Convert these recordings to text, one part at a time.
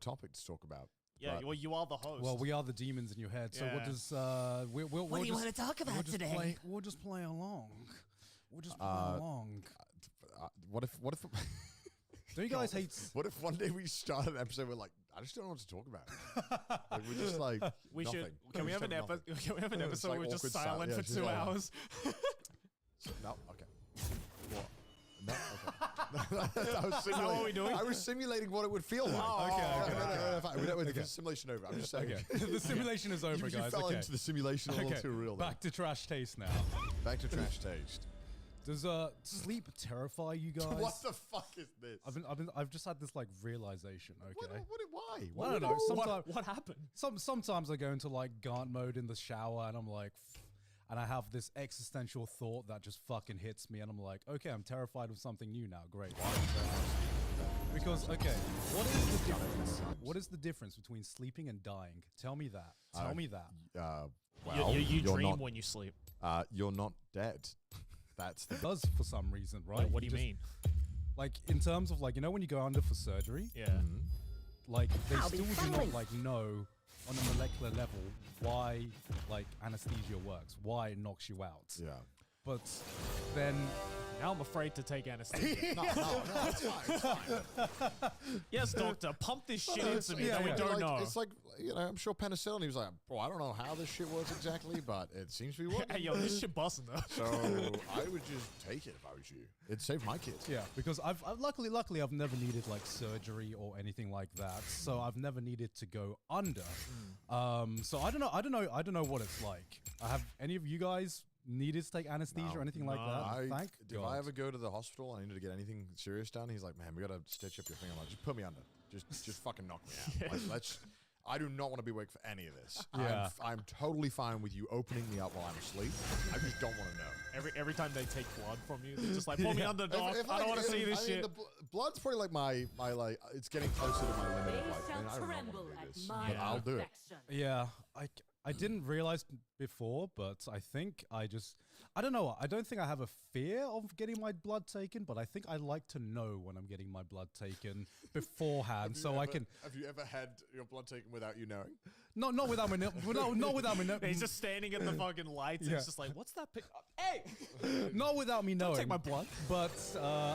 topic to talk about. Yeah, well, you are the host. Well, we are the demons in your head. So what does What do you want to talk about today? We'll just play along. We'll just play along. What if? Do you guys hate? What if one day we start an episode with like, I just don't know what to talk about. Like, we're just like, we nothing. should. Can we have an episode? Can we have an episode like where we're just awkward silent for silence. 2 Yeah. hours? No, okay. What? No, okay. I was what we're doing? I was simulating what it would feel like. Okay. The simulation over. I'm just saying. Okay. The simulation is over, You guys. fell Okay. into the simulation a little too real. Back to trash taste now. Back to trash taste. Does sleep terrify you guys? What the fuck is this? I've just had this like realization. Okay. Why? I don't know. Sometimes What happened? sometimes I go into like Gaunt mode in the shower and I'm like, and I have this existential thought that just fucking hits me and I'm like, okay, I'm terrified of something new now. Great. Because okay, what is the difference? What is the difference between sleeping and dying? Tell me that. Tell me that. Well, you you're dream not, when you sleep. you're not dead. That's the Does for some reason, right? What do you mean? Like in terms of like, you know, when you go under for surgery, Yeah. like they I'll be still do fine. not like know on a molecular level why like anesthesia works, why it knocks you out. yeah. But then Now I'm afraid to take anesthesia. No, it's fine. It's fine. Yes, doctor, pump this shit into me yeah, that we yeah. don't like, know. It's like, you know, I'm sure penicillin. He was like, bro, I don't know how this shit works exactly, but it seems to be working. Hey, yo, this shit busting though. So I would just take it if I was you. It'd save my kids. yeah, because I've luckily I've never needed like surgery or anything like that. So I've never needed to go under. So I don't know what it's like. Have any of you guys needed to take anesthesia or anything like that? Thank If God. I ever go to the hospital and I need to get anything serious done, he's like, man, we gotta stitch up your finger. I'm like, just put me under. Just fucking knock me out. Like, I do not want to be awake for any of this. Yeah. I'm totally fine with you opening me up while I'm asleep. I just don't want to know. Every time they take blood from you, they're just like, pull me under, doc. If I don't want to see this I shit. mean, the blood's probably like my like, it's getting closer to my limit of like, man, I don't know tremble want to at do this, my but I'll do it. affection. Yeah, I didn't realize before, but I think I don't know. I don't think I have a fear of getting my blood taken, but I think I like to know when I'm getting my blood taken beforehand, so I can. Have you ever had your blood taken without you knowing? Not without me. Not without me. He's just standing at the fucking lights and Yeah. it's just like, what's that pic? Hey! Not without me knowing. take my blood. But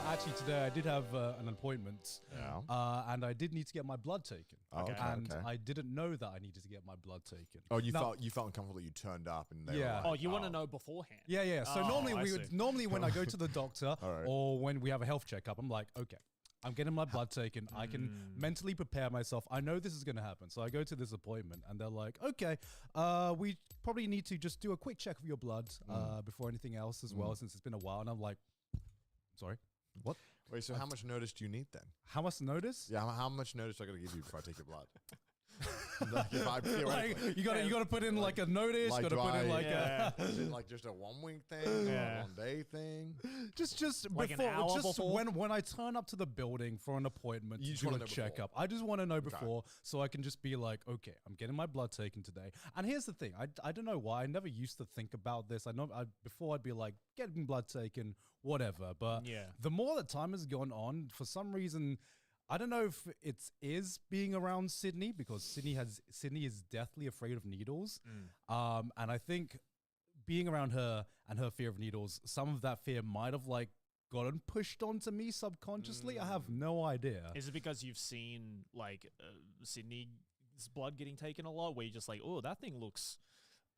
actually, today I did have an appointment. Yeah. And I did need to get my blood taken. Oh, okay, And okay. I didn't know that I needed to get my blood taken. Oh, you Now- felt uncomfortable that you turned up and they Yeah. were Oh, like, you want to know beforehand? Yeah. So Oh, normally I see. normally when I go to the doctor All right. or when we have a health checkup, I'm like, okay, I'm getting my blood taken. I can mentally prepare myself. I know this is going to happen. So I go to this appointment and they're like, okay, we probably need to just do a quick check of your blood before anything else as well, since it's been a while. And I'm like, sorry, what? Wait, so how much notice do you need then? How much notice? Yeah, how much notice do I got to give you before I take your blood? Like, if I theoretically, Like, you gotta put in like a notice. like, Gotta do put in I- like Yeah. is it like just a 1 week thing, Yeah. or a 1 day thing? just Like an before, hour just before? when I turn up to the building for an appointment You to just do wanna a know before. checkup. I just want to know before, so I can just be like, okay, I'm getting my blood taken today. And here's the thing, I don't know why I never used to think about this. Before I'd be like, getting blood taken, whatever. But Yeah. the more that time has gone on, for some reason, I don't know if it is being around Sydney, because Sydney is deathly afraid of needles. And I think being around her and her fear of needles, some of that fear might have like gotten pushed onto me subconsciously. I have no idea. Is it because you've seen like Sydney's blood getting taken a lot, where you're just like, oh, that thing looks.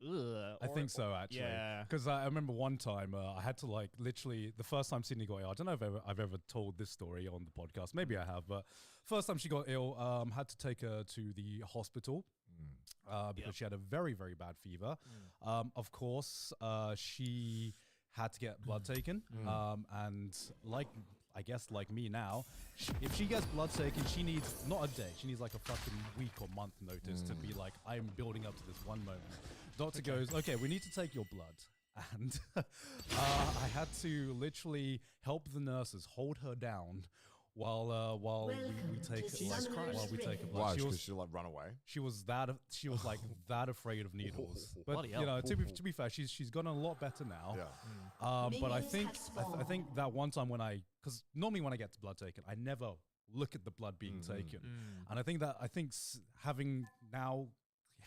Ugh, I think so, actually. Yeah. Because I remember one time I had to like literally the first time Sydney got ill. I don't know if I've ever told this story on the podcast. Maybe I have, but first time she got ill, had to take her to the hospital because she had a very, very bad fever. Of course, she had to get blood taken. And like, I guess like me now, if she gets blood taken, she needs not a day. She needs like a fucking week or month notice to be like, I am building up to this one moment. Doctor goes, okay, we need to take your blood. And I had to literally help the nurses hold her down while we take Summoner's while we take a Rift. blood. Why? She Because was she'll like run away. she was like that afraid of needles. But Bloody you hell. know, to be fair, she's gotten a lot better now. Yeah. But I Minions think have I think that one time because normally when I get blood taken, I never look at the blood being taken. Mm. And I think having now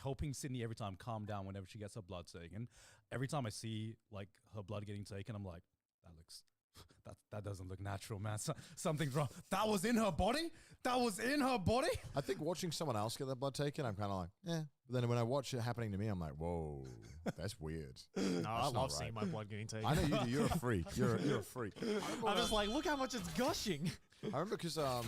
helping Sydney every time calm down whenever she gets her blood taken. Every time I see like her blood getting taken, I'm like, that doesn't look natural, man. Something's wrong. That was in her body. That was in her body. I think watching someone else get their blood taken, I'm kind of like, yeah. But then when I watch it happening to me, I'm like, whoa, that's weird. No, I not love right. seeing my blood getting taken. I know you do. You're a freak. You're a freak. I'm just like, look how much it's gushing. I remember because I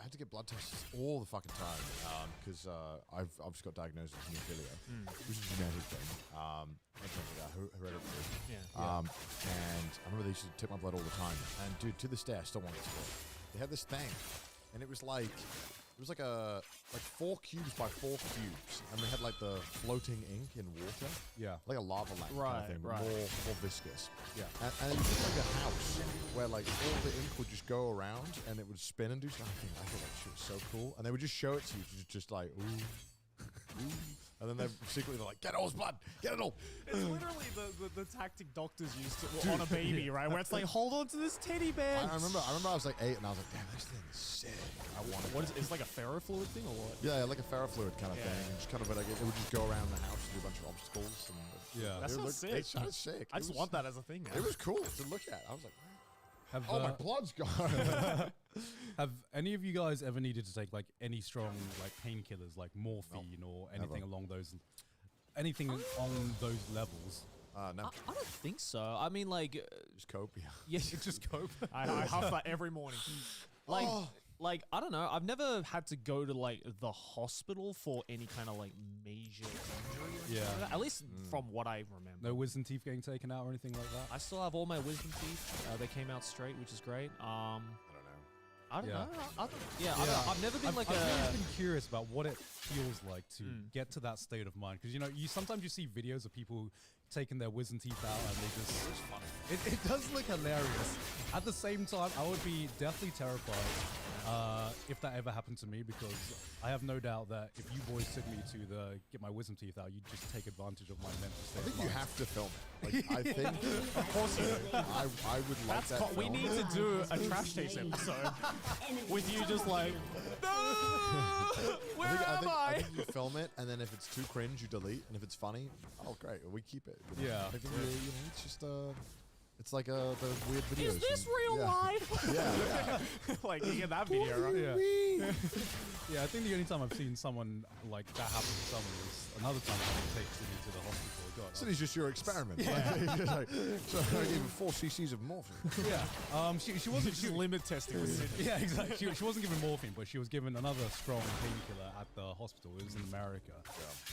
had to get blood tests all the fucking time because I've just got diagnosed with hemophilia, which is a genetic thing. Hereditary. Yeah. And I remember they used to take my blood all the time. And dude, to this day, I still want this blood. They had this thing, and it was like 4 cubes by 4 cubes, and they had like the floating ink in water, Yeah. like a lava lamp kind Right, of thing, but right. more viscous. Yeah. And it was just like a house where like all the ink would just go around and it would spin and do something. I thought that shit was so cool. And they would just show it to you, just like, ooh. And then they're secretly like, get all his blood, get it all. It's literally the tactic doctors used to, on a baby, right? Where it's like, hold on to this teddy bear. I remember I was like 8 and I was like, damn, this thing is sick. I want it. What is it? It's like a ferrofluid thing or what? Yeah, like a ferrofluid kind of Yeah. thing. And just kind of like it would just go around the house and do a bunch of obstacles. And Yeah. That it sounds looked- sick. It sounded sick. I just want that as a thing now. It was cool to look at. I was like, Have, oh, my blood's gone. have any of you guys ever needed to take like any strong like painkillers, like morphine or anything along those, anything on those levels? No, I don't think so. I mean, like, just cope. Yeah. yeah, Just cope. I huff that every morning. Like, like I don't know. I've never had to go to like the hospital for any kind of like major injury. Or Yeah. anything like that, at least from what I remember. No wisdom teeth getting taken out or anything like that? I still have all my wisdom teeth. They came out straight, which is great. I don't Yeah. know. I don't, I've never been I've like always been curious about what it feels like to Mm. get to that state of mind, because you know, sometimes you see videos of people taking their wisdom teeth out and they just it does look hilarious. At the same time, I would be deathly terrified if that ever happened to me, because I have no doubt that if you boys took me to get my wisdom teeth out, you'd just take advantage of my mental state. I think of you mind. have to film it. Like, I think, of course, I would like That's that. we filmed. need to do a trash taste episode with you just like, no, where am I I? think you film it, and then if it's too cringe, you delete, and if it's funny, oh great, we keep it. You know? Yeah. I think it's just it's like the weird videos. Is this and- real yeah. life? Yeah. Like you get that video, right? Yeah. Yeah, I think the only time I've seen someone like that happen to someone is another time someone takes me to the hospital. God, So it's just your experiment. Like, so I gave him 4 cc's of morphine. yeah. She wasn't. Just limit testing with Sydney. Yeah, exactly. She wasn't given morphine, but she was given another strong painkiller at the hospital. It was in America,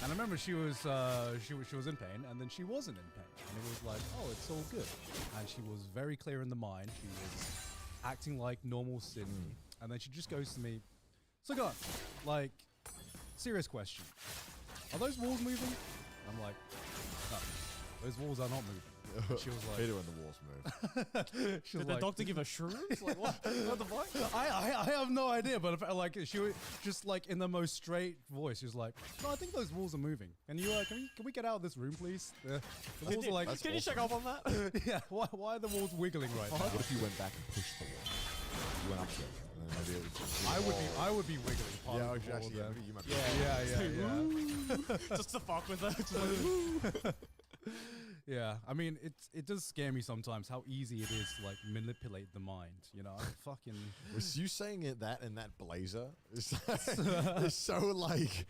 and I remember she was in pain, and then she wasn't in pain, and it was like, oh, it's all good, and she was very clear in the mind. She was acting like normal Sydney, and then she just goes to me, so God, like, serious question, are those walls moving? I'm like, no, those walls are not moving. And she was Hate like, it when the walls move. she was Did the like, doctor give her shrooms? Like what? What the fuck? I have no idea, but if, like she was just like in the most straight voice, she was like, "No, I think those walls are moving. Can you can we get out of this room, please? The walls are like, That's Can you check up on that? yeah. Why are the walls wiggling right now? What if you went back and pushed the wall? You went up to it. And then maybe it would just I would be wiggling. Part Yeah, of the wall actually, yeah, then. maybe you might be. Yeah. Just to fuck with her. Just like, woo. Yeah, I mean, it does scare me sometimes how easy it is to like manipulate the mind. You know, fucking. Was you saying it that in that blazer? It's so like.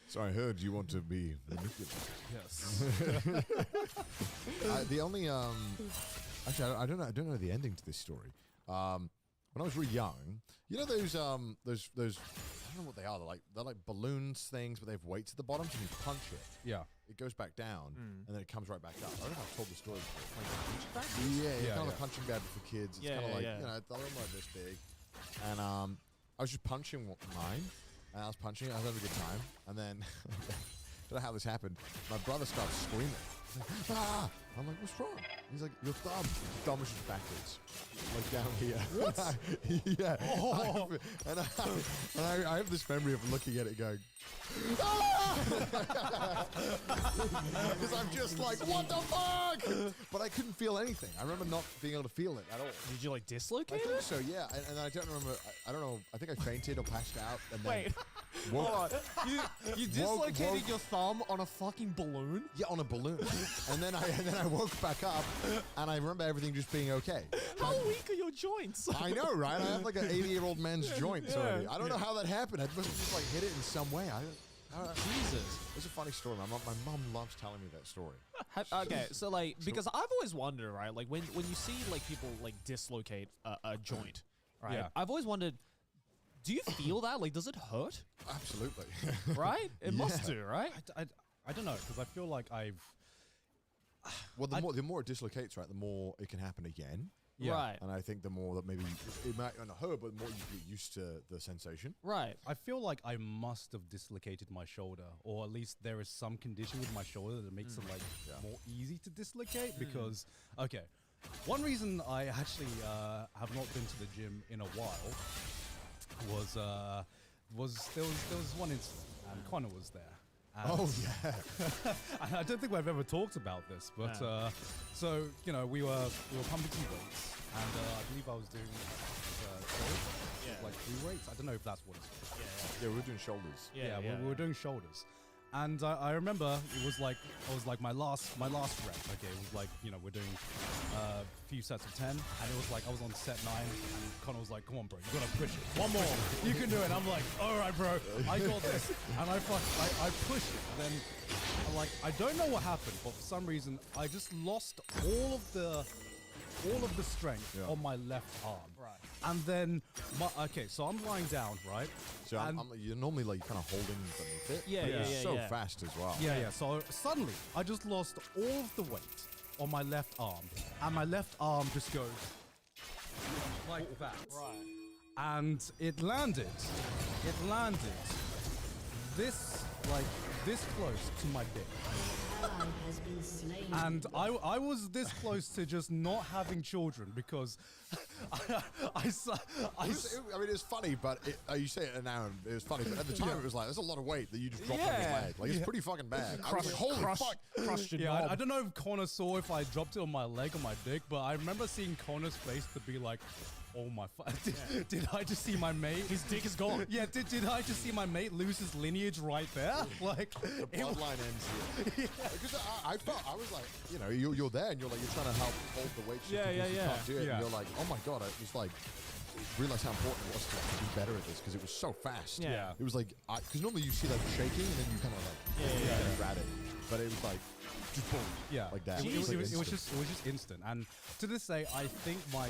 So I heard you want to be manipulated. Yes. The only actually I don't know the ending to this story. When I was really young, you know those I don't know what they are. They're like balloons things, but they have weights at the bottom. So you punch it, Yeah. it goes back down, and then it comes right back up. I don't know if I've told the story before. Yeah, Kind of yeah. a punching bag for kids. It's Yeah, kind of yeah, like yeah. you know, they're like this big, and I was just punching mine, and I was punching it. I was having a good time, and then I don't know how this happened. My brother starts screaming. He's like, ah! I'm like, what's wrong? He's like, your thumb is just backwards, like down here. What? Yeah. Oh. And I have this memory of looking at it going, because I'm just like, what the fuck? But I couldn't feel anything. I remember not being able to feel it at all. Did you like I dislocate think it? so, yeah. And I don't remember. I don't know. I think I fainted or passed out. And then Wait. woke, Hold on. You dislocated your thumb on a fucking balloon? yeah, on a balloon. and then I woke back up, and I remember everything just being okay. How weak are your joints? I know, right? I have like an 80-year-old man's joints already. I don't know how that happened. I must have just like hit it in some way. I don't know. Jesus. It's a funny story. My mom loves telling me that story. Okay, so like, because I've always wondered, right? Like when you see like people like dislocate a joint, right? Yeah. I've always wondered, do you feel that? Like, does it hurt? Absolutely. Right? It must Yeah. do, right? I don't know, because I feel like I've... Well, the more it dislocates, right, the more it can happen again. Yeah. Right. And I think the more that maybe it might not hurt, but the more you get used to the sensation. Right. I feel like I must have dislocated my shoulder, or at least there is some condition with my shoulder that makes it like more easy to dislocate. Because, okay, one reason I actually have not been to the gym in a while was there was one incident and Connor was there. And Oh yeah. and I don't think we've ever talked about this, but No. so you know we were pumping some weights, and I believe I was doing Yeah. like free weights. I don't know if that's what it's called. Yeah. Yeah, we were doing shoulders. Yeah. We were doing shoulders, and I remember it was like my last rep. Okay, it was like, you know, we're doing a few sets of 10, and it was like I was on set 9, and Connor was like, "Come on, bro, you gotta push it. One more, you can do it." I'm like, "All right, bro, I got this," and I pushed it. And then I don't know what happened, but for some reason I just lost all of the strength on my left arm. Right. And then so I'm lying down, right? So And- you're normally like kind of holding beneath it. Yeah, but yeah, you're yeah, so yeah. fast as well. Yeah. So suddenly, I just lost all of the weight on my left arm, and my left arm just goes like that. Right. And it landed this close to my dick. Ally has been slain. And I was this close to just not having children because I mean, it's funny, but you say it now, and it was funny, but at the time it was like, there's a lot of weight that you just dropped on your Yeah. leg. Like, it's pretty fucking bad. I was like, holy fuck. Crushed your Yeah, knob. I don't know if Connor saw if I dropped it on my leg or my dick, but I remember seeing Connor's face to be like, "Oh my did I just see my mate? His dick is gone. Yeah, did I just see my mate lose his lineage right there? Like, The it was- bloodline ends here. Because I felt, I was like, you know, you're there and you're like, you're trying to help hold the weight shift Yeah, because you yeah, can't do it. yeah. And you're like, oh my God, it was like, realize how important it was to be better at this because it was so fast. Yeah. It was like, because normally you see like shaking and then you kind of like grab it. But it was like, just boom. yeah, Like that. It, It was it like was instant. just instant. And to this day, I think my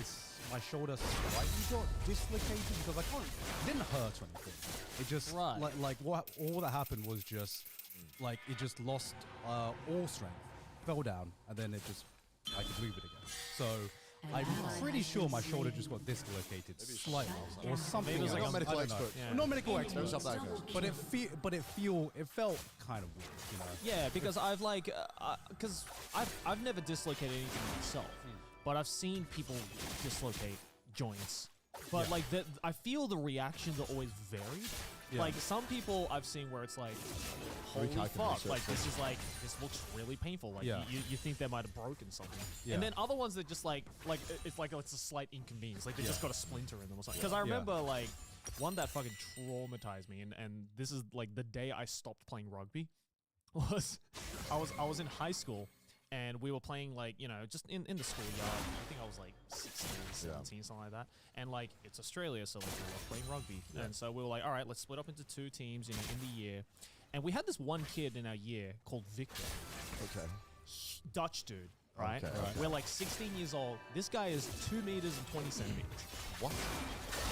shoulder slightly got dislocated because it didn't hurt or anything. It just Right. like what all that happened was just like it just lost all strength, fell down, and then it just I could move it again. So I'm pretty sure my shoulder just got dislocated slightly or something. Maybe it was like else. a medical I don't know. expert. Yeah. Not medical Don't expert. stop that, guys. But it felt kind of weird, you know. Yeah, because I've like, because I've never dislocated anything myself, but I've seen people dislocate joints. But like, I feel the reactions are always varied. Yeah. Like some people I've seen where it's like, holy I can fuck, research like this. this looks really painful. Like Yeah. you think they might have broken something. Yeah. And then other ones that just like it's a slight inconvenience. Like they just got a splinter in them or something. Because I Yeah. remember like one that fucking traumatized me, and this is like the day I stopped playing rugby. Was I was in high school and we were playing like, you know, just in the schoolyard. I think I was like 16, 17, something like that. And like it's Australia, so like we were playing rugby. And so we were like, all right, let's split up into 2 teams, you know, in the year. And we had this one kid in our year called Victor, Okay. Dutch dude, right? Okay, okay. We're like 16 years old. This guy is 2 meters and 20 centimeters. What?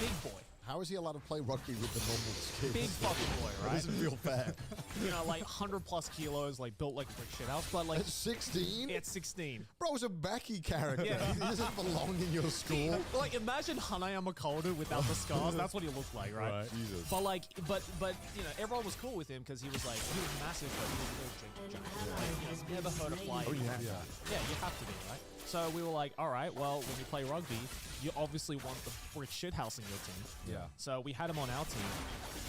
Big boy. How is he allowed to play rugby with the normal kids? Big fucking boy, That right? doesn't feel fair. you know, like 100+ kilos, like built like a brick shit house, but like At 16? at 16. Bro, it's a Becky character. Yeah. He doesn't belong in your school. Like imagine Hanayama Koda without the scars. That's what he looked like, right? Right. Jesus. But like, but you know, everyone was cool with him because he was massive, but he was a little giant. Like, you know, never heard of flying. Oh, yeah. Yeah, you have to be, right? So we were like, all right, well, when you play rugby, you obviously want the brick shithouse in your team. Yeah. So we had him on our team,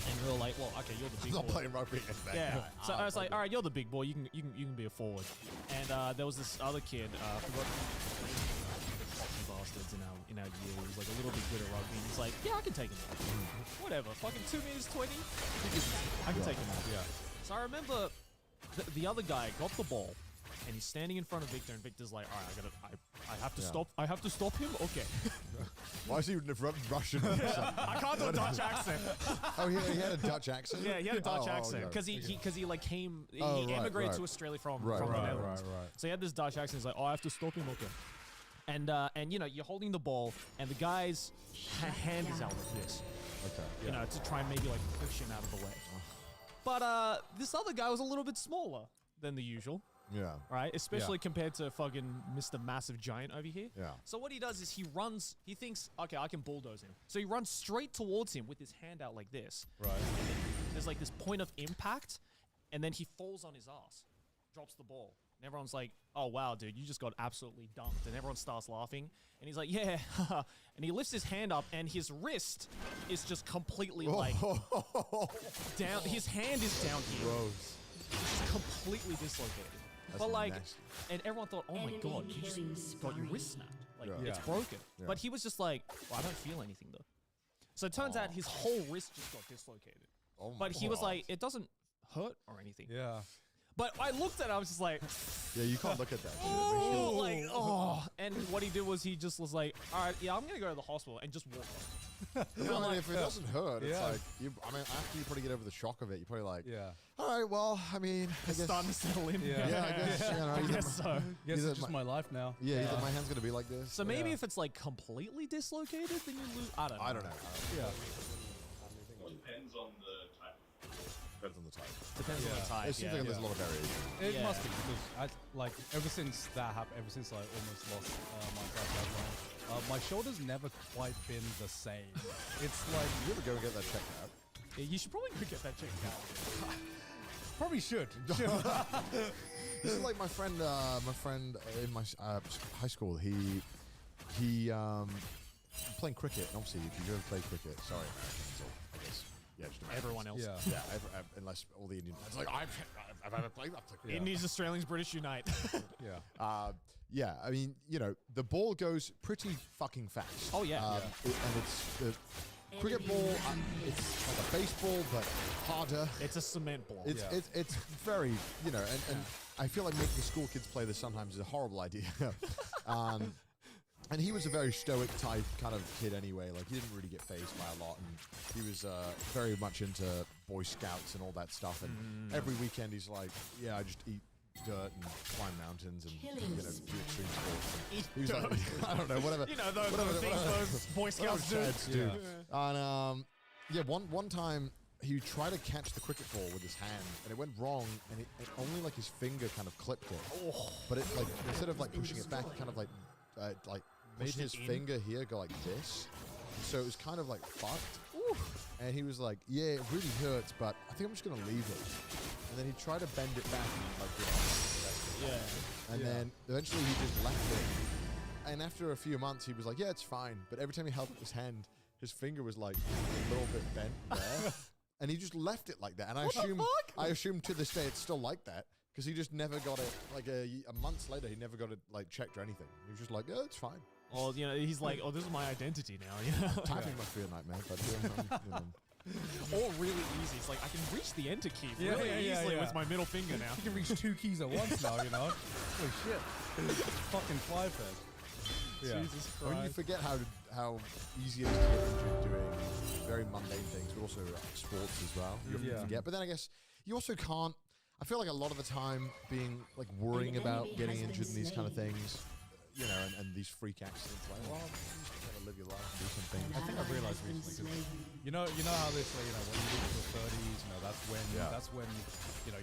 and we were like, well, okay, you're the big I'm not boy. playing rugby again, man. Yeah. So I was like, all right, you're the big boy. You can be a forward. And there was this other kid. I forgot. Bastards in our year. He was like a little bit good at rugby. He's like, yeah, I can take him out. Whatever. Fucking 2 meters 20. I can take him out. Yeah. So I remember the other guy got the ball, and he's standing in front of Victor, and Victor's like, all right, I have to Yeah. stop. I have to stop him. Okay. Why is he Russian? I can't do a Dutch accent. Oh, he had a Dutch accent? Yeah, he had a Dutch Oh, accent okay. because he like came. He Oh, right, emigrated right. to Australia from Right, the right, Netherlands. right. So he had this Dutch accent. He's like, oh, I have to stop him. Okay. And you know, you're holding the ball, and the guy's hand is out like this. Okay. You know, to try and maybe like push him out of the way. But this other guy was a little bit smaller than the usual, Yeah. right? Especially compared to fucking Mr. Massive Giant over here. Yeah. So what he does is he runs. He thinks, okay, I can bulldoze him. So he runs straight towards him with his hand out like this. Right. There's like this point of impact, and then he falls on his ass, drops the ball. And everyone's like, oh, wow, dude, you just got absolutely dumped. And everyone starts laughing. And he's like, yeah. And he lifts his hand up, and his wrist is just completely like down. His hand is down here. Gross. It's just completely dislocated. That's but like, nasty. and everyone thought, oh my Enemy God, you killing just got your wrist spree. snapped. Like, Yeah. it's Yeah. broken. Yeah. But he was just like, well, I don't feel anything though. So it turns out his whole wrist just got dislocated. Oh my But he was God. like, it doesn't hurt or anything. Yeah. But I looked at it, I was just like, Yeah, you can't look at that. shit. It makes you- oh, like, oh. And what he did was he just was like, all right, yeah, I'm going to go to the hospital and just walk off. Well, I mean, if it doesn't hurt, it's Yeah. like, I mean, after you probably get over the shock of it, you're probably like, Yeah. all right, well, I mean, I It's guess. starting to settle in. Yeah. Yeah, I guess, you know, I either guess so. Guess Either it's just my- my life now. Yeah, either my hand's going to be like this. So maybe Yeah. if it's like completely dislocated, then you lose. I don't know. I don't know. Yeah. Depends on the type. Depends on the type. Depends on the Yeah. type. It seems yeah. like there's a lot of variation. It Yeah. must be because ever since that happened, ever since I almost lost my right, my shoulder's never quite been the same. It's like You ever go and get that checked out? Yeah, you should probably go get that checked out. probably should. This is like my friend in my high school. He playing cricket. And obviously, if you've ever played cricket, sorry, Americans, or I guess, yeah, just Americans. Everyone else. Yeah. Yeah, unless all the Indian. It's like I've ever played cricket. Indians, Australians, British unite. Yeah. Yeah, I mean, you know, the ball goes pretty fucking fast. Oh, yeah. And it's the cricket ball. It's like a baseball, but harder. It's a cement ball. It's Yeah. it's very, you know, and I feel like making school kids play this sometimes is a horrible idea. And he was a very stoic type kind of kid anyway. Like, he didn't really get fazed by a lot. And he was very much into Boy Scouts and all that stuff. And every weekend he's like, yeah, I just eat dirt and climb mountains and, you know, do extreme sports. And he was like, I don't know, whatever. You know, those whatever, things those Boy Scouts do. Chads do. Yeah. And yeah, one time he tried to catch the cricket ball with his hand, and it went wrong, and it only like his finger kind of clipped it. But it like instead of like pushing it back, it kind of like made Pushed it his in? finger here go like this. So it was kind of like fucked. And he was like, "Yeah, it really hurts, but I think I'm just gonna leave it." And then he tried to bend it back, and like, Yeah. and then eventually he just left it. And after a few months, he was like, "Yeah, it's fine." But every time he held up his hand, his finger was like a little bit bent there, and he just left it like that. And I assume to this day it's still like that because he just never got it. Like a months later, he never got it like checked or anything. He was just like, "Yeah, it's fine." Well, you know, he's like, oh, this is my identity now. You know, Typing must be a nightmare, but you know. all really easy. It's like I can reach the enter key Yeah, really yeah, easily yeah. with my middle finger now. You can reach 2 keys at once now, you know? Holy shit. Fucking five-head. Yeah. Jesus I mean, you Christ. forget how easy it is to get injured doing very mundane things, but also sports as well. You often Yeah. forget. But then I guess you also can't. I feel like a lot of the time being like worrying about getting injured in these kind of things, you know, and these freak accidents. Like, well, you just gotta live your life and do something. I think I've realized recently, 'cause you know how they say, you know, when you reach your 30s, you know, that's when you Yeah. that's when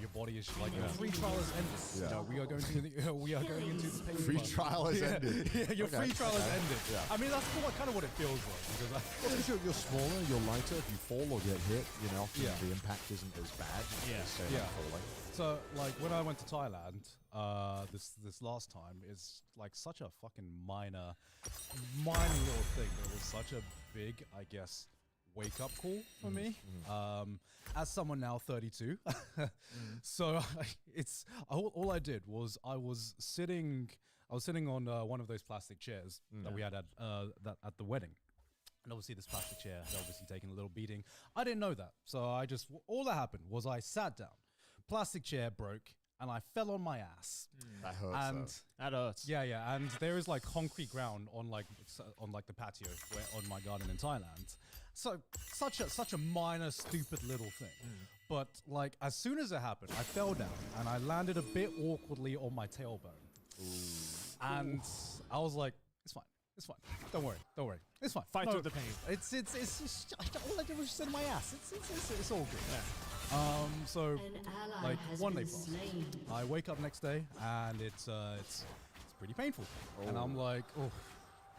your body is like your free trial has ended. Yeah. We are going to we are going into the pain Free part. trial has ended. Yeah, your free trial has ended. Yeah. I mean, that's kind of what it feels like because Because you're smaller, you're lighter. If you fall or get hit, often Yeah. the impact isn't as bad. Yeah. Yeah. So like when I went to Thailand, this last time is like such a fucking minor little thing. It was such a big, I guess, wake up call for me. As someone now 32, so it's all I did was I was sitting on one of those plastic chairs that we had at the wedding. And obviously this plastic chair had obviously taken a little beating. I didn't know that. So all that happened was I sat down, plastic chair broke, and I fell on my ass. That hurts. And That hurts. yeah, and there is like concrete ground on the patio on my garden in Thailand. So such a minor, stupid little thing. But like as soon as it happened, I fell down and I landed a bit awkwardly on my tailbone. And I was like, it's fine. Don't worry. It's fine. Fight through the pain. It's just, all I did was just sit on my ass. It's all good. Yeah. So An ally like has one been day passed. slain. I wake up next day and it's pretty painful, and I'm like, oh,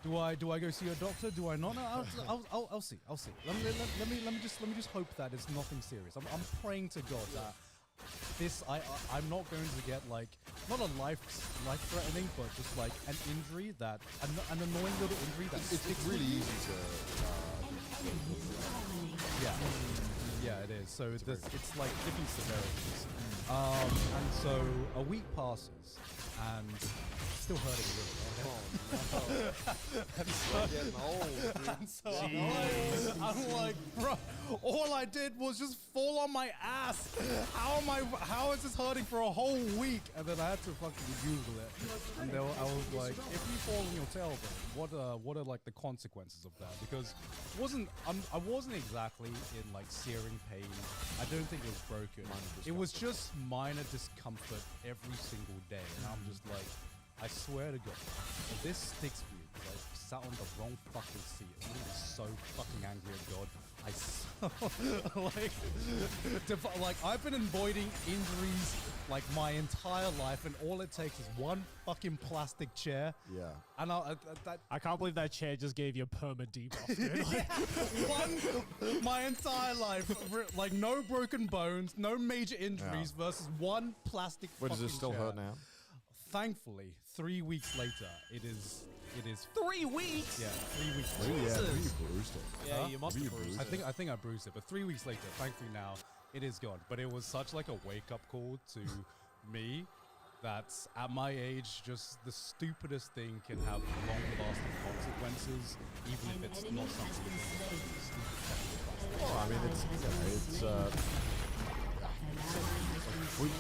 do I go see a doctor? Do I not? No, I'll see. Let me just hope that it's nothing serious. I'm praying to God that I'm not going to get like not a life threatening, but just like an injury that an annoying little injury that It's sticks really with you. easy to. Yeah, it is. So it's like different severities. And so a week passes, and still hurting a little. Getting old. And so I'm like, bro, all I did was just fall on my ass. How is this hurting for a whole week? And then I had to fucking Google it. And I was like, if you fall on your tailbone, what are like the consequences of that? Because I wasn't exactly in like searing pain. I don't think it was broken. It was just minor discomfort every single day. And I'm just like, I swear to God, if this sticks for you, because I sat on the wrong fucking seat. I'm gonna be so fucking angry at God. Like I've been avoiding injuries like my entire life, and all it takes is one fucking plastic chair. Yeah. And I can't believe that chair just gave you a perma debuff, dude. Like, my entire life, like no broken bones, no major injuries versus one plastic. Wait, does it fucking still chair. hurt now? Thankfully, 3 weeks later, it is. 3 weeks? Yeah, 3 weeks. Maybe, later. maybe you bruised it. Yeah, Huh? you must Maybe have you bruised bruised it. I think I bruised it, but 3 weeks later, thankfully now, it is gone. But it was such like a wake up call to me that at my age, just the stupidest thing can have long lasting consequences, even An if it's enemy not has something been slain. Well, I mean, it's An ally has been we slain.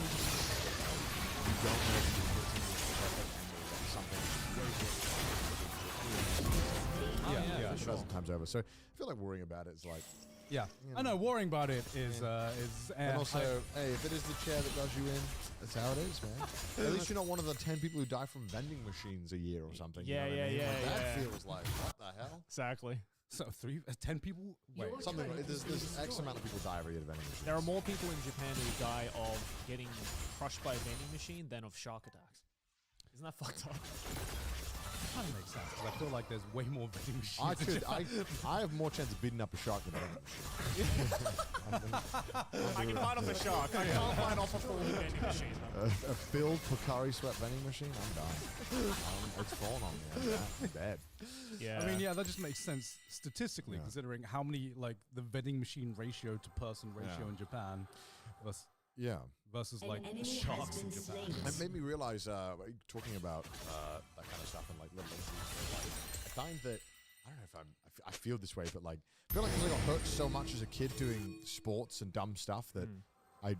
don't know if you put in the perfect angle that something Yeah, a sure. thousand times over. So I feel like worrying about it is like, Yeah, You I know. Worrying about it is and also, hey, if it is the chair that does you in, that's how it is, man. At least you're not one of the 10 people who die from vending machines a year or something. Yeah, you know what I mean? yeah, Like, yeah, that yeah. feels like, what the hell? Exactly. so 10 people. Wait, Your Something turret like, has there's been X amount of people die every year of vending machines. There are more people in Japan who die of getting crushed by a vending machine than of shark attacks. Isn't that fucked up? kind of makes sense because I feel like there's way more vending machines. I in could, Japan. I have more chance of beating up a shark than a vending machine. I can fight off a shark. I can't fight off a full vending machine. though. A filled Pocari Sweat vending machine, I'm done. It's falling on me. I'm dead. Yeah. I mean, yeah, that just makes sense statistically, Yeah. considering how many like the vending machine ratio to person ratio Yeah. in Japan versus, Yeah. versus An like enemy has sharks in been Japan. slain. It made me realize, talking about that kind of stuff and like little injuries, like, I find that, I don't know if I feel this way, but like, I feel like because I got hurt so much as a kid doing sports and dumb stuff that I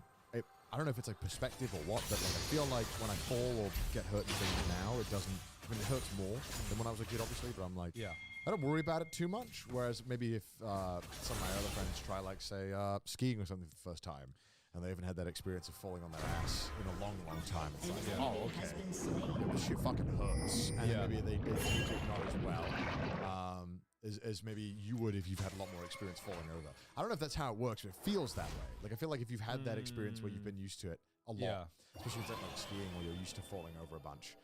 don't know if it's like perspective or what, but like I feel like when I fall or get hurt in things now, it doesn't, I mean, it hurts more than when I was a kid, obviously, but I'm like, Yeah. I don't worry about it too much. Whereas maybe if some of my other friends try, like, say, skiing or something for the first time, and they haven't had that experience of falling on their ass in a long, long time, it's An like, enemy oh, has okay. been slain. This shit fucking hurts. And Yeah. then maybe they treat it not as well. as maybe you would if you've had a lot more experience falling over. I don't know if that's how it works, but it feels that way. Like I feel like if you've had that experience where you've been used to it a lot, Yeah. especially with like skiing where you're used to falling over a bunch,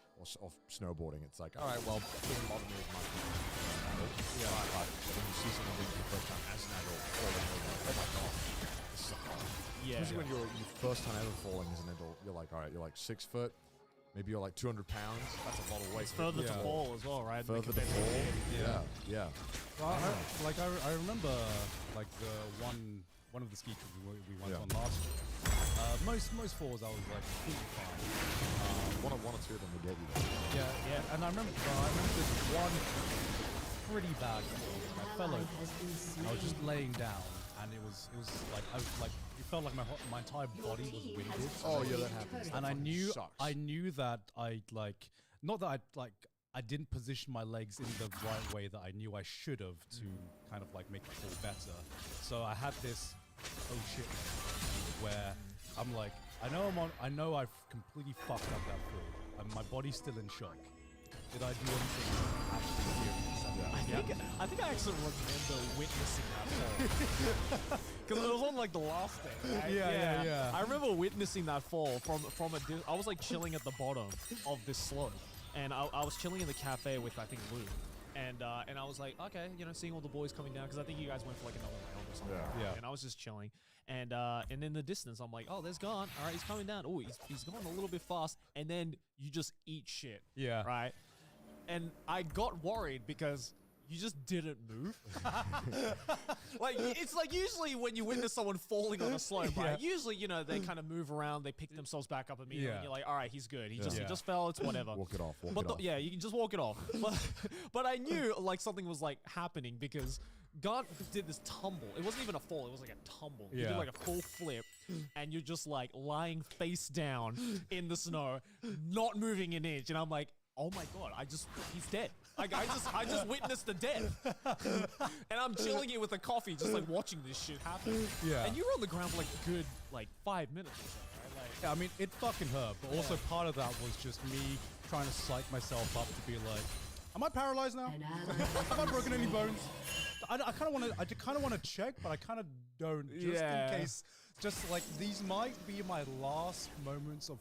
or snowboarding, it's like, all right, well, it doesn't bother me as much. Yeah. But when you see someone doing it for the first time as an adult falling over, oh my god, this is hard. Yeah. Especially when you're your first time ever falling as an adult, you're like, all right, you're like 6 foot, maybe you're like 200 pounds. That's a lot of weight. It's further to Yeah. fall as well, right? Further to fall. Yeah. Yeah. Well, I remember like the one of the ski trips we went Yeah. on last year. Most falls I was like completely fine. One or two of them will get you there. Yeah. And I remember this one pretty bad fall. I fell over. I was just laying down, and it was like I was like it felt like my entire body was winded. Oh yeah, that happens. And That fucking sucks. I knew that I not that I didn't position my legs in the right way that I knew I should have to kind of like make it fall better. So I had this oh shit moment where I'm like, I know I've completely fucked up that fall, and my body's still in shock. Did I do anything actually serious? I think I actually remember witnessing that fall. Because it was on like the last day, right? Yeah. I remember witnessing that fall from a I was like chilling at the bottom of this slope. And I was chilling in the cafe with, I think, Lou. And I was like, okay, seeing all the boys coming down. Because I think you guys went for like another round or something. Yeah. Yeah. And I was just chilling. And in the distance, I'm like, oh, there's gone. All right, he's coming down. Oh, he's going a little bit fast. And then you just eat shit. Yeah. Right? And I got worried because you just didn't move. Like, it's like usually when you witness someone falling on a slope, right? Usually, they kind of move around, they pick themselves back up immediately, and Yeah. you're like, all right, he's good. He Yeah. just fell, it's whatever. Walk it off. But yeah, you can just walk it off. But I knew like something was like happening because God did this tumble. It wasn't even a fall, it was like a tumble. He did Yeah. like a full flip, and you're just like lying face down in the snow, not moving an inch. And I'm like, oh my god, he's dead. Like I just witnessed the death. And I'm chilling here with a coffee, just like watching this shit happen. Yeah. And you were on the ground for like a good 5 minutes or so, right? Like, Yeah, I mean, it fucking hurt, but also part of that was just me trying to psych myself up to be like, am I paralyzed now? Have I broken any bones? I kind of want to check, but I kind of don't, just Yeah. in case. Just like these might be my last moments of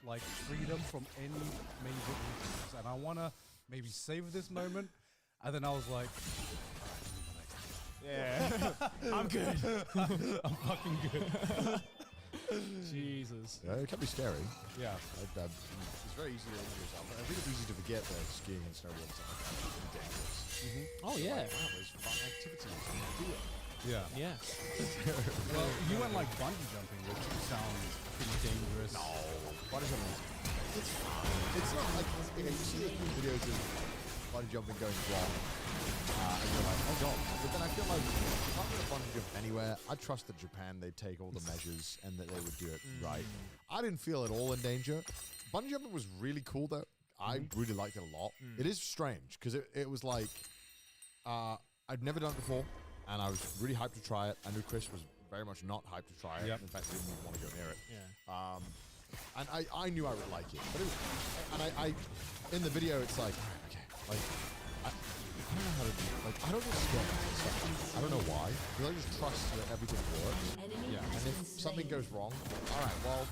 like freedom from any major injuries, and I want to maybe savor this moment. And then I was like, yeah. I'm good. I'm fucking good. Jesus. Yeah, it can be scary. Yeah. It's very easy to injure yourself. I think it's easy to forget that skiing and snowboarding is really dangerous. Oh yeah. Wow, there's fun activities. You can do it. Yeah. Yeah. Well, you went like bungee jumping, which sounds pretty dangerous. No, bungee jumping it's fine. It's not like you see the videos of bungee jumping going wrong, and you're like, oh god. But then I feel like if I'm going to bungee jump anywhere, I trust that Japan they'd take all the measures and that they would do it right. I didn't feel at all in danger. Bungee jumping was really cool though. I really liked it a lot. It is strange because it was like I'd never done it before, and I was really hyped to try it. I knew Chris was very much not hyped to try it. Yep. In fact, he didn't even want to go near it. Yeah. And I knew I would like it, but it was, and I in the video it's like, all right, okay, like I don't know how to do, like I don't get scared of this stuff. I don't know why, because I just trust that everything works. Enemy And has if been something slain. goes wrong, all right, well,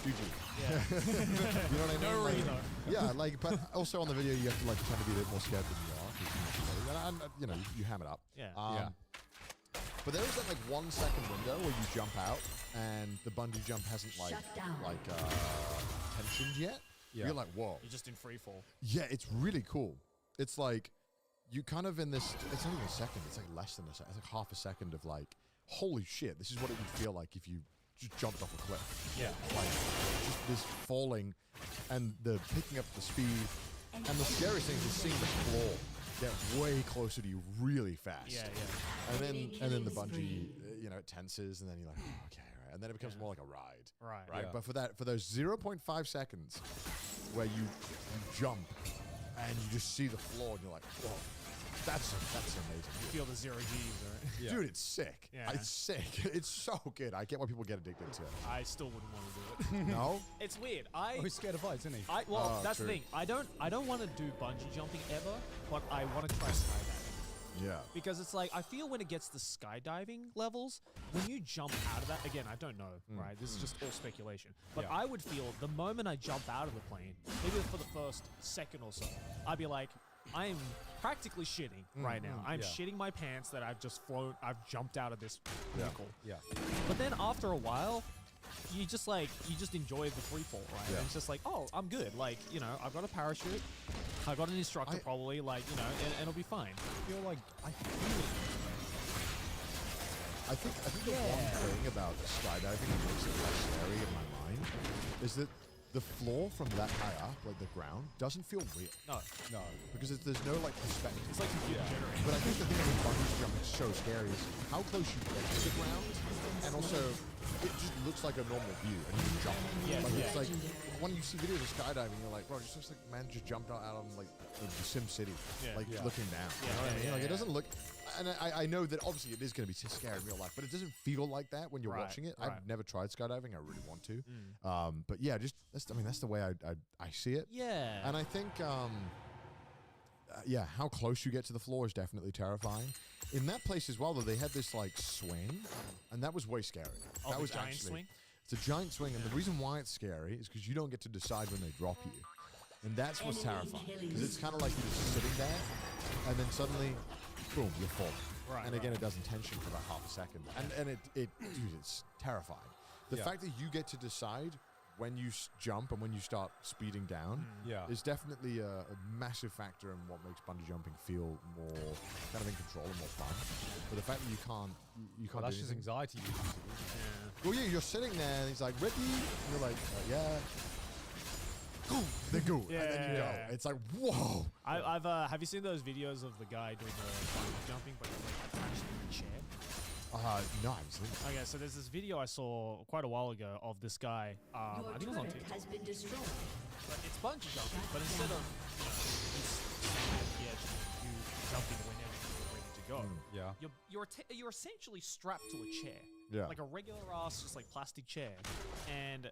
GG. Yeah. You know what I mean? No Like, reason. yeah, like, but also on the video you have to like pretend to be a bit more scared than you are, 'cause and you know you ham it up. Yeah. Yeah. But there is that like 1 second window where you jump out and the bungee jump hasn't like Shut down. tensioned yet. Yeah. You're like, whoa. You're just in free fall. Yeah, it's really cool. It's like you kind of in this. It's not even a second. It's like less than a second. It's like half a second of like, holy shit. This is what it would feel like if you just jumped off a cliff. Yeah. Like just this falling and the picking up the speed. And the scariest thing is seeing the floor get way closer to you really fast. Yeah, yeah. And then the bungee, it tenses, and then you're like, oh, okay, right. And then it becomes more like a ride, Right. right? Yeah. But for those 0.5 seconds where you jump and you just see the floor, and you're like, whoa, that's amazing. Feel the 0 Gs, right? Yeah. Dude, it's sick. Yeah. It's sick. It's so good. I get why people get addicted to it. I still wouldn't want to do it. No? It's weird. Oh, he's scared of heights, isn't he? Well, Oh, that's true. the thing. I don't want to do bungee jumping ever, but I want to try skydiving. Yeah. Because it's like, I feel when it gets to skydiving levels, when you jump out of that, again, I don't know, right? This is just all speculation. But Yeah. I would feel the moment I jump out of the plane, maybe for the first second or so, I'd be like, I'm practically shitting right now. I'm yeah. shitting my pants that I've just flown, I've jumped out of this vehicle. Yeah. But then after a while, you just enjoy the free fall, right? Yeah. And it's just like, oh, I'm good. Like, I've got a parachute. I've got an instructor probably, like, and it'll be fine. I feel like I think the one thing about skydiving that makes it less scary in my mind is that the floor from that high up, like the ground, doesn't feel real No. because there's no like perspective. It's like computer generated. But I think the thing with bungee jumping is so scary is how close you get to the ground, and also it just looks like a normal view, and you jump. Yeah, like, yeah. It's like when you see videos of skydiving, you're like, bro, it just looks like man just jumped out on like the Sim City, Yeah. like Yeah. looking down. You Yeah, know what I yeah, mean? yeah, Like it yeah. doesn't look. And I know that obviously it is going to be scary in real life, but it doesn't feel like that when you're Right, watching it. right. I've never tried skydiving. I really want to. But yeah, just that's the way I see it. Yeah. And I think, yeah, how close you get to the floor is definitely terrifying. In that place as well, though, they had this like swing, and that was way scary. Oh, that the was giant actually, swing? It's a giant swing, and the reason why it's scary is because you don't get to decide when they drop you, and that's what's terrifying. Because it's kind of like you're just sitting there, and then suddenly, boom, you're falling. Right, and again, right. it doesn't tension for about half a second, and it dude, it's terrifying. The Yeah. fact that you get to decide when you jump and when you start speeding down Yeah. is definitely a massive factor in what makes bungee jumping feel more kind of in control and more fun. But the fact that you can't well, do that's just anything. anxiety. Well, yeah, you're sitting there and he's like, ready? And you're like, yeah. Go. Then go. And then you go. Yeah. It's like, whoa. I've have you seen those videos of the guy doing the bungee jumping, but he's like attached to a chair? No, I haven't seen it. Okay, so there's this video I saw quite a while ago of this guy. I Your think it was on turret TikTok. has been destroyed. But it's bungee jumping, but instead of you standing at the edge and you jumping whenever you're ready to go, Yeah. you're essentially strapped to a chair. Yeah. Like a regular ass, just like plastic chair, and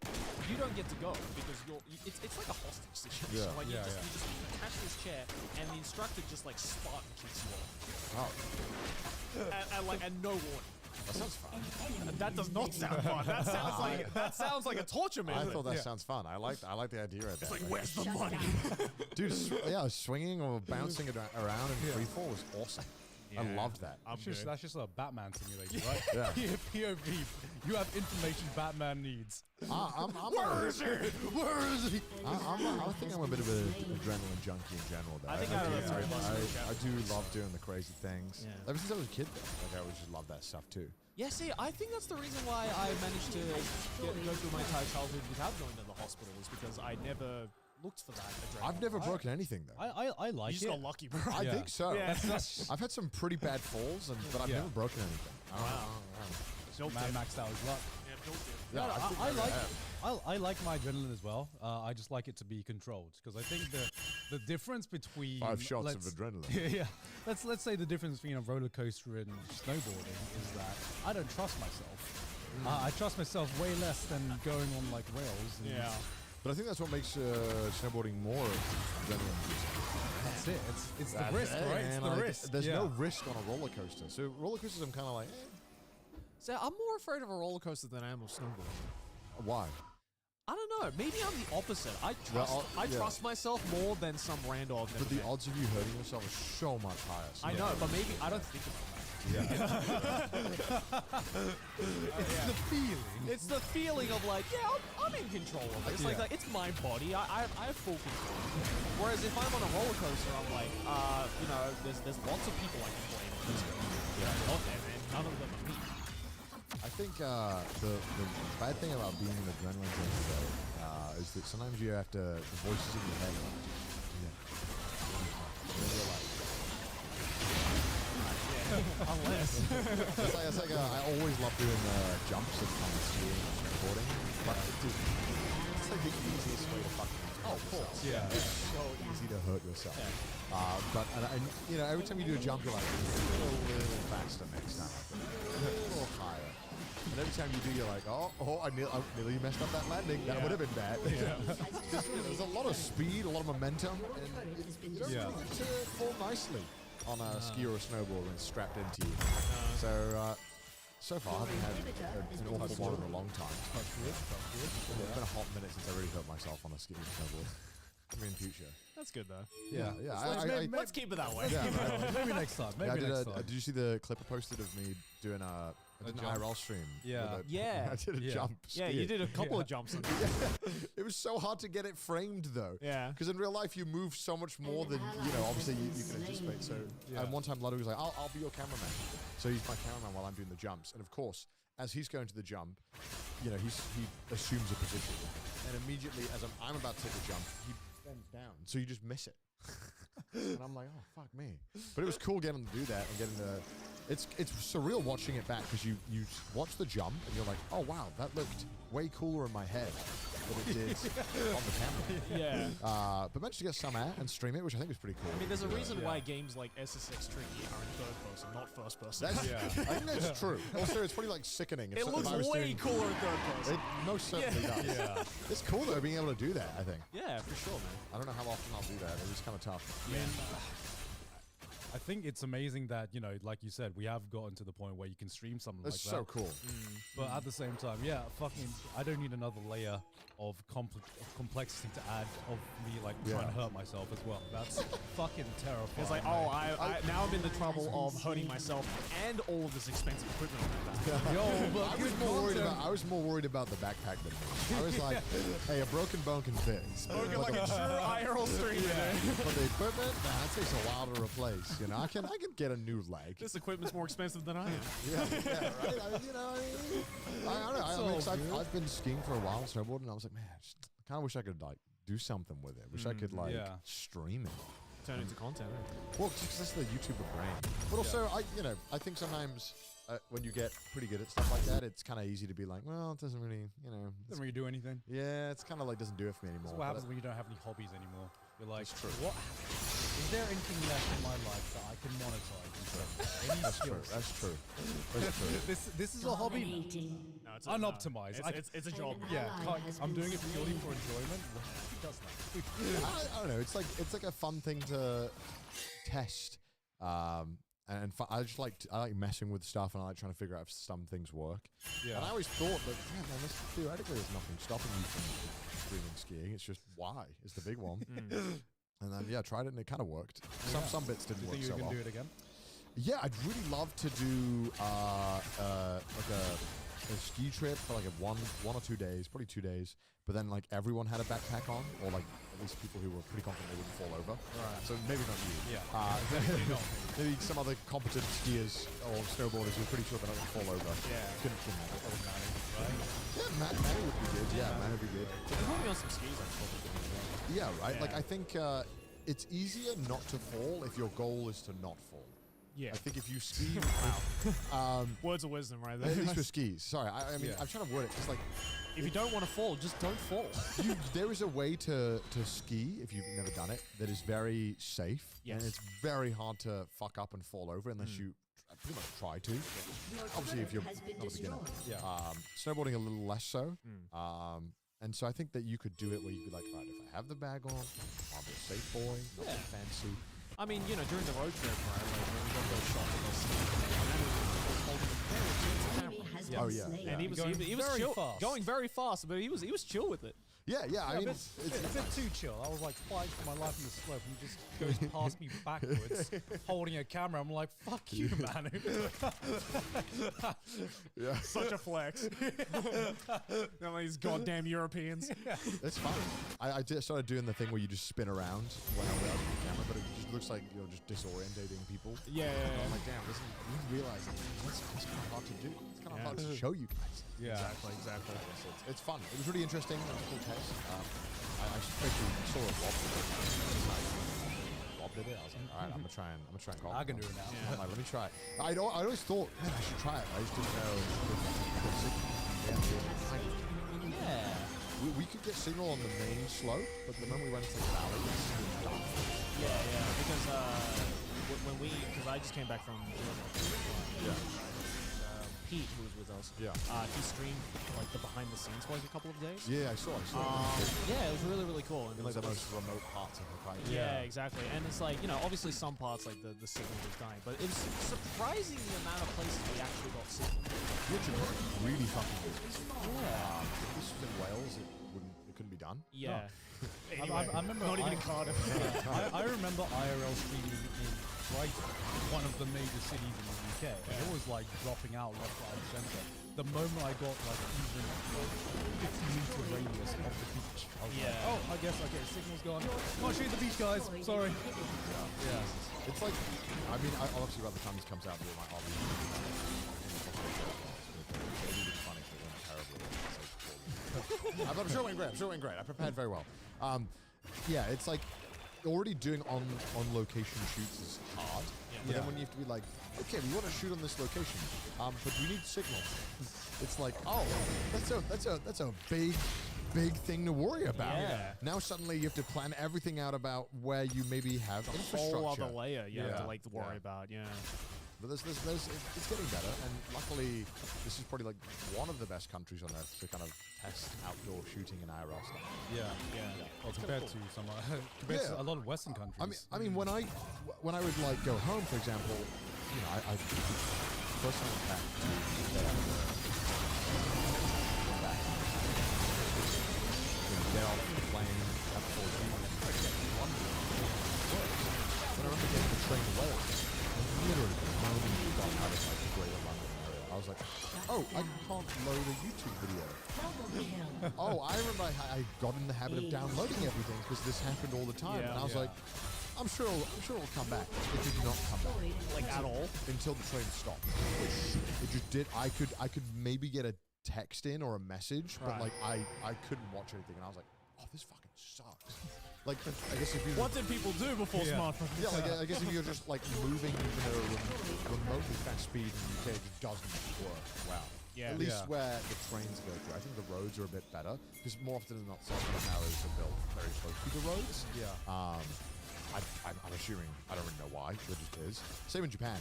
you don't get to go because it's like a hostage situation. Yeah. Like Yeah, you just attach to this chair, and the instructor just like Spartan kicks you off, Oh, and no warning. that sounds fun. That does not sound fun. That sounds like a torture I method. thought that sounds fun. I like the idea of that. It's like, where's the Shut money? down. Dude, yeah, swinging or bouncing it around in free fall was awesome. I Yeah. loved that. I'm That's just a Batman simulator, right? Yeah. POV. You have information Batman needs. Where is he? Where is he? I think I'm a bit of an adrenaline junkie in general. Though. I think out of the three of us, I do love doing the crazy things. Yeah. Ever since I was a kid, though, like I always just love that stuff too. Yeah, see, I think that's the reason why I managed to go through my entire childhood without going to the hospital, is because I never looked for that adrenaline. I've never broken anything though. I like You just it. got lucky, bro. I Yeah. think so. Yeah. I've had some pretty bad falls, but I've Yeah. never broken anything. I don't know. Built Man it. maxed out his luck. Yeah, built it. Yeah, No, I think I maybe like have. I like my adrenaline as well. I just like it to be controlled because I think the difference between 5 shots of let's- adrenaline. yeah, let's say the difference between a roller coaster and snowboarding is that I don't trust myself. I trust myself way less than going on like rails. And Yeah. But I think that's what makes snowboarding more adrenaline. that's it. It's the That's risk, it, right? It's man. the Like, risk. There's yeah. no risk on a roller coaster. So roller coasters, I'm kind of like, So I'm more afraid of a roller coaster than I am of snowboarding. why? I don't know. Maybe I'm the opposite. I yeah. trust myself more than some rando I've never But the met. odds of you hurting yourself are so much higher. So I know, but maybe I don't think about that. It's the feeling. It's the feeling of like, yeah, I'm in control of it. It's Yeah. like it's my body. I have full control. Whereas if I'm on a roller coaster, I'm like, there's lots of people I can blame. Yeah. Not them, and none of them are me. I think the bad thing about being an adrenaline junkie though is that sometimes you have to the voices in your head are like, and then you're like, Unless. it's like I always love doing jumps and kind of skiing and snowboarding, but it's like the easiest way to fucking hurt yourself. Yeah. It's so easy to hurt yourself. But every time you do a jump, you're like a little faster next time, a little higher. And every time you do, you're like, I nearly messed up that landing. That would have been bad. There's a lot of speed, a lot of momentum, and it doesn't Yeah. fall nicely. on a ski or a snowboard when it's strapped into you. So far, I haven't had an awful one in a long time. It's been a hot minute since I really hurt myself on a ski or snowboard. I mean, future. That's good though. Yeah. Let's keep it that way. Yeah, man. Maybe next time. Yeah, Maybe next time. did you see the clip I posted of me doing I did an jump? IRL stream? Yeah. with Yeah. I did a Yeah. jump. Yeah, you skiing. did a couple of jumps. In that. It was so hard to get it framed though. Yeah. Because in real life you move so much more than obviously you can anticipate. So and one time Ludwig was like, I'll be your cameraman. So he's my cameraman while I'm doing the jumps. And of course, as he's going to the jump, he assumes a position. And immediately as I'm about to take the jump, he bends down. So you just miss it. And I'm like, oh fuck me. But it was cool getting to do that and getting the it's surreal watching it back because you watch the jump and you're like, oh wow, that looked way cooler in my head than it did on the camera. Yeah. But managed to get some out and stream it, which I think was pretty cool. I mean, there's a reason Yeah. why games like SSX Tricky are in third person, not first person. That's, I think that's true. Also, it's pretty like sickening. If it so- looks if I was way doing- cooler in third person. It most certainly does. Yeah. It's cool though being able to do that. I think. Yeah, for sure, man. I don't know how often I'll do that. It was kind of tough. I mean, I think it's amazing that, like you said, we have gotten to the point where you can stream something It's like so that. cool. But at the same time, I don't need another layer of complexity to add of me trying to hurt myself as well. That's fucking terrifying. It's like, man. now I'm in the trouble of hurting myself and all of this expensive equipment on my back. Yo, but I was more worried about the backpack than me. I was like, hey, a broken bone can fix. Spoken like a true IRL streamer. But the equipment, that takes a while to replace. I can get a new leg. This equipment's more expensive than I am. Yeah, right. I don't know. I've been skiing for a while, snowboarding, and I was like, man, I just kind of wish I could do something with it. Wish I could stream it. Turn into content. Well, just that's the YouTuber brain. But also, I think sometimes when you get pretty good at stuff like that, it's kind of easy to be like, well, it doesn't really, doesn't really do anything. yeah, it's kind of like doesn't do it for me anymore. That's what happens when you don't have any hobbies anymore. You're like, That's true. what? Is there anything left in my life that I can monetize in some way? Any That's true. skills? That's true. That's true. This is a hobby. Dominating. No, it's Unoptimized. It's a job. Yeah, Ally has I'm been doing it purely slain. for enjoyment. Who does that? I don't know. It's like a fun thing to test. And I like messing with stuff, and I like trying to figure out if some things work. Yeah. And I always thought that, man, theoretically, there's nothing stopping you from streaming skiing. It's just why is the big one. And then tried it, and it kind of worked. Some bits didn't Do you work think so you can well. do it again? Yeah, I'd really love to do like a ski trip for like a one or 2 days, probably 2 days. But then like everyone had a backpack on, or like at least people who were pretty confident they wouldn't fall over. Right. So maybe not you. Yeah. Maybe some other competent skiers or snowboarders who are pretty sure they're not going to fall over. Yeah. Couldn't that would Yeah, Manny would be good. Yeah, Manny would be good. If you put me on some skis, I'd probably do it. Yeah, right. Like Yeah. I think it's easier not to fall if your goal is to not fall. Yeah. I think if you ski, Words of wisdom right at there. least with skis. Sorry, I mean, Yeah. I'm trying to word it because like If you don't want to fall, just don't fall. there is a way to ski if you've never done it that is very safe, Yes. and it's very hard to fuck up and fall over unless you pretty much try to. Obviously, if you're Has been not a beginner. destroyed. Snowboarding a little less so. And so I think that you could do it where you'd be like, right, if I have the bag on, I'll be a safe boy, nothing fancy. I mean, during the road trip, right, like when we got those shots of us, was holding a very decent Enemy camera. has Oh, been yeah. slain. And he was Very chill, fast. going very fast, but he was chill with it. Yeah, I mean, it's a bit too chill. I was like fighting for my life in the slope, and he just goes past me backwards, holding a camera. I'm like, fuck you, man. yeah, Such a flex. These goddamn Europeans. it's fun. I started doing the thing where you just spin around when I'm without the camera, but it just looks like you're just disorientating people. Yeah. I'm like, damn, you realize it's kind of hard to do. It's kind of hard to show you guys. Yeah. Exactly. It's fun. It was really interesting. It was a cool test. I especially saw a Bob did it. Bob did it. I was like, all right, I'm gonna try and call. I can do it now. Yeah. I'm like, let me try it. I always thought, man, I should try it. I just didn't know. Yeah. We could get signal on the main slope, but the moment we went into the valley, it was dark. Yeah. Because when because I just came back from Germany. Yeah. Pete, who was with us, Yeah. he streamed like the behind the scenes for like a couple of days. Yeah, I saw. Yeah, it was really, really cool. And In like the it was- most remote parts of Hokkaido. yeah, exactly. And it's like, obviously some parts like the signal was dying, but it was surprising the amount of places we actually got signal. Which is really fucking good. Yeah. If this was in Wales, it couldn't be done. Yeah. I remember. Not even in Cardiff. I remember IRL streaming in Brighton, one of the major cities in the UK. And it was like dropping out left, right, and centre. The moment I got like even 50-meter radius of the beach, I was like, Yeah. oh, I guess okay, signal's gone. Can't shoot the beach, guys. Sorry. Yeah. It's like, I mean, obviously by the time this comes out, we might all be. It'll be funny if it went terribly. I thought I'm sure it went great. I prepared very well. Yeah, it's like already doing on location shoots is hard. But then when you have to be like, okay, we want to shoot on this location, but we need signal. It's like, oh, that's a big thing to worry about. Yeah. Now suddenly you have to plan everything out about where you maybe have A infrastructure. whole other layer you have Yeah. to like worry about. Yeah. But it's getting better, and luckily, this is probably like one of the best countries on earth to kind of test outdoor shooting and IRL stuff. Yeah. Yeah. Well, compared to some, compared to a lot of Western countries. I mean, when I would like go home, for example, I first time I went back to get off the plane at 14, and I kept wondering what works. When I remember getting the train to Wales, literally the moment we got out of like the Greater London area, I was like, oh, I can't load a YouTube video. Oh, I remember I got in the habit of downloading everything because this happened all the time, Yeah. and I was like, I'm sure it'll come back. It did not come back Like at all. until the train stopped. It just did. I could maybe get a text in or a message, but Right. like I couldn't watch anything, and I was like, oh, this fucking sucks. Like, I guess if you What did people do before smartphones? yeah, like I guess if you're just like moving even at a remotely fast speed in the UK, it just doesn't work. Wow. Yeah. At least Yeah. where the trains go through. I think the roads are a bit better because more often than not, subway towers are built very close to the roads. Yeah. I'm assuming, I don't really know why, it just is. Same in Japan.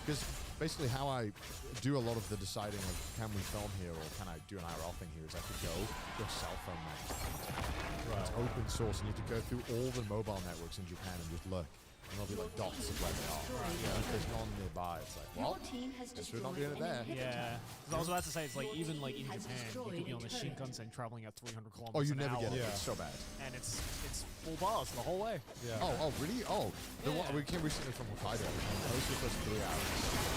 Because basically how I do a lot of the deciding of can we film here or can I do an IRL thing here is I have to go to a cell phone network. It's open source and you have to go through all the mobile networks in Japan and just look. And there'll be like dots of where they are. If there's none nearby, it's like, well, Your team has guess we're not destroyed doing it an there. Yeah. 'Cause I was about to say, it's like even like in Has Japan, you destroyed could be a on the turret. Shinkansen traveling at 300 kilometers Oh, you an never hour. get it. Yeah. It's so bad. And it's full bars the whole way. Yeah. Oh, really? Oh, Yeah. we came recently from Hokkaido. And those were the first 3 hours.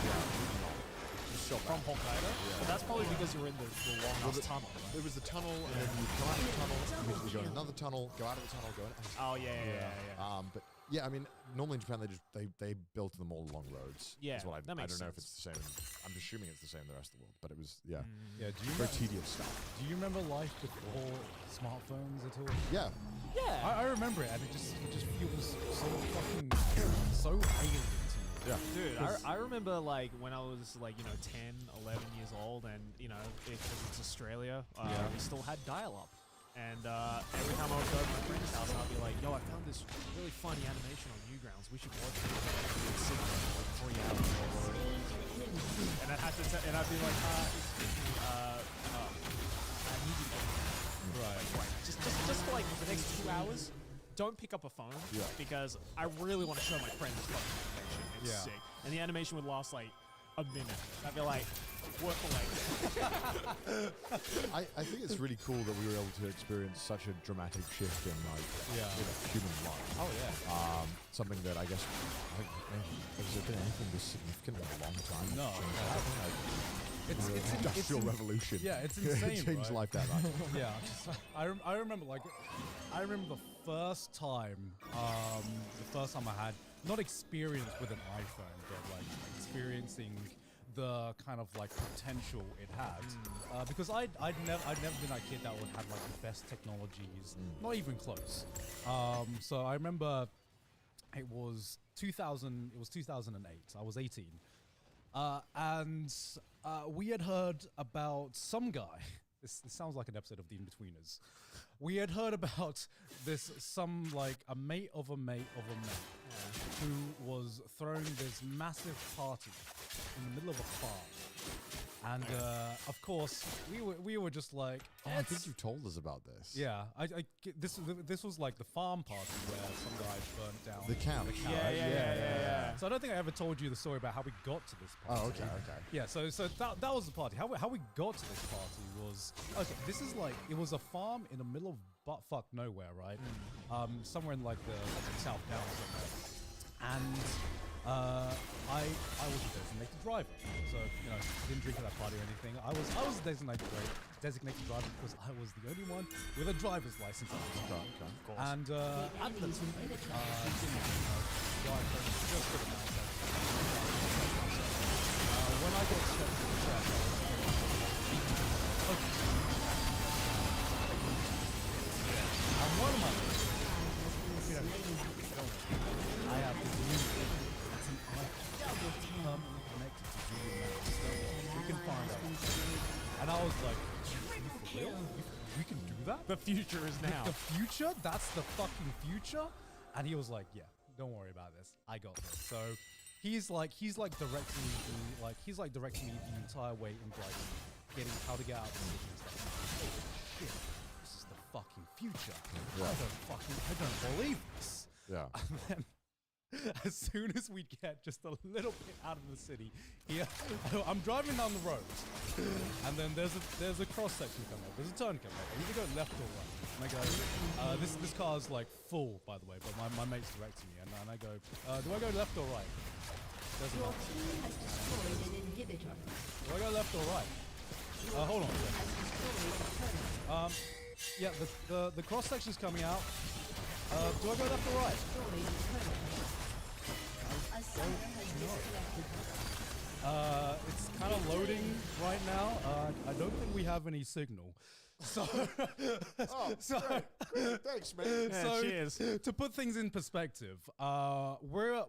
Yeah. It's so From bad. Hokkaido? But that's probably because you're in the long Well, ass tunnel. There was the tunnel, and then you come out of the tunnel, immediately go in another tunnel, go out of the tunnel, go in. Oh, yeah. But yeah, I mean, normally in Japan they built them all along roads. Yeah, is what that I makes don't know if sense. it's the same. I'm assuming it's the same in the rest of the world, but it was Mm. Yeah. Do you very remember, tedious stuff. do you remember life before smartphones at all? Yeah, Yeah. I remember it, and it just feels so fucking so alien to me. yeah. Dude, I remember like when I was like, 10, 11 years old and, because it's Australia, we still had dial-up. And every time I would go to my friend's house, I'd be like, yo, I found this really funny animation on Newgrounds. We should watch it. It's sitting for like 3 hours. And I'd be like, excuse me, I need you to Right. just for like the next 2 hours, don't pick up a phone because I really want to show my friends this fucking animation. It's Yeah. sick. And the animation would last like a minute. I'd be like, work away. I think it's really cool that we were able to experience such a dramatic shift in human life. Oh yeah. Something that I guess has there been anything this significant in a long time? No. It's industrial revolution. Yeah, it's insane, Changed right? life that much. Yeah, I remember the first time I had not experience with an iPhone, but like experiencing the kind of like potential it had, because I'd never been that kid that would have like the best technologies, not even close. So I remember it was 2008. I was 18. And we had heard about some guy. This sounds like an episode of The In-Betweeners. We had heard about a mate of a mate of a mate who was throwing this massive party in the middle of a farm. And of course, we were just like, Oh, I think you've told us about this. yeah. This was like the farm party where some guy burnt down The camp. Yeah. So I don't think I ever told you the story about how we got to this party. Oh, okay. Yeah, so that was the party. How we got to this party was, okay, this is like, it was a farm in the middle of buttfuck nowhere, right? Somewhere in like the South Downs somewhere. And I was a designated driver. So, you know, didn't drink at that party or anything. I was a designated driver because I was the only one with a driver's license at the time. Okay. And at the time, just for the mouse, when I got set to the track, and one of my I have this new thing. It's an iPhone connected to Google Maps. We can find out. And I was like, for real? We can do that? The future is now. The future? That's the fucking future? And he was like, yeah, don't worry about this. I got this. So he's like directing me the entire way in Brighton, getting how to get out of the city and stuff. Holy shit, this is the fucking future. Yeah. I don't believe this. Yeah. And then as soon as we get just a little bit out of the city, I'm driving down the road, and then there's a cross section coming up. There's a turn coming up. I either go left or right. And I go, this car's like full, by the way, but my mate's directing me, and I go, do I go left or right? Doesn't Your matter. team has destroyed an inhibitor. Do I go left or right? Hold on a second. Has destroyed a turret. Yeah, the cross section's coming out. Do I go left or right? Destroyed a turret. A summoner has disconnected. It's kind of loading right now. I don't think we have any signal. So, Great. Thanks, man. Yeah, so cheers. to put things in perspective, we're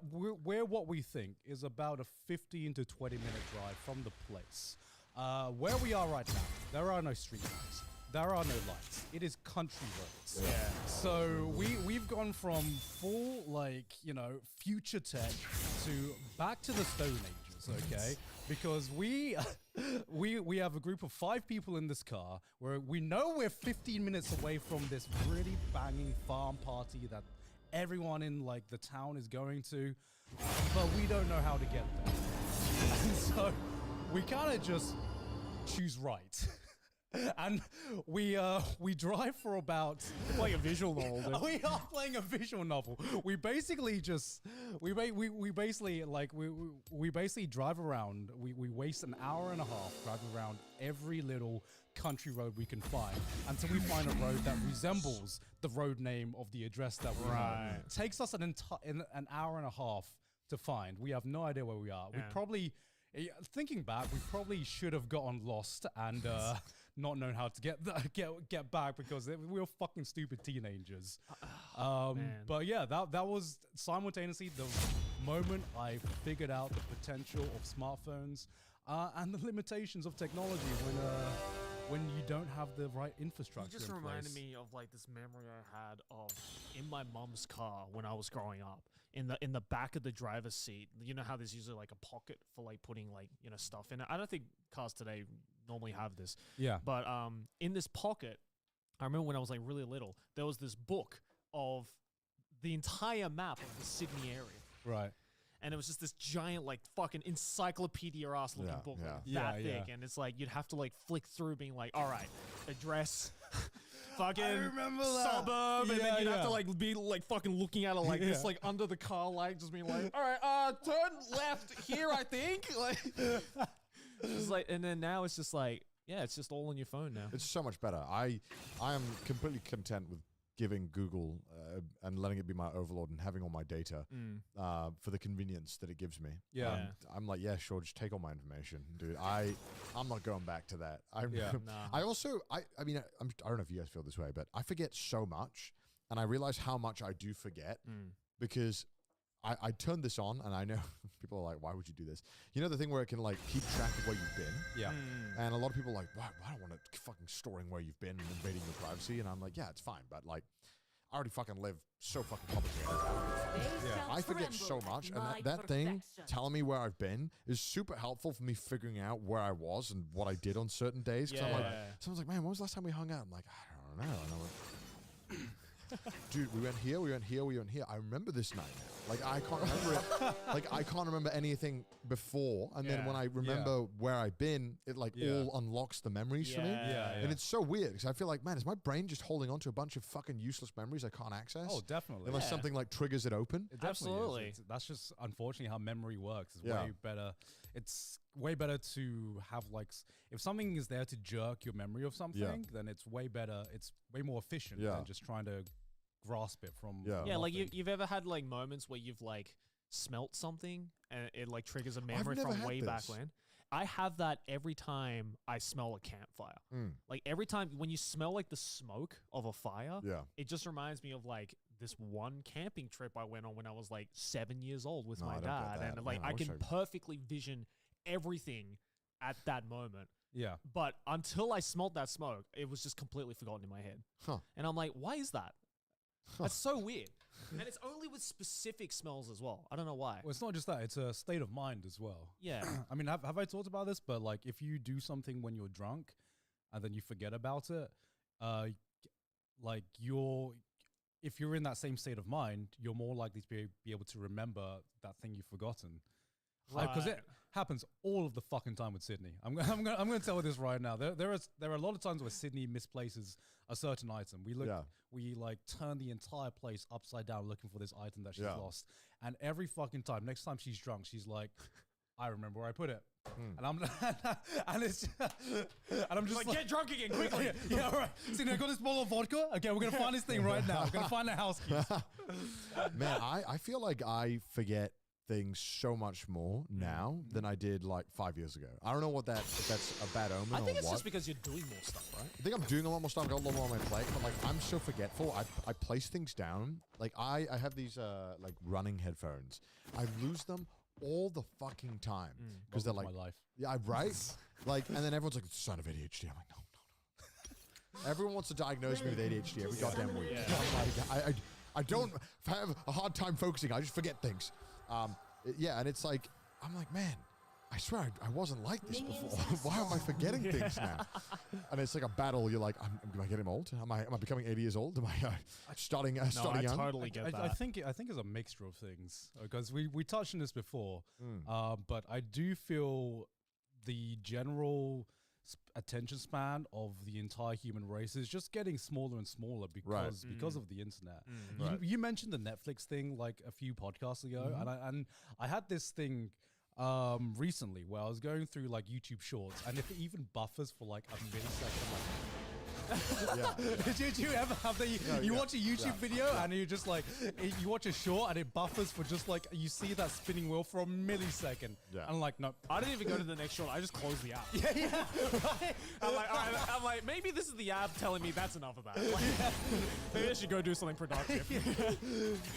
what we think is about a 15 to 20-minute drive from the place. Where we are right now, there are no street lights. There are no lights. It is country roads. Yeah. So we've gone from full, like, you know, future tech to back to the Stone Ages, okay? Because we have a group of 5 people in this car where we know we're 15 minutes away from this really banging farm party that everyone in like the town is going to, but we don't know how to get there. And so we kind of just choose right. And we drive for about Like a visual novel, dude. we are playing a visual novel. We basically just we basically drive around. We waste an hour and a half driving around every little country road we can find until we find a road that resembles the road name of the address that we Right. know. Takes us an hour and a half to find. We have no idea where we are. We Yeah. probably, thinking back, we probably should have gotten lost and not known how to get back because we were fucking stupid teenagers. Man. But yeah, that was simultaneously the moment I figured out the potential of smartphones and the limitations of technology when you don't have the right infrastructure. You just in reminded place. me of like this memory I had of in my mum's car when I was growing up. In the back of the driver's seat, you know how there's usually like a pocket for like putting like, you know, stuff in it. I don't think cars today normally have this. Yeah. But in this pocket, I remember when I was like really little, there was this book of the entire map of the Sydney area. Right. And it was just this giant, like, fucking encyclopedia ass looking Yeah, book, yeah. like, Yeah, that yeah. thick. And it's like, you'd have to, like, flick through being like, all right, address, fucking remember that. suburb. And then Yeah, you'd have to, yeah. like, be, like, fucking looking at it like this, Yeah. like, under the car light, just being like, all right, turn left here, I think. Like, just like, and then now it's just like, yeah, it's just all on your phone now. It's so much better. I am completely content with giving Google and letting it be my overlord and having all my data for the convenience that it gives me. Yeah. Yeah. I'm like, yeah, sure, just take all my information, dude. I'm not going back to that. Yeah. Nah. I also, I mean, I don't know if you guys feel this way, but I forget so much, and I realize how much I do forget because I turned this on, and I know people are like, why would you do this? You know the thing where it can like keep track of where you've been? Yeah. And a lot of people are like, why? I don't want it fucking storing where you've been and invading your privacy. And I'm like, yeah, it's fine. But like, I already fucking live so fucking complicated. They shall I forget so tremble much, at and my that thing perfection. telling me where I've been is super helpful for me figuring out where I was and what I did on certain days. 'Cause I'm like, Yeah. someone's like, man, when was the last time we hung out? I'm like, I don't know. And I went, dude, we went here, we went here, we went here. I remember this night now. Like, I can't remember it. Like, I can't remember anything before. And then when I remember where I've been, it like all unlocks the memories for me. Yeah. And it's so weird because I feel like, man, is my brain just holding on to a bunch of fucking useless memories I can't access? Oh, definitely. Unless Yeah. something like triggers it open. It definitely is. Absolutely. That's just unfortunately how memory works. It's Yeah. way better. It's way better to have like if something is there to jerk your memory of something, then it's way better. It's way more efficient than just trying to grasp it from. Yeah, like nothing. you've ever had like moments where you've like smelt something and it like triggers a memory never from had way back this. when. I have that every time I smell a campfire. Like every time when you smell like the smoke of a fire, Yeah. it just reminds me of like this one camping trip I went on when I was like 7 years old with No, I my don't get dad, that. and like Man, I I wish can I- perfectly vision everything at that moment. Yeah. But until I smelled that smoke, it was just completely forgotten in my head. Huh. And I'm like, why is that? That's so weird. And it's only with specific smells as well. I don't know why. Well, it's not just that; it's a state of mind as well. Yeah. I mean, have I talked about this? But like, if you do something when you're drunk, and then you forget about it, like if you're in that same state of mind, you're more likely to be able to remember that thing you've forgotten. Because it happens all of the fucking time with Sydney. I'm gonna tell her this right now. There are a lot of times where Sydney misplaces a certain item. We like turn the entire place upside down looking for this item that she's lost. And every fucking time, next time she's drunk, she's like, I remember where I put it. And I'm and it's and I'm just like, get drunk again quickly. yeah, all right. Sydney, I got this bottle of vodka. Okay, we're gonna find this thing right now. We're gonna find the house keys. Man, I feel like I forget things so much more now than I did like 5 years ago. I don't know if that's a bad omen I or think it's what. just because you're doing more stuff, right? I think I'm doing a lot more stuff. I've got a lot more on my plate, but like I'm so forgetful. I place things down. Like I have these like running headphones. I lose them all the fucking time because they're like, my life. yeah, right. Like, and then everyone's like, it's a sign of ADHD. I'm like, no. Everyone wants to diagnose me with ADHD every goddamn week. Yeah. Like, I don't have a hard time focusing. I just forget things. Yeah, and it's like, I'm like, man, I swear I wasn't like this before. Why am I forgetting things now? And it's like a battle. You're like, am I getting old? Am I becoming 80 years old? Am I starting No, I young? totally get that. I think it's a mixture of things because we touched on this before, but I do feel the general attention span of the entire human race is just getting smaller and smaller because of the internet. You mentioned the Netflix thing like a few podcasts ago, and I had this thing recently where I was going through like YouTube Shorts, and if it even buffers for like a millisecond, like. Did you ever have that? You watch a YouTube video and you just like you watch a short and it buffers for just like you see that spinning wheel for a millisecond. Yeah. And I'm like, no, I didn't even go to the next shot. I just closed the app. right? I'm like, all right, I'm like, maybe this is the app telling me that's enough of that. Like, maybe I should go do something productive.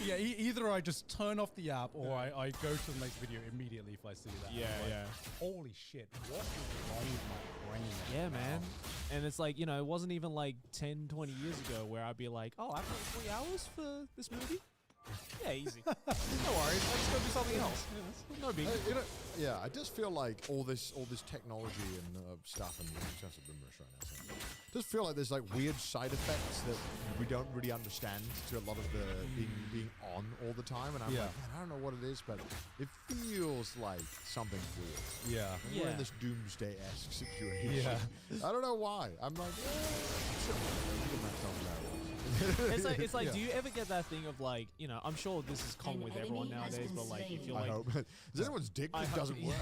Yeah, either I just turn off the app or I go to the next video immediately if I see that. Yeah, I'm like, yeah. Holy shit, what is wrong with my brain? Yeah, right man. now? And it's like, you know, it wasn't even like 10, 20 years ago where I'd be like, oh, I've got 3 hours for this movie? Yeah, easy. No worries. Let's go do something else. Yeah, no big. Yeah, I just feel like all this technology and stuff, and I'm just a boomerang right now. So. Just feel like there's like weird side effects that we don't really understand to a lot of the being on all the time, and I'm like, man, I don't know what it is, but it feels like something weird. Yeah. We're in this doomsday-esque situation. Yeah. I don't know why. I'm like, sure. It's like, do you ever get that thing of like, you know, I'm sure this is common with everyone nowadays, but like, if you're I like, hope. Is anyone's dick I that hope- doesn't work?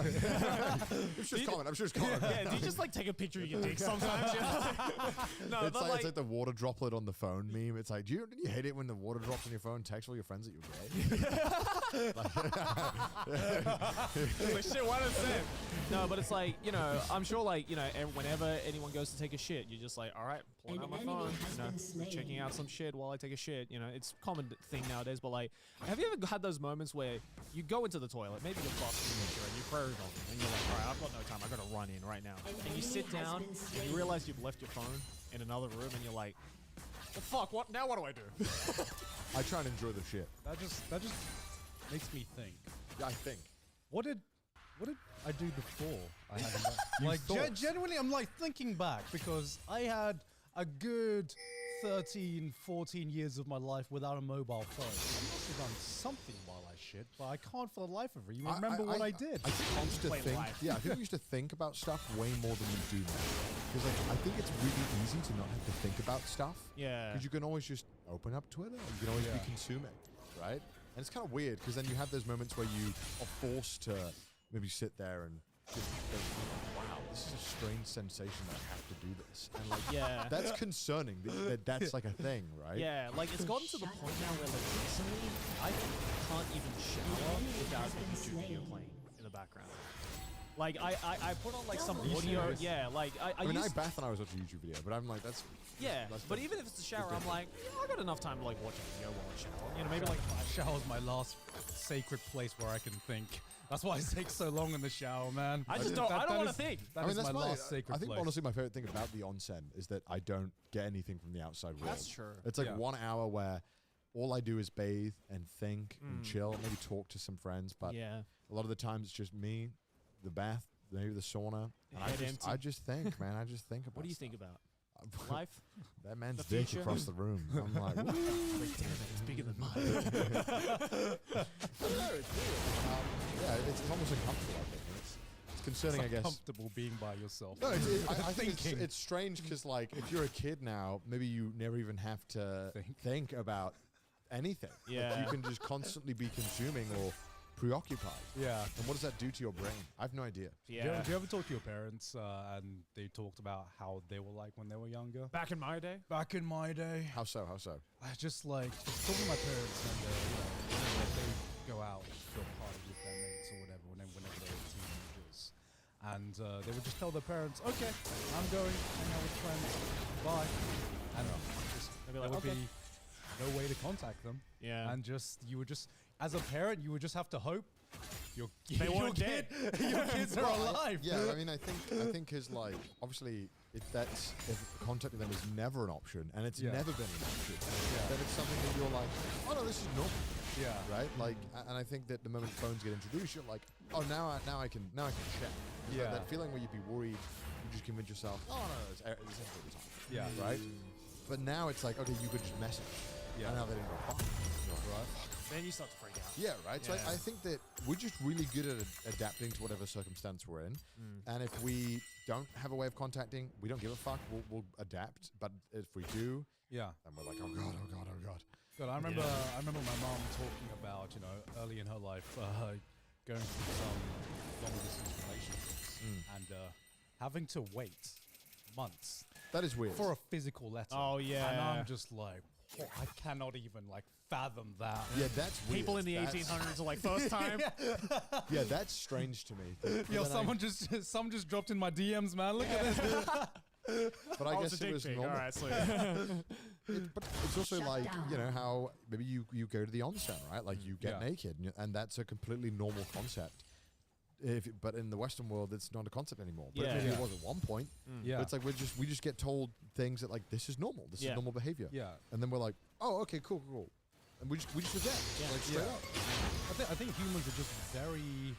I'm sure it's common. I'm sure it's common. yeah, do you just like take a picture of your dick sometimes? You know? No, It's but like, like, it's like the water droplet on the phone meme. It's like, didn't you hate it when the water drops on your phone and text all your friends that you're gay? like, shit, why did it? No, but it's like, you know, I'm sure like, you know, whenever anyone goes to take a shit, you're just like, all right, pulling out my phone, you know, checking out some shit while I take a shit. You know, it's a common thing nowadays, but like, have you ever had those moments where you go into the toilet, maybe you're busting a picture and you prairie dog, and you're like, all right, I've got no time, I gotta run in right now. And you sit down and you realize you've left your phone in another room and you're like, Well, fuck. What now? What do I do? I try and enjoy the shit. That just makes me think. Yeah, I think. What did I do before I had him back? You Like thought. genuinely, I'm like thinking back because I had a good 13, 14 years of my life without a mobile phone. I must have done something while I shit, but I can't for the life of me remember what I did. I think I used to Play think. life. Yeah, I think I used to think about stuff way more than you do now. Because like, I think it's really easy to not have to think about stuff. Yeah. Because you can always just open up Twitter. You can always be Yeah. consuming, right? And it's kind of weird because then you have those moments where you are forced to maybe sit there and just think, wow, this is a strange sensation that I have to do this. And like, Yeah. that's concerning that that's like a thing, right? Yeah, like it's gotten to the point now where like recently I can't even shower without a YouTube video playing in the background. Like I put on like some you audio. serious? Yeah, like I mean, I used, bath and I was watching a YouTube video, but I'm like, that's yeah. that's But the- even if it's a shower, I'm like, I got enough time to like watch a video while I shower. You know, maybe like Shower's my last sacred place where I can think. That's why it takes so long in the shower, man. I just don't. I don't want to think. That I mean, is that's my my last sacred I think place. honestly, my favorite thing about the onsen is that I don't get anything from the outside world. That's true. It's like Yeah. 1 hour where all I do is bathe and think and chill, maybe talk to some friends. But Yeah. a lot of the times it's just me, the bath, maybe the sauna. And Head empty. I just think, man. I just think about. What do you stuff. think about life? That man's The dick future? across the room. I'm like, "Woo." Wait, damn it, it's bigger than mine. I don't know, it's weird. Yeah, it's almost uncomfortable. I think. And it's concerning, I guess. Comfortable being by yourself. No, I think Thinking. it's strange because, like, if you're a kid now, maybe you never even have to think about anything. Like, Yeah. you can just constantly be consuming or preoccupied. Yeah. And what does that do to your brain? I have no idea. Yeah. Do you ever talk to your parents and they talked about how they were like when they were younger? Back in my day. Back in my day, How so? How so? I just like just talking to my parents and they go out to a party with their mates or whatever whenever they were teenagers, and they would just tell their parents, "Okay, I'm going hang out with friends, bye," and just They'd be there like, would "Okay." be no way to contact them, Yeah. and you would just as a parent you would just have to hope your They your weren't kid, your kids are Well, alive. Yeah, I mean, I think because like obviously if contacting them is never an option and it's Yeah. never been an option, then it's something that you're like, oh no, this is normal. Yeah. Right? Like, and I think that the moment phones get introduced, you're like, oh, now I can check. It's like Yeah. that feeling where you'd be worried, you just convince yourself, oh no, it's every time. Yeah. Right? But now it's like, okay, you could just message. Yeah. And now they didn't go, fuck. Right? Then you start to freak out. Yeah, right. So Yeah. I think that we're just really good at adapting to whatever circumstance we're in. And if we don't have a way of contacting, we don't give a fuck. We'll adapt. But if we do, Yeah. then we're like, oh god, oh god, oh god. God, I remember my mom talking about, early in her life, going through some long distance relationships and having to wait months That is weird. for a physical letter. Oh, yeah. And I'm just like, oh, I cannot even like fathom that. yeah, that's weird. People in the That's- 1800s are like first time. Yeah, that's strange to me. Yo, But then someone just dropped in my DMs, man. Look at this. but I Oh, guess it's a it dick was pic. normal. All right, sweet. But it's also Shut like, down. how maybe you go to the onsen, right? Like you get Yeah. naked, and that's a completely normal concept. But in the Western world, it's not a concept anymore. But Yeah. maybe Yeah. it was at one point. Yeah. But it's like we just get told things that like this is normal. This Yeah. is normal behavior. Yeah. And then we're like, oh, okay, cool. And we just adapt. Yeah. Like straight Yeah. up. I think humans are just very,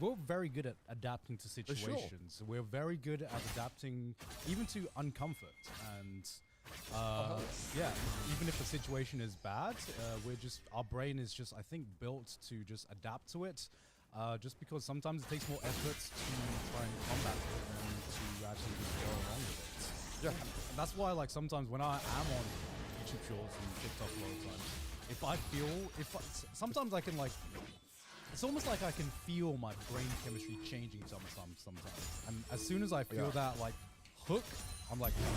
we're very good at adapting to sure. situations. We're very good at adapting even to uncomfort. And yeah, even if the situation is bad, our brain is just, I think, built to just adapt to it. Just because sometimes it takes more effort to try and combat it than to actually just go along with it. Yeah. And that's why, like, sometimes when I am on YouTube Shorts and TikTok a lot of times, sometimes I can, like, it's almost like I can feel my brain chemistry changing sometimes. And as soon as I feel Yeah. that, like, hook, I'm like, no,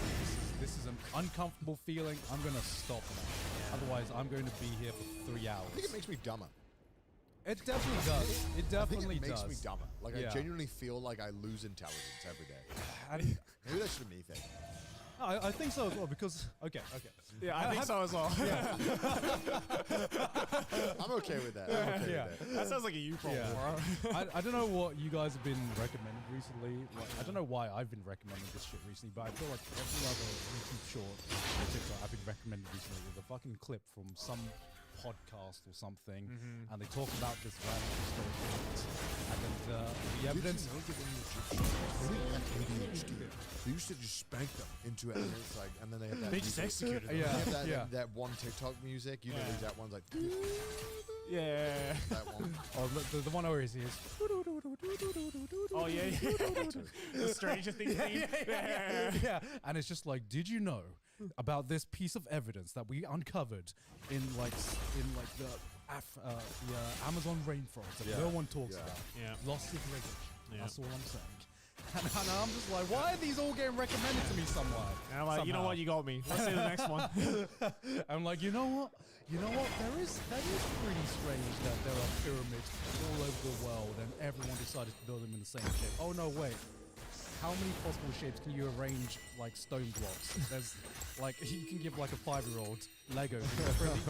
this is an uncomfortable feeling. I'm going to stop now. Otherwise, I'm going to be here for 3 hours. I think it makes me dumber. It definitely does. It definitely I think it makes does. me dumber. Like Yeah. I genuinely feel like I lose intelligence every day. And Maybe that's just a me thing. I think so as well because okay. Yeah, I think so as well. I'm okay with that. I'm okay Yeah. with that. That sounds like a you problem, Yeah. bro. I don't know what you guys have been recommended recently. Like, I don't know why I've been recommending this shit recently, but I feel like every other YouTube short is TikTok I've been recommended recently is a fucking clip from some podcast or something, and they talk about this random historical event, and then the evidence. They used to just spank them into it, and it's like, and then they have that. They just music. executed them. They have Yeah, that, that one TikTok music. You know, Yeah. there's that one's like Yeah. that one. Oh, the one over is Oh yeah. The Stranger Things theme. yeah, and it's just like, did you know about this piece of evidence that we uncovered in the Amazon rainforest that no one talks Yeah. about? Yeah. Lost civilization. Yeah. That's all I'm saying. And I'm just like, why are these all getting recommended to me somewhere? And I'm like, you know Somehow. what? You got me. Let's see the next one. I'm like, you know what? That is pretty strange that there are pyramids all over the world and everyone decided to build them in the same shape. Oh no, wait. How many possible shapes can you arrange like stone blocks? There's like, you can give like a 5-year-old Lego.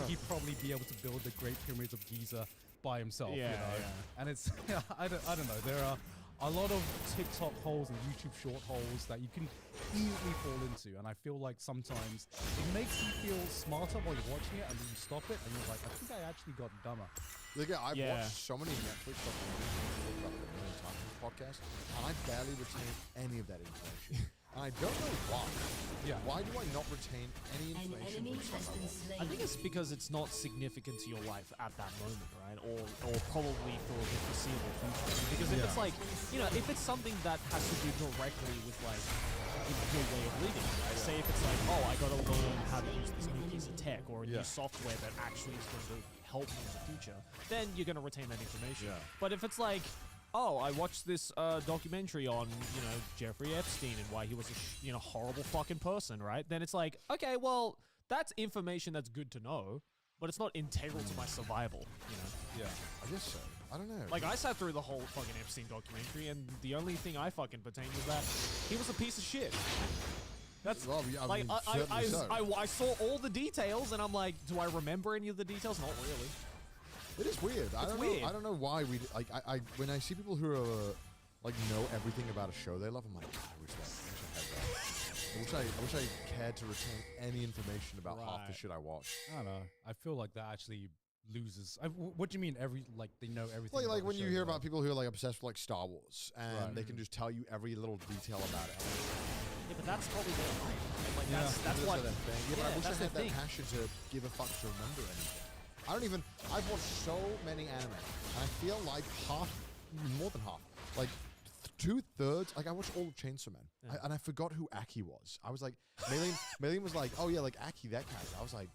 He'd probably be able to build the Great Pyramids of Giza by himself. Yeah, you know? yeah. And it's I don't know. There are a lot of TikTok holes and YouTube short holes that you can easily fall into, and I feel like sometimes it makes you feel smarter while you're watching it, and then you stop it, and you're like, I think I actually got dumber. Look, I've Yeah. watched so many Netflix documentaries about it a million times on this podcast, and I barely retain any of that information. And I don't know why. Yeah. Why do I not retain any An information enemy from has stuff I been watch? slain. I think it's because it's not significant to your life at that moment, right? Or probably for the foreseeable future. Because if it's like, you know, if it's something that has to do directly with like your way of living, right? Say if it's like, oh, I got to learn how to use this new piece of tech or a new software that actually is going to help me in the future, then you're going to retain that information. Yeah. But if it's like, oh, I watched this documentary on, you know, Jeffrey Epstein and why he was a horrible fucking person, right? Then it's like, okay, well, that's information that's good to know, but it's not integral to my survival, you know? Yeah. I guess so. I don't know. Like, I sat through the whole fucking Epstein documentary, and the only thing I fucking pertained was that he was a piece of shit. That's well, yeah, I like mean, certainly so. I saw all the details, and I'm like, do I remember any of the details? Not really. It is weird. I don't weird. know. I don't know why we like. I when I see people who are like know everything about a show they love, I'm like, God, I wish I had that. I wish I cared to retain any information about half the Right. shit I watch. I don't know. I feel like that actually loses. What do you mean? They know everything. Like about the when you show hear they about love? people who are like obsessed with like Star Wars and Right. they can just tell you every little detail about it. Yeah, but that's probably their life. And like, that's That's what. their thing. Yeah, but I yeah, wish I that's had their that thing. passion to give a fuck to remember anything. I've watched so many anime, and I feel like more than half, like 2/3, like I watched all of Chainsaw Man, and I forgot who Aki was. I was like, Maylene was like, oh yeah, like Aki, that character. I was like,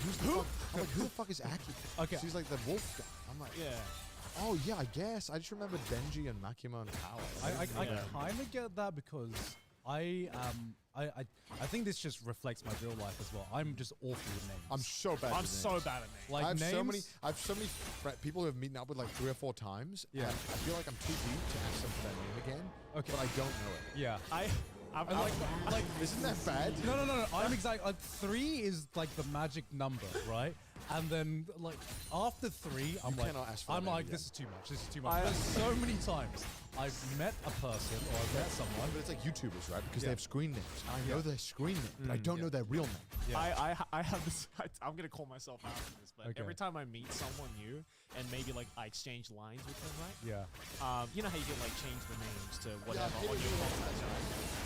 who's the fuck? I'm like, who the fuck is Aki? Okay. She's like the wolf guy. I'm like, Yeah. oh yeah, I guess. I just remember Denji and Makima and Power. I Yeah. kind of get that because I think this just reflects my real life as well. I'm just awful with names. I'm so bad. I'm with so names. bad at names. like I have names. so many people who have meeting up with like 3 or 4 times. Yeah. And I feel like I'm too deep to ask them for their name again. Okay. But I don't know it. Yeah. I'm like Isn't that bad? No. I'm exactly like 3 is like the magic number, right? And then like after 3, I'm like, cannot ask for I'm a name like, again. this is too much. This is too much. There's so many times I've met a person or I've met someone. But it's like YouTubers, right? Because Yeah. they have screen names. I know their screen name, but I don't know their real name. Yeah. I have this. I'm gonna call myself out on this, but Okay. every time I meet someone new and maybe like I exchange lines with them, right? Yeah. You know how you can like change the names to whatever Yeah, on your contacts,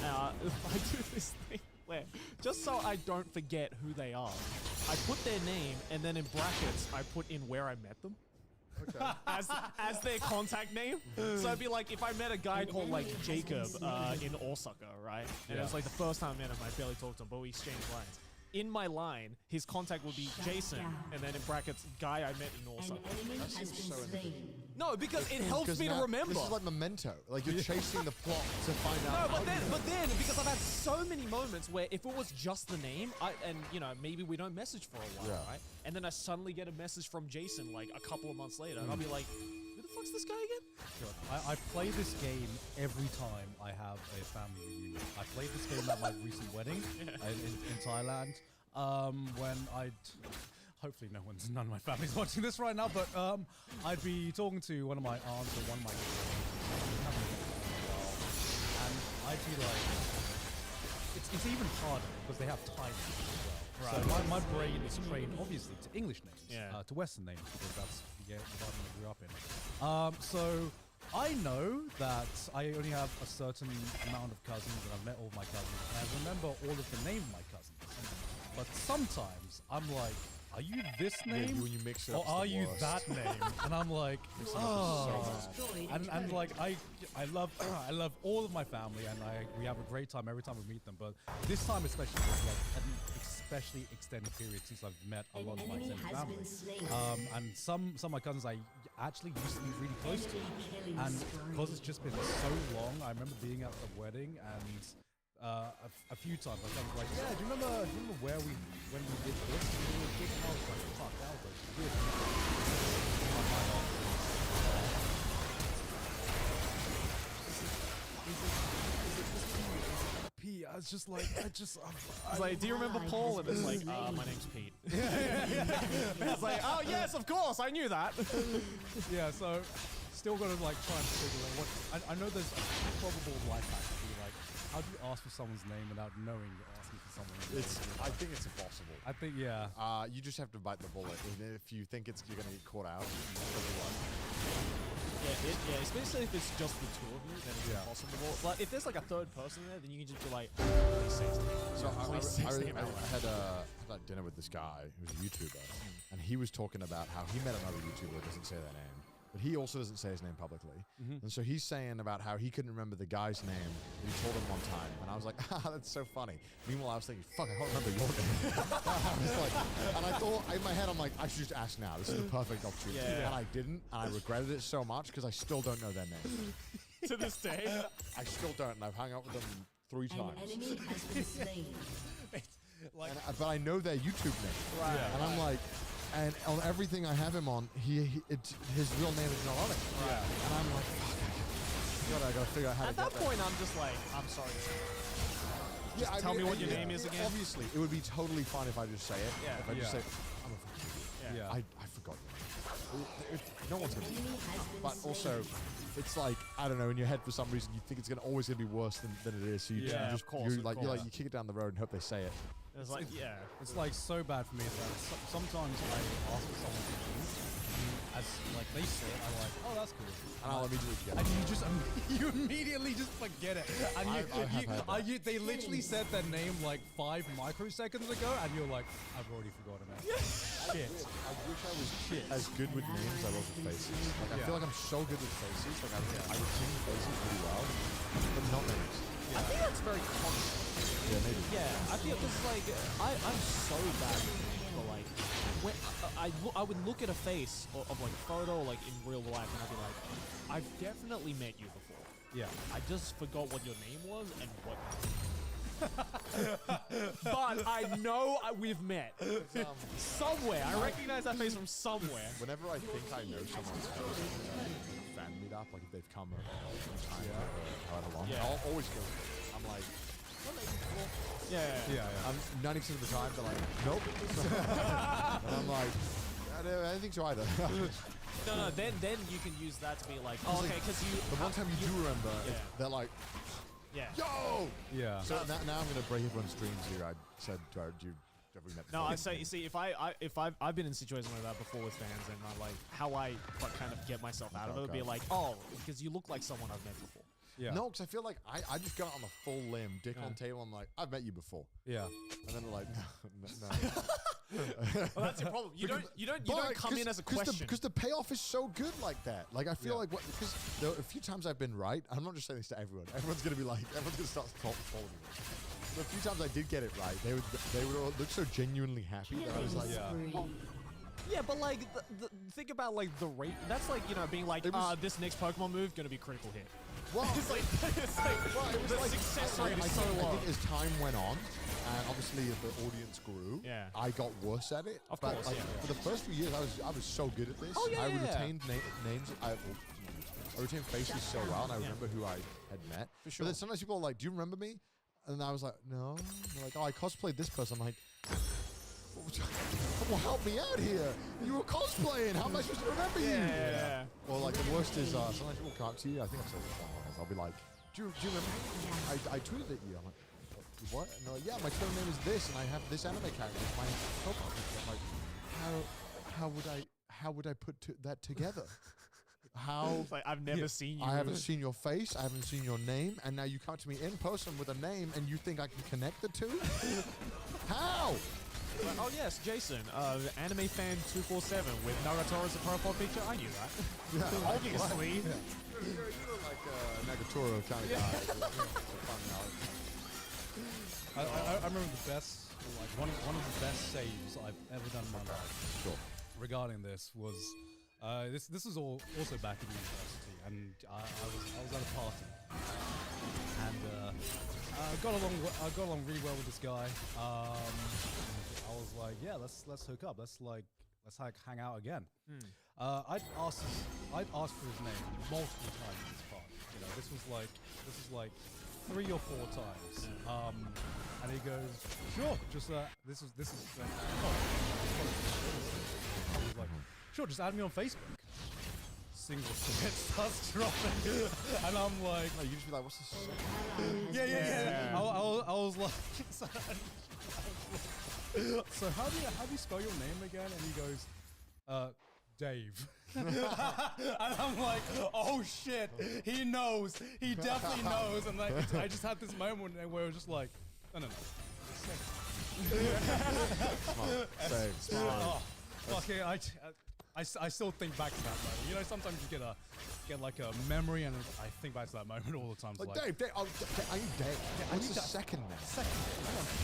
right? I do this thing where just so I don't forget who they are, I put their name and then in brackets I put in where I met them. Okay. as their contact name. So it'd be like if I met a guy called like Jacob in Osaka, right? And it was Yeah. like the first time I met him, I barely talked to him, but we exchanged lines. In my line, his contact would be Jason, and then in brackets, guy I met in An Osaka. enemy has been slain. No, because it helps me to now- remember. This is like Memento. Like you're chasing the plot to find No, out. but then, because I've had so many moments where if it was just the name, and you know, maybe we don't message for a while, Yeah. right? And then I suddenly get a message from Jason like a couple of months later, and I'll be like, who the fuck's this guy again? I play this game every time I have a family reunion. I played this game at my recent wedding in Thailand. When hopefully none of my family's watching this right now, but I'd be talking to one of my aunts or one of my and I'd be like, it's even harder because they have Thai names as well. Right. So my brain is trained obviously to English names, Yeah. to Western names because that's the environment I grew up in. So I know that I only have a certain amount of cousins, and I've met all of my cousins, and I remember all of the name of my cousins. But sometimes I'm like, are you this name? when you mix it or up, it's are the you worst. that name? And I'm like, oh. And like I love I love all of my family, and we have a great time every time we meet them. But this time especially was like an especially extended period since I've met a lot of my extended family. And some of my cousins I actually used to be really close to, and because it's just been so long, I remember being at a wedding and. A few times, like I was like, yeah, do you remember when we did this? And we were big, and I was like, fuck, that was like weird. P, I was just like, It's like, do you remember Paul? And it's like, my name's Pete. It's like, oh yes, of course, I knew that. yeah, so still gotta like try and figure out what. I know there's a probable life hack to be like, how do you ask for someone's name without knowing you're asking for someone's name? I think it's impossible. I think, yeah. You just have to bite the bullet. And if you think you're gonna get caught out, Yeah, especially if it's just the two of you, then it's Yeah. impossible. But if there's like a third person there, then you can just be like, please say his name. So Please say his name out loud. I had like dinner with this guy who's a YouTuber, and he was talking about how he met another YouTuber that doesn't say their name, but he also doesn't say his name publicly. And so he's saying about how he couldn't remember the guy's name that he told him one time, and I was like, that's so funny. Meanwhile, I was thinking, fuck, I can't remember your name. I was like, and I thought in my head, I'm like, I should just ask now. This is the perfect opportunity. Yeah. And I didn't, and I regretted it so much because I still don't know their name. To this day. I still don't, and I've hung out with them 3 times. An enemy has been slain. Like, But I know their YouTube name. Right. And I'm like, and on everything I have him on, his real name is not on it. Right. And I'm like, fuck, I gotta figure out how At to that get point, I'm just like, I'm sorry. Yeah, I tell mean, me what your yeah, name is again. Obviously, it would be totally fine if I just say it. Yeah. If I just Yeah. say, I'm a fucking Yeah. yeah. I forgot. No one's gonna. Enemy has been But also, it's like I don't know. In your head, for some reason, you think it's always gonna be worse than it is. So you Yeah, just of course, you kick it down the road and hope they say it. It's like, yeah. It's like so bad for me that sometimes I ask for someone's name, as like they say it, I'm like, oh, that's cool. And I'll immediately forget And it. you just you immediately just forget it, and I have had that. they literally said their name like 5 microseconds ago, and you're like, I've already forgotten it. Shit. I wish I was as good with names as I was with faces. Like, I feel like I'm so good with faces. Like I retain faces really well, but not names. I think that's very common. Yeah, maybe. Yeah, I feel this is like I'm so bad with names, but like when I would look at a face of like a photo like in real life and I'd be like, I've definitely met you before. Yeah. I just forgot what your name was and what. But I know we've met somewhere. I recognize that face from somewhere. Whenever I think I know someone's face, fan meet up, like if they've come from time or however long, Yeah. I'll always go. I'm like, Yeah. I'm 90% of the time they're like, nope. And I'm like, I don't think so either. No. Then you can use that to be like, oh, okay, because you. The one time you do remember, Yeah. they're like, Yeah. yo. Yeah. So now I'm gonna break everyone's dreams here. I said, have we met No, before? I say, you see, if I've been in situations like that before with fans, and I like how I like kind of get myself out of it would be Okay. like, oh, because you look like someone I've met before. Yeah. No, because I feel like I just got on the full limb, dick on table. I'm like, I've met you before, Yeah. and then they're like, no. Well, that's your problem. You don't come in as a question. because the payoff is so good like that. Like I feel like because a few times I've been right. I'm not just saying this to everyone. Everyone's gonna be like, everyone's gonna start following me. The few times I did get it right, they would all look so genuinely happy that I was like, Yeah, but like, think about like the rate. That's like, you know, being like, It was- this next Pokemon move gonna be critical hit. well, It's like well, it was the like success I rate is think- so I low. think as time went on, and obviously as the audience grew, Yeah. I got worse at it. Of But, course, like, yeah. for the first few years, I was so good at this. Oh, yeah, I yeah, yeah. retained names. I retained faces so well, and I remember who I had met. For sure. But then sometimes people are like, "Do you remember me?" And I was like, "No." And they're like, "Oh, I cosplayed this person." I'm like, well, help me out here. You were cosplaying. How am I supposed to remember you? Yeah. Or like the worst is sometimes people come up to you. I think I've said this before. I'll be like, do you remember me? I tweeted at you. I'm like, what? No, yeah, my Twitter name is this, and I have this anime character. It's my profile picture. I'm like, how would I put that together? How? It's like, I've never seen you. I haven't seen your face. I haven't seen your name, and now you come to me in person with a name, and you think I can connect the two? How? Like, oh yes, Jason, anime fan 247 with Nagatoro as a profile picture. I knew that. Yeah, Obviously. You're like a Nagatoro kind of guy. It's a fun I remember the best, like one of the best saves I've ever done in my life. Sure. Regarding this was, this was also back in university, and I was at a party, and I got along really well with this guy. I was like, yeah, let's hook up. Let's hang out again. I'd asked for his name multiple times at this party. You know, this was like 3 or 4 times. And he goes, sure, just this is. He was like, sure, just add me on Facebook. Single submit starts dropping, and I'm like, No, you just be like, what's this? yeah. I was like, so how do you spell your name again? And he goes, Dave. And I'm like, oh shit, he knows. He definitely knows. And like, I just had this moment where it was just like, no. Same. Oh, okay, I still think back to that moment. You know, sometimes you get like a memory, and I think back to that moment all the time. Like, Dave, are you Dave? What's the second name?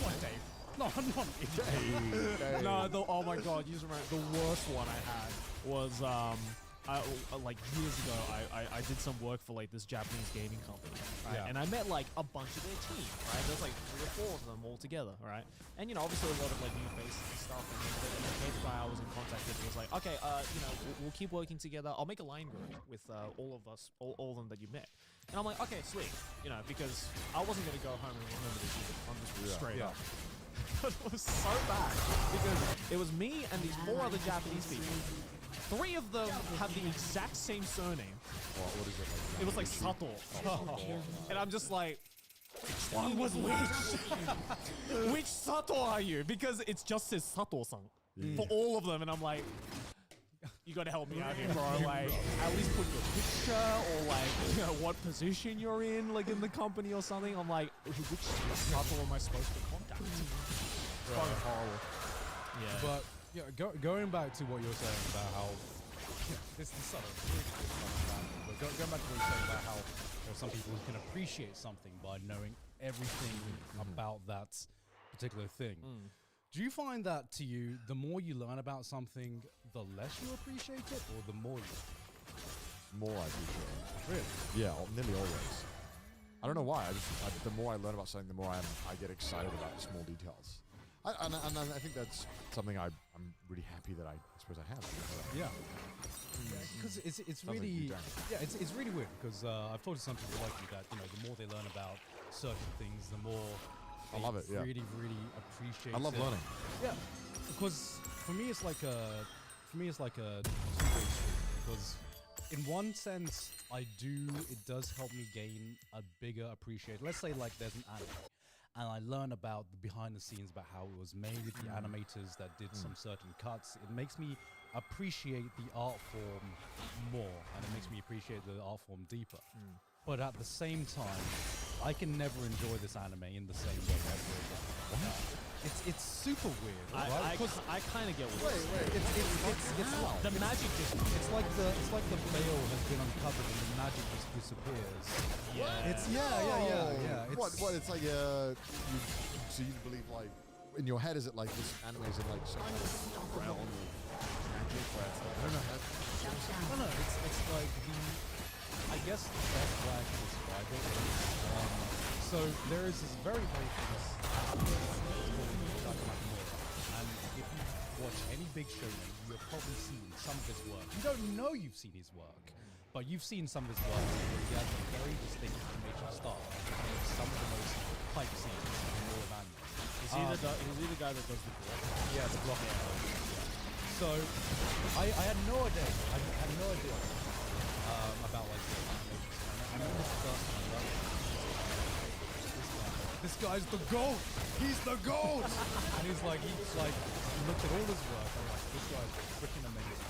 What, Dave? No, I'm not Dave. No, oh my god, you just remember the worst one I had was like years ago. I did some work for like this Japanese gaming company, right? Yeah. And I met like a bunch of their team, right? There's like 3 or 4 of them all together, right? And you know, obviously a lot of like new faces and stuff. And the head guy I was in contact with was like, okay, you know, we'll keep working together. I'll make a line group with all of us, all of them that you met. And I'm like, okay, sweet, you know, because I wasn't gonna go home and remember this shit. I'm just straight up. But it was so bad because it was me and these 4 other Japanese people. 3 of them have the exact same surname. What is it like? It was like Sato. And I'm just like, which one was which? Which Sato are you? Because it's just says Sato-san for all of them. And I'm like, you gotta help me out here, bro. Like, at least put your picture or like, you know, what position you're in, like in the company or something. I'm like, which Sato am I supposed to contact? Fucking horrible. Yeah. But yeah, going back to what you're saying about how this is subtle. But going back to what you're saying about how some people can appreciate something by knowing everything about that particular thing. Do you find that to you, the more you learn about something, the less you appreciate it, or the more you? More I appreciate it. Really? Yeah, nearly always. I don't know why. The more I learn about something, the more I get excited about the small details. And I think that's something I'm really happy that I suppose I have. Yeah. Because it's really it's really weird because I've talked to some people like you that, you know, the more they learn about certain things, the more I love it. Yeah. really appreciate. I love it. learning. Yeah, because for me it's like a two-way street. Because in one sense, it does help me gain a bigger appreciation. Let's say like there's an anime, and I learn about the behind the scenes about how it was made, the animators that did some certain cuts. It makes me appreciate the art form more, and it makes me appreciate the art form deeper. But at the same time, I can never enjoy this anime in the same way ever again. It's super weird, right? I kind of get what you're saying. It's The magic just it's like the veil has been uncovered and the magic just disappears. yeah. It's yeah. What? It's like so you believe like in your head is it like this anime is in like some realm of magic where it's like I don't know. No, it's like I guess the best way I can describe it is so there is this very famous and if you watch any big shonen, you've probably seen some of his work. You don't know you've seen his work, but you've seen some of his work. He has a very distinct animation style. And it's some of the most hype scenes in all of anime. Is he the guy that does the block? Yeah, the block. So I had no idea. I had no idea about like the animation. I remember the first time I learned this guy this guy's the GOAT. He's the GOAT. And he looked at all his work and like, this guy's freaking amazing.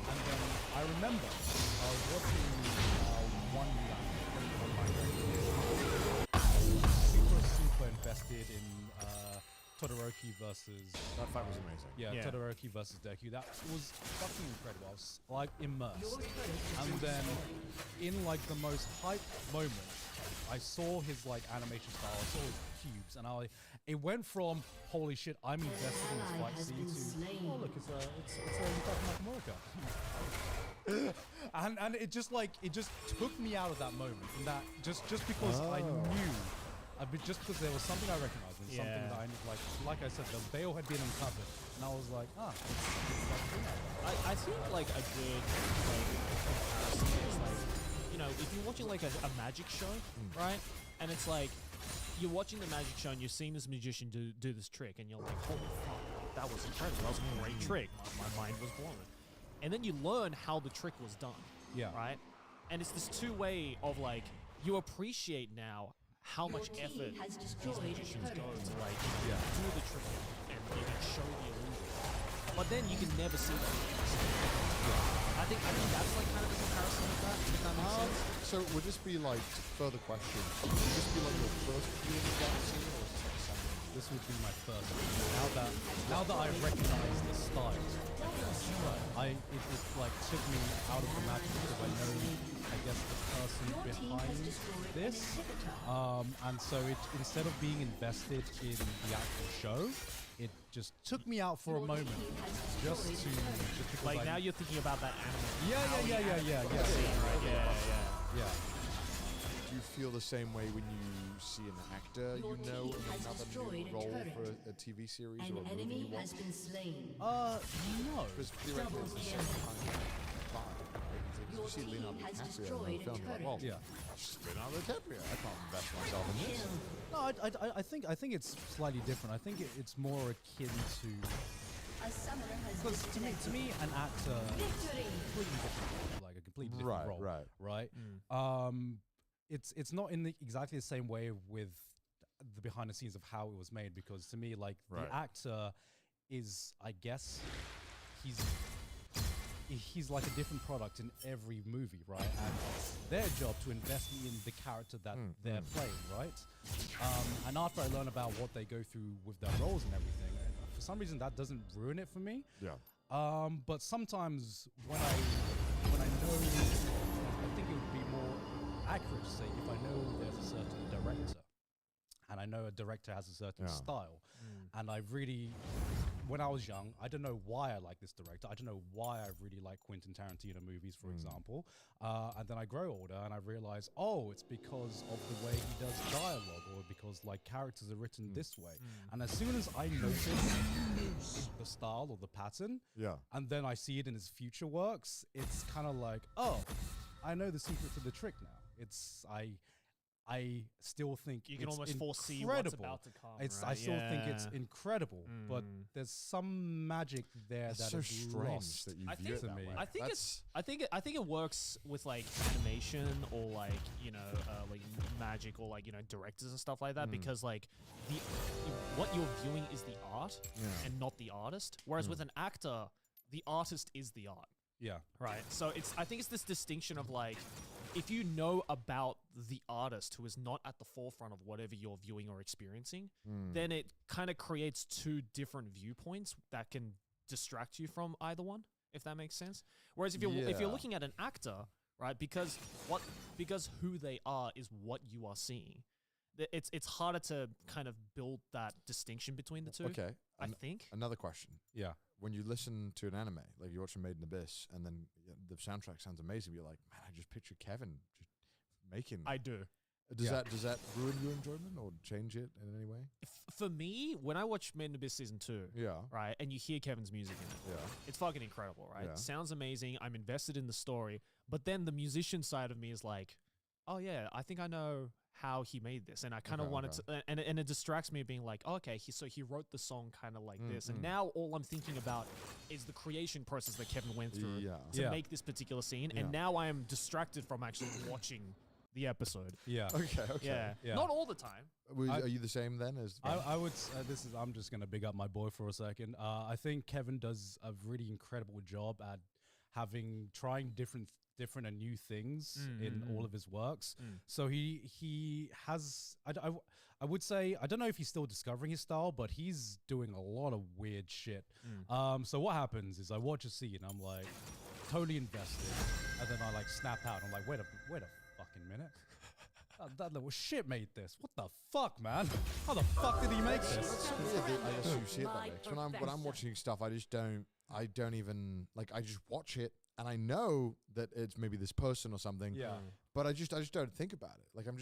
And then I remember watching one super invested in Todoroki versus That fight was amazing. Yeah. Todoroki versus Deku. That was fucking incredible. I was like immersed. And then in like the most hype moment, I saw his like animation style, I saw his cubes, and it went from holy shit, I'm invested in this fight scene to oh look, it's Nakamura. and it just took me out of that moment, and that just because I knew. Just because there was something I recognized and something that I like I said, the veil had been uncovered, and I was like, I think like a good comparison is like, you know, if you're watching like a magic show, right? And it's like you're watching the magic show and you're seeing this magician do this trick, and you're like, holy fuck, that was incredible. That was a great trick. My mind was blown. And then you learn how the trick was done. Yeah. Right? And it's this two-way of like, you appreciate now how much effort these magicians go to like do the trick and show the illusion. But then you can never see that. I think that's like kind of the comparison with that, if that makes sense. So would this be like, further question, would this be like your first viewing of that scene, or is this like the second? this would be my first one. Now that I recognize the style, it like took me out of the match because I know, I guess, the person behind this, and so instead of being invested in the actual show, it just took me out for a moment, just because Like now you're thinking about that anime. Yeah. Do you feel the same way when you see an actor you know in another new role for a TV series or a movie you watch? No. Because theoretically it's the same kind of vibe. If you see Leonardo DiCaprio in a film, you're like, well, it's Leonardo DiCaprio. I can't invest myself in this. No, I think it's slightly different. I think it's more akin to, because to me, an actor completely different, like a completely different role, right? It's not in exactly the same way with the behind the scenes of how it was made, because to me, like the actor is, I guess, he's like a different product in every movie, right? And it's their job to invest in the character that they're playing, right? And after I learn about what they go through with their roles and everything, for some reason that doesn't ruin it for me. Yeah. But sometimes when I know, I think it would be more accurate to say if I know there's a certain director, and I know a director has a certain style, and I really, when I was young, I don't know why I like this director. I don't know why I really like Quentin Tarantino movies, for example. And then I grow older and I realize, oh, it's because of the way he does dialogue, or because like characters are written this way. And as soon as I notice the style or the pattern, and then I see it in his future works, it's kind of like, oh, I know the secret to the trick now. I still think you can almost foresee incredible. what's about to come. I still think it's incredible, but there's some magic there It's that so is strange lost. that you I view think, it that way. I think it works with like animation or like, you know, like magic or like, you know, directors and stuff like that, because like what you're viewing is the art and not the artist. Whereas with an actor, the artist is the art. Yeah. Right. So I think it's this distinction of like, if you know about the artist who is not at the forefront of whatever you're viewing or experiencing, then it kind of creates two different viewpoints that can distract you from either one, if that makes sense. Whereas if you're looking at an actor, right, because who they are is what you are seeing, it's harder to kind of build that distinction between the two. Okay. I think. Another question. Yeah. When you listen to an anime, like you're watching Made in Abyss, and then the soundtrack sounds amazing, but you're like, man, I just picture Kevin just making. I do. Does that ruin your enjoyment or change it in any way? For me, when I watch Made in Abyss Season 2, right, and you hear Kevin's music in it, it's fucking incredible, right? Yeah. Sounds amazing. I'm invested in the story. But then the musician side of me is like, oh yeah, I think I know how he made this, and I kind of wanted to, and it distracts me being like, oh, okay, so he wrote the song kind of like this, and now all I'm thinking about is the creation process that Kevin went through to make this particular scene, and now I am distracted from actually watching the episode. Yeah. Okay. Yeah. Yeah. Not all the time. Are you the same then as? I would. I'm just gonna big up my boy for a second. I think Kevin does a really incredible job at trying different and new things in all of his works. So he has. I would say, I don't know if he's still discovering his style, but he's doing a lot of weird shit. So what happens is I watch a scene, I'm like totally invested, and then I like snap out. I'm like, wait a fucking minute. That little shit made this. What the fuck, man? How the fuck did he make this? That's so weird that I guess you see it that way. 'Cause when I'm watching stuff, I don't even like. I just watch it, and I know that it's maybe this person or something. Yeah. But I just don't think about it. Like I'm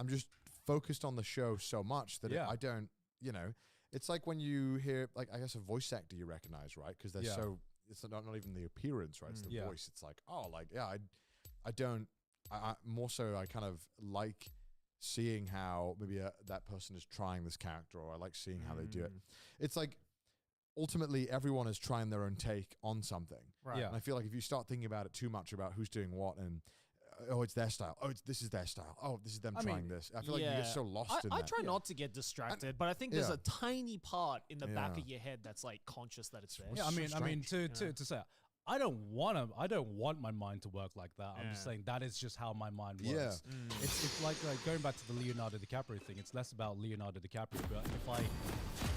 just focused on the show so much that I don't. It's like when you hear like I guess a voice actor you recognize, right? Because they're so. It's not even the appearance, right? It's the voice. It's like I don't. I more so I kind of like seeing how maybe that person is trying this character, or I like seeing how they do it. It's like ultimately everyone is trying their own take on something. Right. Yeah. And I feel like if you start thinking about it too much about who's doing what and it's their style. This is their style. Oh, this is them trying this. I feel like you get so lost in that. I try not to get distracted, but I think there's a tiny part in the back of your head that's like conscious that it's there. Yeah, I mean, to say, I don't want my mind to work like that. I'm just saying that is just how my mind works. Yeah. It's like going back to the Leonardo DiCaprio thing. It's less about Leonardo DiCaprio, but if I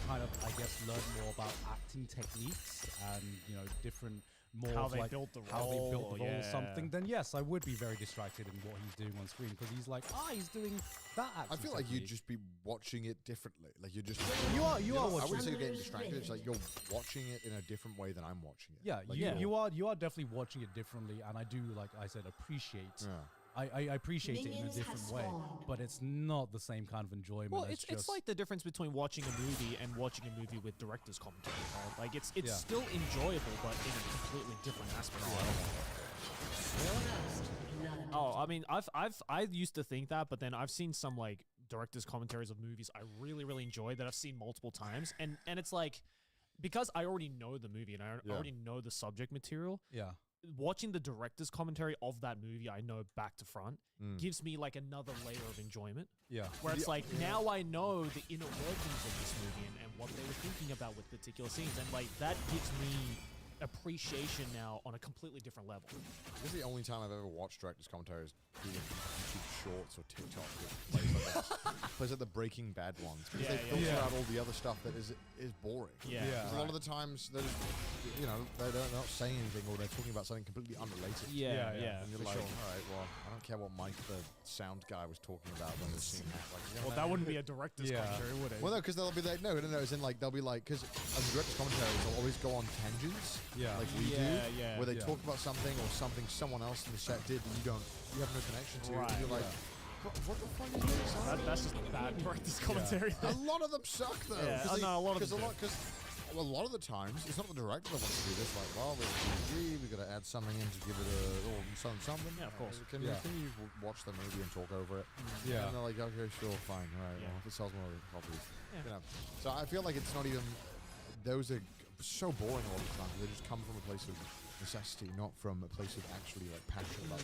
kind of, I guess, learn more about acting techniques and different. More How of they like built the how they built role, the role or yeah. something, then yes, I would be very distracted in what he's doing on screen because he's like, he's doing that. I feel like you'd technique. just be watching it differently. Like you're just You are I watching. wouldn't say you're getting distracted. It's like you're watching it in a different way than I'm watching it. Yeah, Like, you are definitely watching it differently, and I do, like I said, appreciate. Yeah. I appreciate it in a Minions have different way, spawned. but it's not the same kind of enjoyment. Well, as it's just, like the difference between watching a movie and watching a movie with director's commentary. Right? Like it's Yeah. still enjoyable, but in a completely different aspect. Oh, I mean, I used to think that, but then I've seen some like director's commentaries of movies I really enjoy that I've seen multiple times, and it's like because I already know the movie and I already know the subject material. yeah. Watching the director's commentary of that movie, I know back to front, gives me like another layer of enjoyment. Yeah. Where it's like, now I know the inner workings of this movie and what they were thinking about with particular scenes. And like, that gives me appreciation now on a completely different level. This is the only time I've ever watched director's commentary is doing YouTube Shorts or TikTok with plays like the Breaking Bad ones because they filter out all the other stuff that is boring. Yeah. Yeah. 'Cause a lot of the times they're they're not saying anything or they're talking about something completely unrelated. Yeah. Yeah, And you're for like, sure. all right, well, I don't care what Mike, the sound guy, was talking about when the scene happened. Like, you know Well, what that I mean? wouldn't be a director's Yeah. commentary, would it? Well, no, because they'll be like, no, as in like they'll be like, because director's commentaries will always go on tangents, Yeah. like we do, Yeah. where they Yeah. talk about something or something someone else in the set did that you have no connection to. Right. And you're like, what the fuck is this? That's just bad director's commentary. A lot of them suck though. Yeah, no, a lot of them do. Because a lot of the times it's not the director that wants to do this. Like, well, we're PG, we got to add something in to give it a something. Yeah, of course. Can Yeah. you watch the movie and talk over it? Yeah. And they're like, okay, sure, fine, all right. Yeah. Well, if it sells more copies, Yeah. So I feel like it's not even. Those are so boring all the time. They just come from a place of necessity, not from a place of actually like passion about.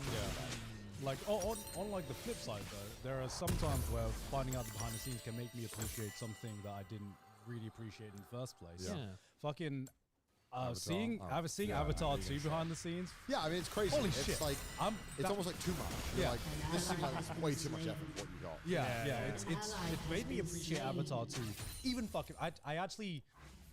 Like on like the flip side though, there are some times where finding out the behind the scenes can make me appreciate something that I didn't really appreciate in the first place. Yeah. Fucking Avatar. seeing Oh, seeing yeah, Avatar vegan 2 shit. behind the scenes. Yeah, I mean it's crazy. Holy it's shit. like it's that- almost like too much. You're Yeah. like, this seems like it's way too much effort for what you got. Yeah. It made me appreciate Avatar 2. Even fucking I actually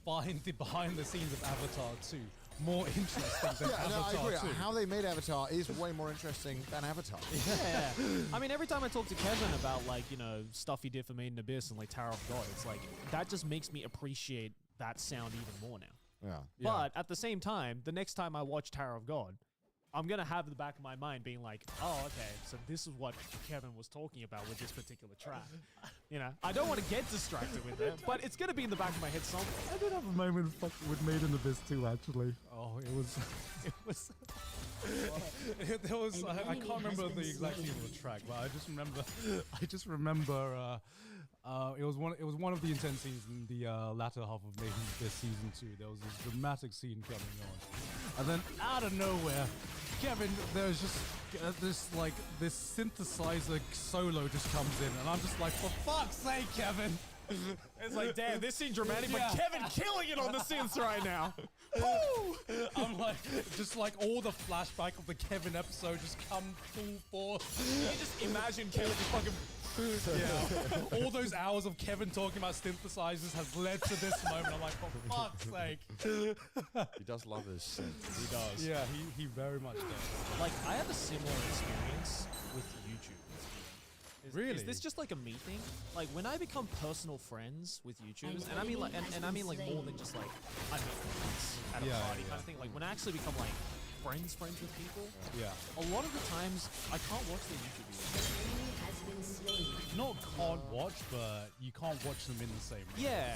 find the behind the scenes of Avatar 2 more interesting than Yeah, no, I Avatar agree. 2. How they made Avatar is way more interesting than Avatar. Yeah. I mean, every time I talk to Kevin about like, stuff he did for Made in Abyss and like Tower of God, it's like that just makes me appreciate that sound even more now. Yeah. But at the same time, the next time I watch Tower of God, I'm going to have the back of my mind being like, oh, okay, so this is what Kevin was talking about with this particular track. I don't want to get distracted with it, but it's going to be in the back of my head somewhere. I did have a moment with Made in Abyss too, actually. Oh, it was. There was. I can't remember the exact name of the track, but I just remember. It was one of the intense scenes in the latter half of Made in Abyss season 2. There was this dramatic scene coming on, and then out of nowhere, Kevin, there's just this synthesizer solo just comes in, and I'm just like, for fuck's sake, Kevin. It's like, damn, this seems dramatic, Yeah. but Kevin killing it on the synths right now. Woo! I'm like, just like all the flashback of the Kevin episode just come full force. You just imagine Kevin just fucking. Yeah. All those hours of Kevin talking about synthesizers has led to this moment. I'm like, for fuck's sake. He does love his synth. He does. Yeah, he very much does. Like, I have a similar experience with YouTube. Really? Is this just like a me thing? Like, when I become personal friends with YouTubers, and I mean like, and I mean like more than just like I meet friends at a Yeah, party yeah. kind of thing. Like when I actually become like friends with people, Yeah. a lot of the times I can't watch their YouTube videos. Has been slain. Not can't watch, but you can't watch them in the same way. Yeah.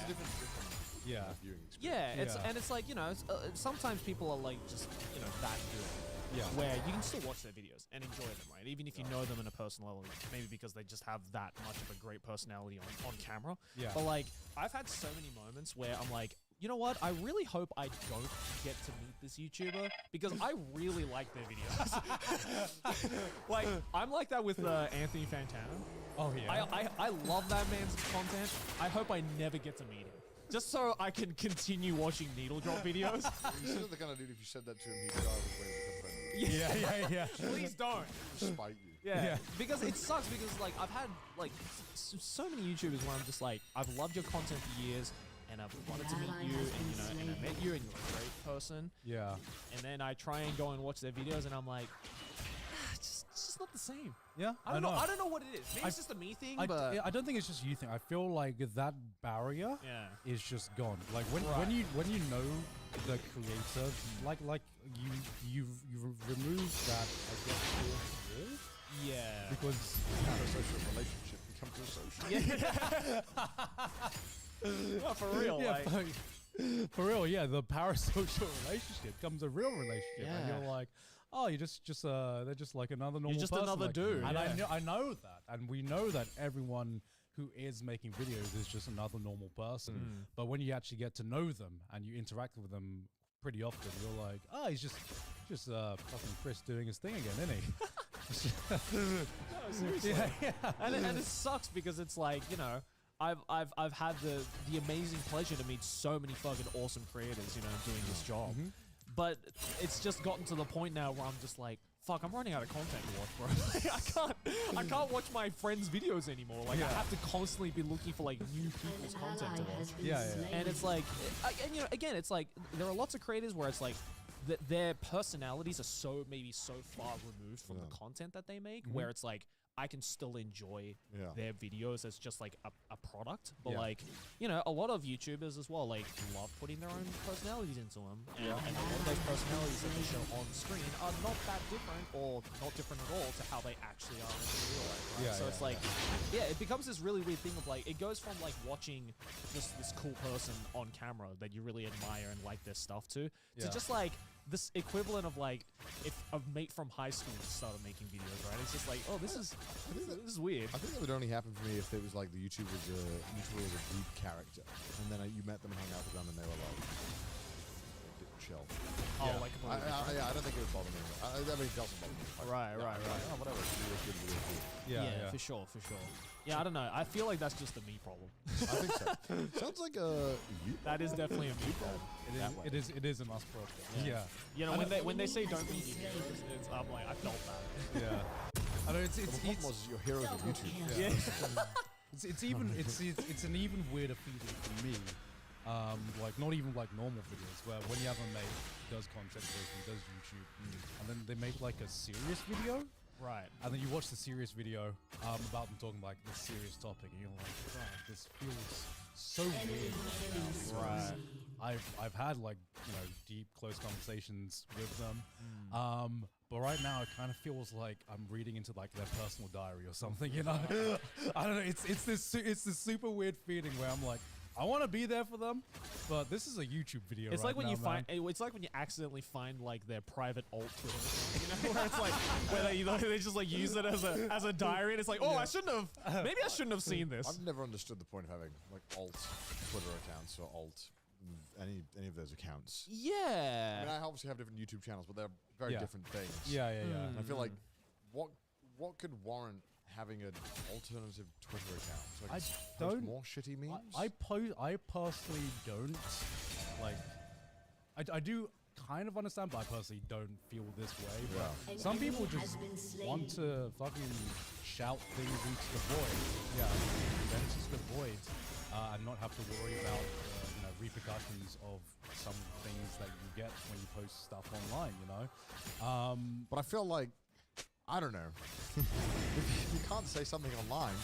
Yeah. Viewing experience. Yeah, Yeah. and it's like, you know, sometimes people are like just, you know, that good. Yeah. Where you can still watch their videos and enjoy them, right? Even if you know them in a personal level, maybe because they just have that much of a great personality on camera. Yeah. But like, I've had so many moments where I'm like, you know what? I really hope I don't get to meet this YouTuber because I really like their videos. Like, I'm like that with Anthony Fantano. Oh yeah. I love that man's content. I hope I never get to meet him. Just so I can continue watching needle drop videos. You said the kind of dude, if you said that to him, he'd die with way to become friends. yeah. Please don't. He'd spite you. Yeah. Because it sucks because like I've had like so many YouTubers where I'm just like, I've loved your content for years and I've wanted to meet you and you know, and I met you and you're a great person. Yeah. And then I try and go and watch their videos and I'm like, it's just not the same. Yeah. I don't know what it is. Maybe it's just a me thing, but I don't think it's just you thing. I feel like that barrier yeah. is just gone. Like when Right. you know the creator, like you removed that I guess wall Yeah. because Not a social relationship becomes a social. No, for real. yeah, like, for real, yeah, the parasocial relationship becomes a real relationship, and Yeah. you're like, oh, you're just they're just like another normal just person, another like, dude, and yeah. I know that, and we know that everyone who is making videos is just another normal person. But when you actually get to know them and you interact with them pretty often, you're like, oh, he's just fucking Chris doing his thing again, isn't he? no, seriously. yeah. and it sucks because it's like, you know, I've had the amazing pleasure to meet so many fucking awesome creators, you know, doing this job. But it's just gotten to the point now where I'm just like, fuck, I'm running out of content to watch, bro. Like, I can't watch my friends' videos anymore. Like I have to constantly be looking for like new people's content to watch. Yeah. And it's like, and you know, again, it's like there are lots of creators where it's like their personalities are so far removed from the content that they make, where it's like I can still enjoy their videos as just like a product. But like, you know, a lot of YouTubers as well like love putting their own personalities into them, and a lot of those personalities that they show on screen are not that different or not different at all to how they actually are in real life. Right? Yeah, So yeah, it's like, it becomes this really weird thing of like, it goes from like watching just this cool person on camera that you really admire and like their stuff to just like this equivalent of like if a mate from high school started making videos, right? It's just like, oh, this is weird. I think that would only happen for me if it was like the YouTuber was a deep character, and then you met them and hung out with them, and they were like chill. Oh, like completely different. I don't think it would bother me. I mean, it doesn't bother me. Like, Right. Oh, whatever. It's good, video cool. Yeah, for sure. Yeah, I don't know. I feel like that's just a me problem. I think so. Sounds like a you. That is definitely a me problem. It is an us problem. Yeah. You know, when they say don't be heroes, I'm like, I felt that. Yeah. I know it's The problem was your heroes of YouTube. Yeah. it's an even weirder feeling for me. Like not even like normal videos where when you have a mate who does content creation, does YouTube, and then they make like a serious video, Right. and then you watch the serious video about them talking like this serious topic, and you're like, oh, this feels so weird. Right. I've had like, you know, deep, close conversations with them. But right now it kind of feels like I'm reading into like their personal diary or something, you know? I don't know. It's this super weird feeling where I'm like, I want to be there for them, but this is a YouTube video. It's right like when now, you man. it's like when you accidentally find like their private alt Twitter, you know, where it's like where they just like use it as a diary, and it's like, oh, I shouldn't have seen this. I've never understood the point of having like alt Twitter accounts or alt any of those accounts. I Yeah. mean, I obviously have different YouTube channels, but they're very Yeah. different things. Yeah. And I feel like what could warrant having an alternative Twitter account? So I I can post don't- more shitty memes. I personally don't like. I do kind of understand, but I personally don't feel this way. But Yeah. An some people enemy just has been slain. want to fucking shout things into the void. Yeah, vent into the void, and not have to worry about repercussions of some things that you get when you post stuff online. But I feel like, I don't know. If you can't say something online,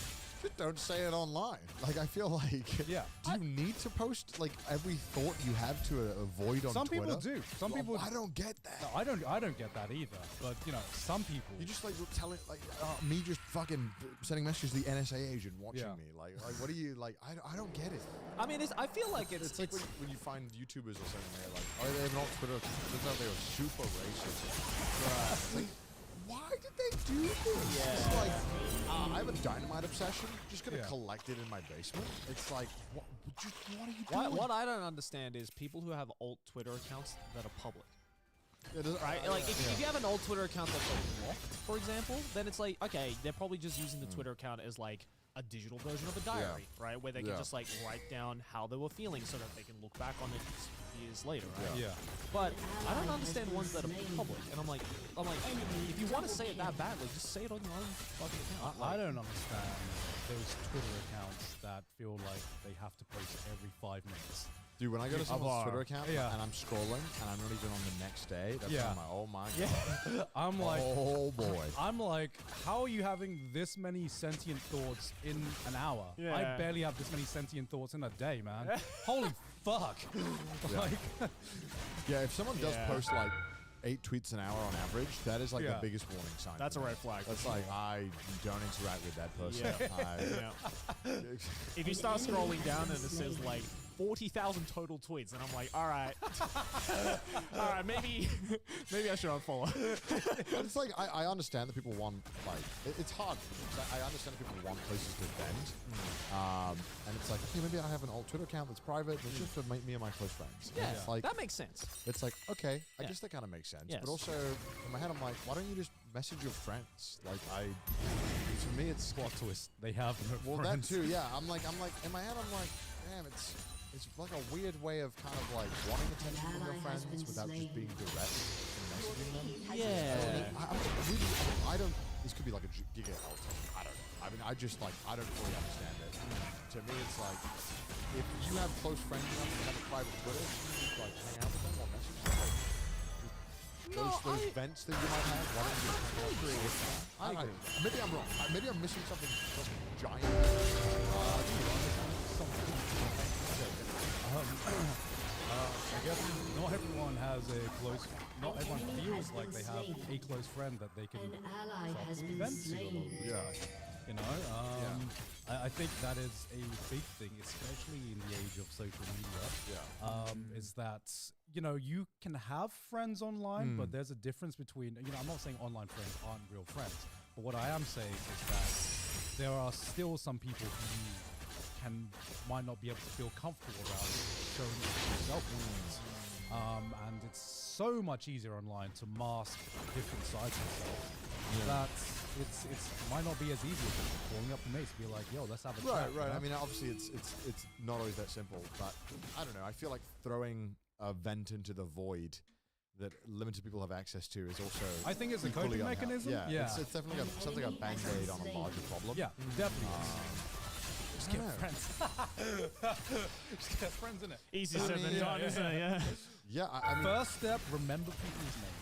just don't say it online. Like, I feel like, Yeah. do you need to post like every thought you have to avoid on Some Twitter? people do. Some Well, people. I don't get that. No, I don't get that either. But some people. You just like telling like me just fucking sending messages to the NSA agent watching Yeah. me. Like what do you like? I don't get it. I mean, I feel like It's like when you find YouTubers or something, they're like, oh, they have an alt Twitter. Turns out they were super racist. It's like, why did they do this? Yeah. It's like, I have a dynamite obsession. Just gonna Yeah. collect it in my basement. It's like, what are you doing? what I don't understand is people who have alt Twitter accounts that are public. It doesn't- Right? Like, if you have an old Twitter account that's like locked, for example, then it's like, okay, they're probably just using the Twitter account as like a digital version of a diary, right? Where they can Yeah. just like write down how they were feeling so that they can look back on it years later, right? Yeah. But I don't understand ones that are public. And I'm like, if you want to say it that badly, just say it on your own fucking account. I don't understand those Twitter accounts that feel like they have to post every 5 minutes. Dude, when I go to someone's Avar. Twitter account Yeah. and I'm scrolling and I'm not even on the next day, that's Yeah. when I'm like, oh my god. I'm like, Oh boy. I'm like, how are you having this many sentient thoughts in an hour? I Yeah. barely have this many sentient thoughts in a day, man. Holy fuck. Like, Yeah, if someone does Yeah. post like 8 tweets an hour on average, that is like Yeah. the biggest warning sign. That's for a me. red flag. for That's sure. like, I don't interact with that person. Yeah. If you start scrolling down and it says like 40,000 total tweets, and I'm like, all right, maybe I should unfollow. But it's like, I understand that people want, like, it's hard. Because I understand that people want places to vent. And it's like, okay, maybe I have an alt Twitter account that's private, but it's just for me and my close friends. And Yeah, it's like, that makes sense. it's like, okay, I Yeah. guess that kind of makes sense. Yes. But also, in my head, I'm like, why don't you just message your friends? Like, for me, it's plot twist. They have no well, friends. that too, yeah. I'm like, in my head, I'm like, damn, it's like a weird way of kind of like wanting attention from your Ally has friends been without just slain. being direct and messaging them. Yeah. I don't. This could be like a giga alt. I don't know. I mean, I just like I don't fully understand it. To me, it's like if you have close friends enough to have a private Twitter, just like hang out with them or message them. Like, those vents that you might have. Why don't you just hang out with them? I agree. Maybe I'm wrong. Maybe I'm missing something giant. I guess not everyone has a close. Not everyone feels like they have a close friend that they can An ally has properly been vent to a lot slain. of the time. I think that is a big thing, especially in the age of social media. Yeah. Is that you can have friends online, but there's a difference between I'm not saying online friends aren't real friends, but what I am saying is that there are still some people who might not be able to feel comfortable around showing yourself feelings. And it's so much easier online to mask different sides of yourself that it's might not be as easy as just calling up the mates and be like, yo, let's have a Right, chat. right. you know? I mean, obviously, it's not always that simple, but I don't know. I feel like throwing a vent into the void that limited people have access to is also. I think it's a equally coping unhealthy. mechanism. Yeah, Yeah. It's definitely something like a band-aid on a larger problem. Yeah, definitely. Just Get friends. Just get friends in it. Easy I said than mean, done, isn't it? Yeah. Yeah, I mean, First step: remember people's names.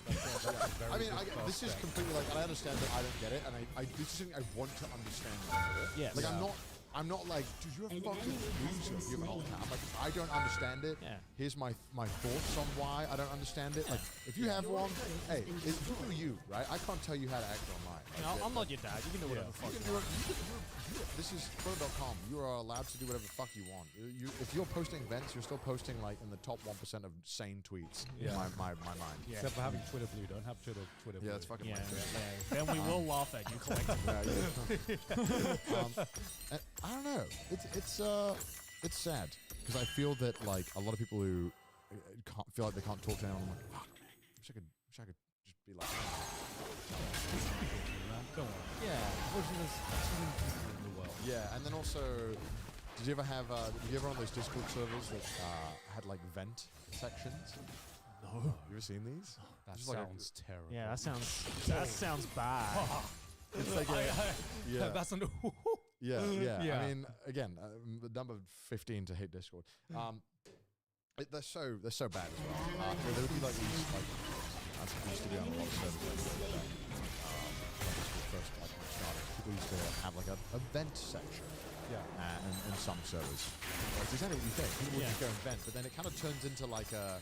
That's a very I mean, good first this is step. completely like, and I understand that I don't get it, and this is something I want to understand more. Yes. Like, Yeah. I'm not like, dude, you're a An fucking enemy has loser. been You have an alt slain. account. I'm like, I don't understand it. Yeah. Here's my thoughts on why I don't understand it. Like, if you have one, hey, it's you do you, right? I can't tell you how to act online. You know, I'm not your dad. You can do whatever the fuck You you can want. this is Twitter.com. You are allowed to do whatever the fuck you want. If you're posting events, you're still posting like in the top 1% of sane tweets. Yeah. In my mind. Yeah. Except for having Twitter Blue, don't have Twitter Blue. Yeah, that's fucking Yeah, my yeah. Then we will laugh at you collectively. and I don't know. It's It's sad because I feel that like a lot of people who can't feel like they can't talk to anyone. I'm like, fuck, man. Wish I could just be like. Don't worry. Yeah. There's so many people in the world. Yeah, and then also, did you ever have? Did you ever on those Discord servers that had like vent sections? No. You ever seen these? That Just like a- sounds terrible. Yeah, that sounds bad. It's like yeah. That's an. Yeah. Yeah. I mean, again, the number 15 to hate Discord. They're so bad as well. There would be like these like I used to be on a lot of servers like that. When Discord first like started, people used to have like a vent section. Yeah. In some servers. Like, it's exactly what you think. People would just go and vent, but then it kind of turns into like a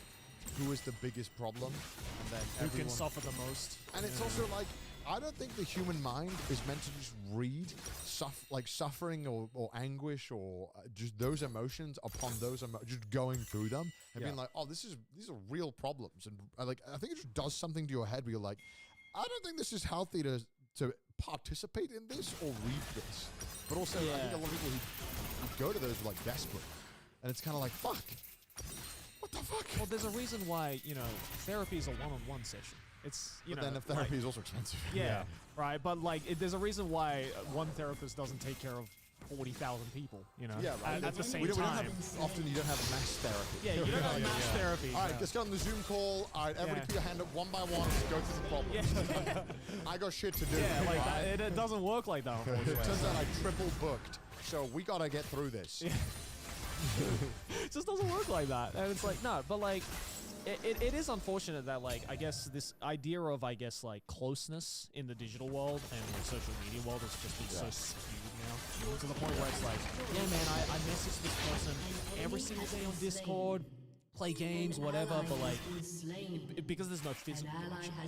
who is the biggest problem, and then Who everyone, can suffer the most? and it's also like, I don't think the human mind is meant to just read suffering or anguish or just those emotions upon those just going through them and being like, oh, these are real problems, and I think it just does something to your head where you're like, I don't think this is healthy to participate in this or read this. But also, I think a lot of people who go to those are like desperate, and it's kind of like, fuck. What the fuck? Well, there's a reason why, therapy is a one-on-one session. It's, But then if therapy is also expensive. Yeah, right. But like, there's a reason why one therapist doesn't take care of 40,000 people. Yeah, right. At the same we don't time. Often you don't have mass therapy. Yeah, you don't have mass therapy. All right, let's get on the Zoom call. All right, everybody put your hand up one by one. Go through the problems. Yeah, I got shit to do. yeah, like right? that. It doesn't work like that. Unfortunately. Turns out I triple booked, so we gotta get through this. It just doesn't work like that. And it's like, no, but like, it is unfortunate that, like, I guess this idea of, like, closeness in the digital world and the social media world has just been so skewed now. To the point where it's like, yeah, man, I message this person every single day on Discord, play games, whatever, but like, because there's no physical connection,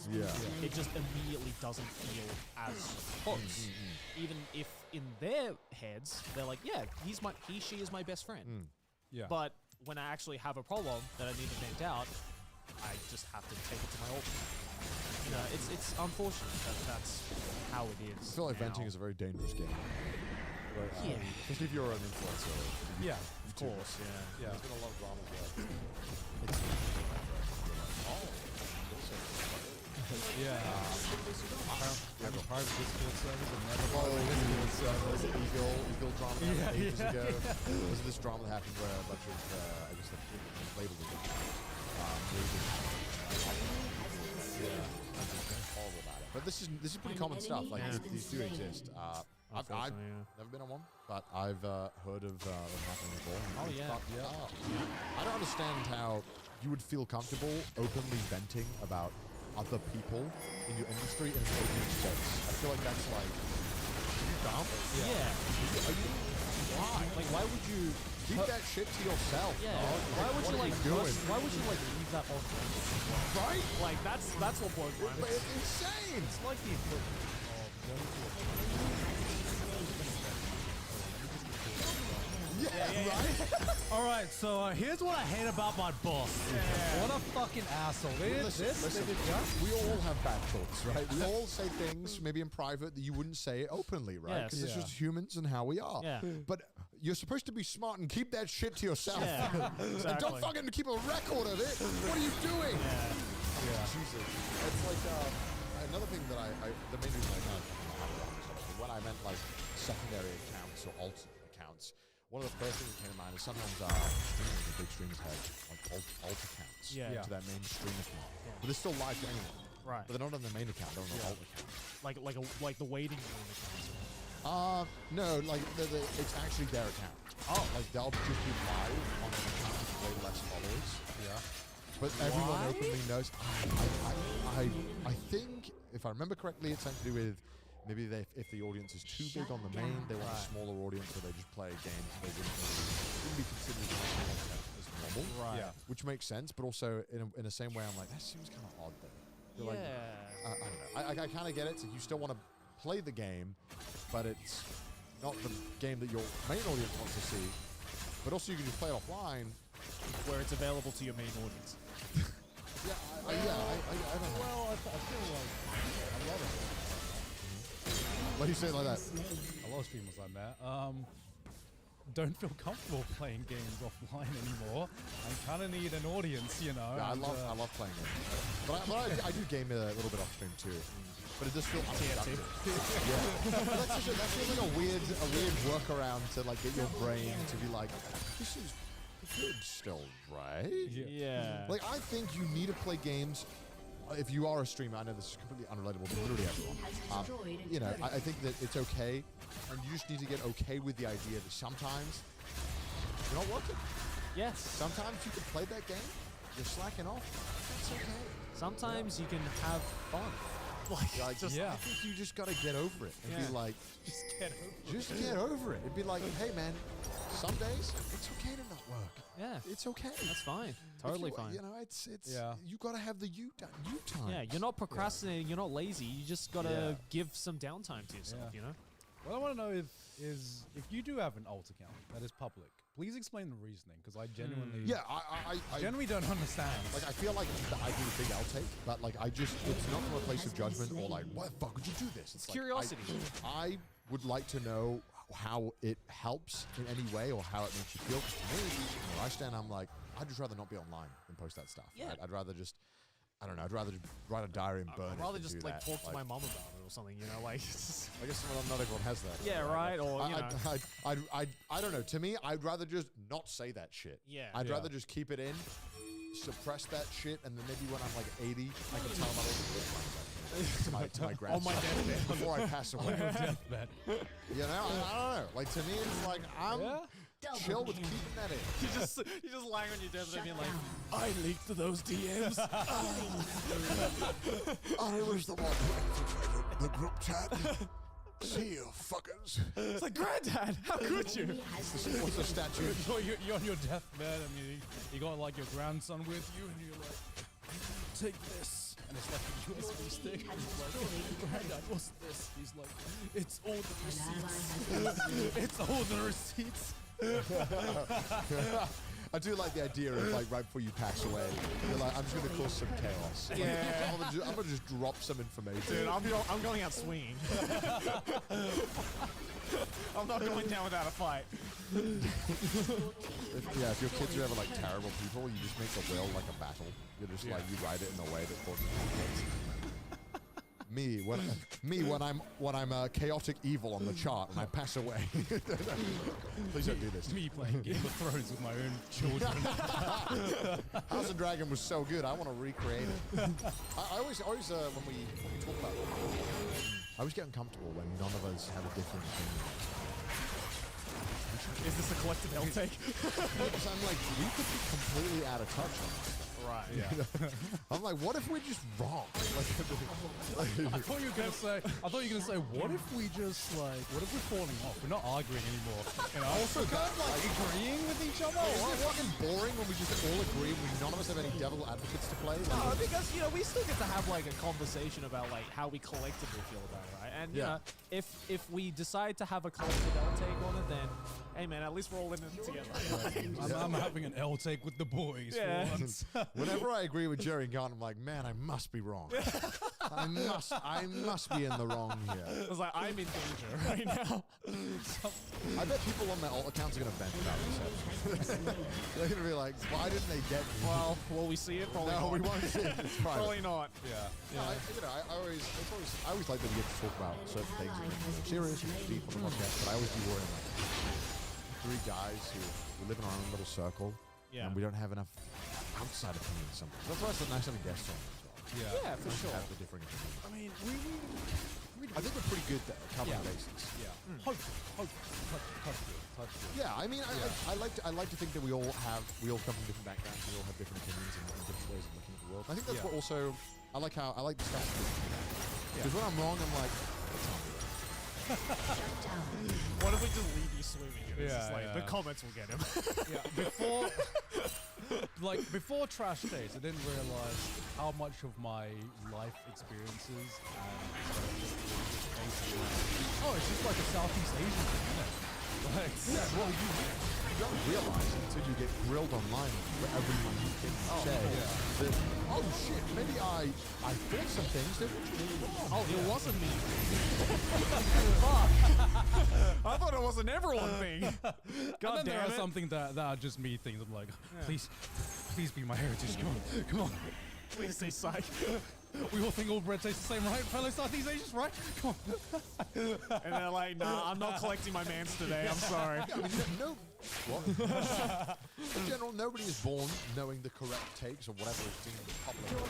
it just immediately doesn't feel as close. Even if in their heads, they're like, yeah, she is my best friend. Yeah. But when I actually have a problem that I need to vent out, I just have to take it to my old. It's unfortunate that that's how it is. I feel like now. venting is a very dangerous game. Right? Yeah. Especially if you're an influencer. Yeah. Of course, yeah. There's been a lot of drama there. Yeah. I have a private Discord server and never Oh, Discord server. was it Eagle drama that happened ages yeah. ago? Was this drama that happened where a bunch of, I guess, the inflatable horrible about it. But this is pretty common stuff. Like these do exist. I've never been on one, but I've heard of them happening before. Oh, yeah. I don't understand how you would feel comfortable openly venting about other people in your industry in an open space. I feel like that's like, are you dumb? Yeah. Why? Like, why would you Keep that shit to yourself. Yeah. dog. Why would what you are like? doing? Why would you like leave that on? Right? Like that's what blows my But mind. it's insane. It's like the equivalent of going to a Yeah, right? All right, so here's what I hate about my boss. What a fucking asshole. Listen, we all have bad thoughts, right? We all say things maybe in private that you wouldn't say openly, right? Yes. Because it's Yeah. just humans and how we are. Yeah. But you're supposed to be smart and keep that shit to yourself. Yeah, And exactly. don't fucking keep a record of it. What are you doing? Yeah. Jesus. It's like another thing that the main reason I kind of when I meant like secondary accounts or alt accounts, one of the first things that came to mind is sometimes streamers and big streamers have like alt accounts Yeah. to their main stream account. But they're still live to anyone. Right. But they're not on their main account, they're on their alt account. Like the waiting room accounts. No, like it's actually their account. Oh. Like they'll just be live on an account with way less followers. Yeah. But everyone Why? openly knows. I think, if I remember correctly, it's something to do with maybe if the audience is too big on the main, they want a smaller audience, so they just play games they wouldn't be considered as normal. Right. Yeah. Which makes sense, but also in the same way, I'm like, that seems kind of odd though. You're like, I don't know. I kind of get it. So you still want to play the game, but it's not the game that your main audience wants to see. But also you can just play it offline. Where it's available to your main audience. Yeah, I don't know. Well, I feel like a lot of Why do you say it like that? a lot of streamers like that. don't feel comfortable playing games offline anymore. I kind of need an audience, you know. Yeah, I and, love playing it. But I do game a little bit off stream too. But it does feel unproductive. Yeah. But that feels like a weird workaround to like get your brain to be like, this is good still, right? Yeah. Like I think you need to play games. If you are a streamer, I know this is completely unrelatable to literally everyone. You know, I think that it's okay, and you just need to get okay with the idea that sometimes you're not working. Yes. Sometimes you can play that game, you're slacking off. That's okay. Sometimes you can have fun. Like, just, I think you just gotta get over it and be like, just get over it. And be like, hey man, some days it's okay to not work. Yeah. It's okay. That's fine. Totally If you, fine. You know, it's you gotta have the you time. Yeah, you're not procrastinating. You're not lazy. You just gotta give some downtime to yourself. Yeah. You know. What I want to know is if you do have an alt account that is public, please explain the reasoning, because I genuinely Yeah, I genuinely don't understand. like I feel like I do a big outtake, but like it's not from a place of judgment or like why the fuck would you do this? It's like, curiosity. I would like to know how it helps in any way or how it makes you feel. 'Cause to me, where I stand, I'm like, I'd just rather not be online than post that stuff. Yeah. Right? I'd rather just, I don't know, I'd rather just write a diary and burn I'd it. rather than just do like that. talk to my mom about it or something. You know, like. I guess not everyone has that. Yeah, right, or, you know. I don't know. To me, I'd rather just not say that shit. Yeah. I'd Yeah. rather just keep it in, suppress that shit, and then maybe when I'm like 80, I can tell about all the good ones to my grandson. On my deathbed. Before I pass away. Deathbed. You know, I don't know. Like to me, it's like I'm chill with keeping that in. You just lying on your deathbed being like, I leaked those DMs. I was the one who infiltrated the group chat. See you, fuckers. It's like, Granddad, how could you? What's the statue? You're on your deathbed, and you got like your grandson with you, and you're like, take this. And it's like a USB stick. And he's like, Granddad, what's this? He's like, it's all the receipts. It's all the receipts. I do like the idea of like right before you pass away, you're like, I'm just gonna cause some chaos. Yeah. I'm gonna just drop some information. Dude, I'm going out swinging. I'm not going down without a fight. If your kids are ever like terrible people, you just make the will like a battle. You're just like you write it in a way that causes conflict. Me when I'm chaotic evil on the chart and I pass away. Please don't do this. Me playing Game of Thrones with my own children. House of Dragon was so good. I want to recreate it. I always when we talk about it, I always get uncomfortable when none of us have a different opinion. Is this a collective L-take? Because I'm like, we could be completely out of touch on this. Right. Yeah. I'm like, what if we're just wrong? I thought you were gonna say, what if we just like, what if we're falling off? We're not arguing anymore. You know, also kind of like agreeing with each other. Isn't it fucking boring when we just all agree when none of us have any devil advocates to play? No, because you know we still get to have like a conversation about like how we collectively feel about it, right? And you know, if we decide to have a collective L-take on it, then hey man, at least we're all in it together. I'm having an L take with the boys Yeah. for once. Whenever I agree with Jerry and Garn, I'm like, man, I must be wrong. I must be in the wrong here. I was like, I'm in danger right now. I bet people on their alt accounts are going to vent about this. They're going to be like, why didn't they get me? Well, will we see it? Probably No, not. we won't see it. It's private. Probably not. Yeah. No, I always like that we get to talk about certain things that are serious and deep on the podcast, but I always do worry like three guys who live in our own little circle, Yeah. and we don't have enough outside opinions sometimes. That's why it's nice having guests on as well. Yeah. Yeah, for Nice to sure. have the different opinions. I mean, I think we're pretty good at covering Yeah. bases. yeah. Touch good. Yeah, I mean, I like to think that we all come from different backgrounds, we all have different opinions and different ways of looking at the world. I think that's Yeah. what also I like the stuff. Because when I'm wrong, I'm like, that's not real. What if we just leave you swimming? And it's Yeah, just like, yeah. the comments will get him. Yeah, before Trash Days, I didn't realize how much of my life experiences and it's just like a Southeast Asian thing, isn't it? Like, Well, you don't realize it until you get grilled online for everything you can say. yeah. That, oh shit, maybe I thought some things that Oh, it wasn't me. Fuck. I thought it was an everyone thing. God And then there damn are it. something that are just me things. I'm like, please be my heritage. Come on. Please say psych. We all think all bread tastes the same, right? Fellow Southeast Asians, right? Come on. And they're like, nah, I'm not collecting my mans today. I'm sorry. I mean, no. What? In general, nobody is born knowing the correct takes or whatever is deemed the popular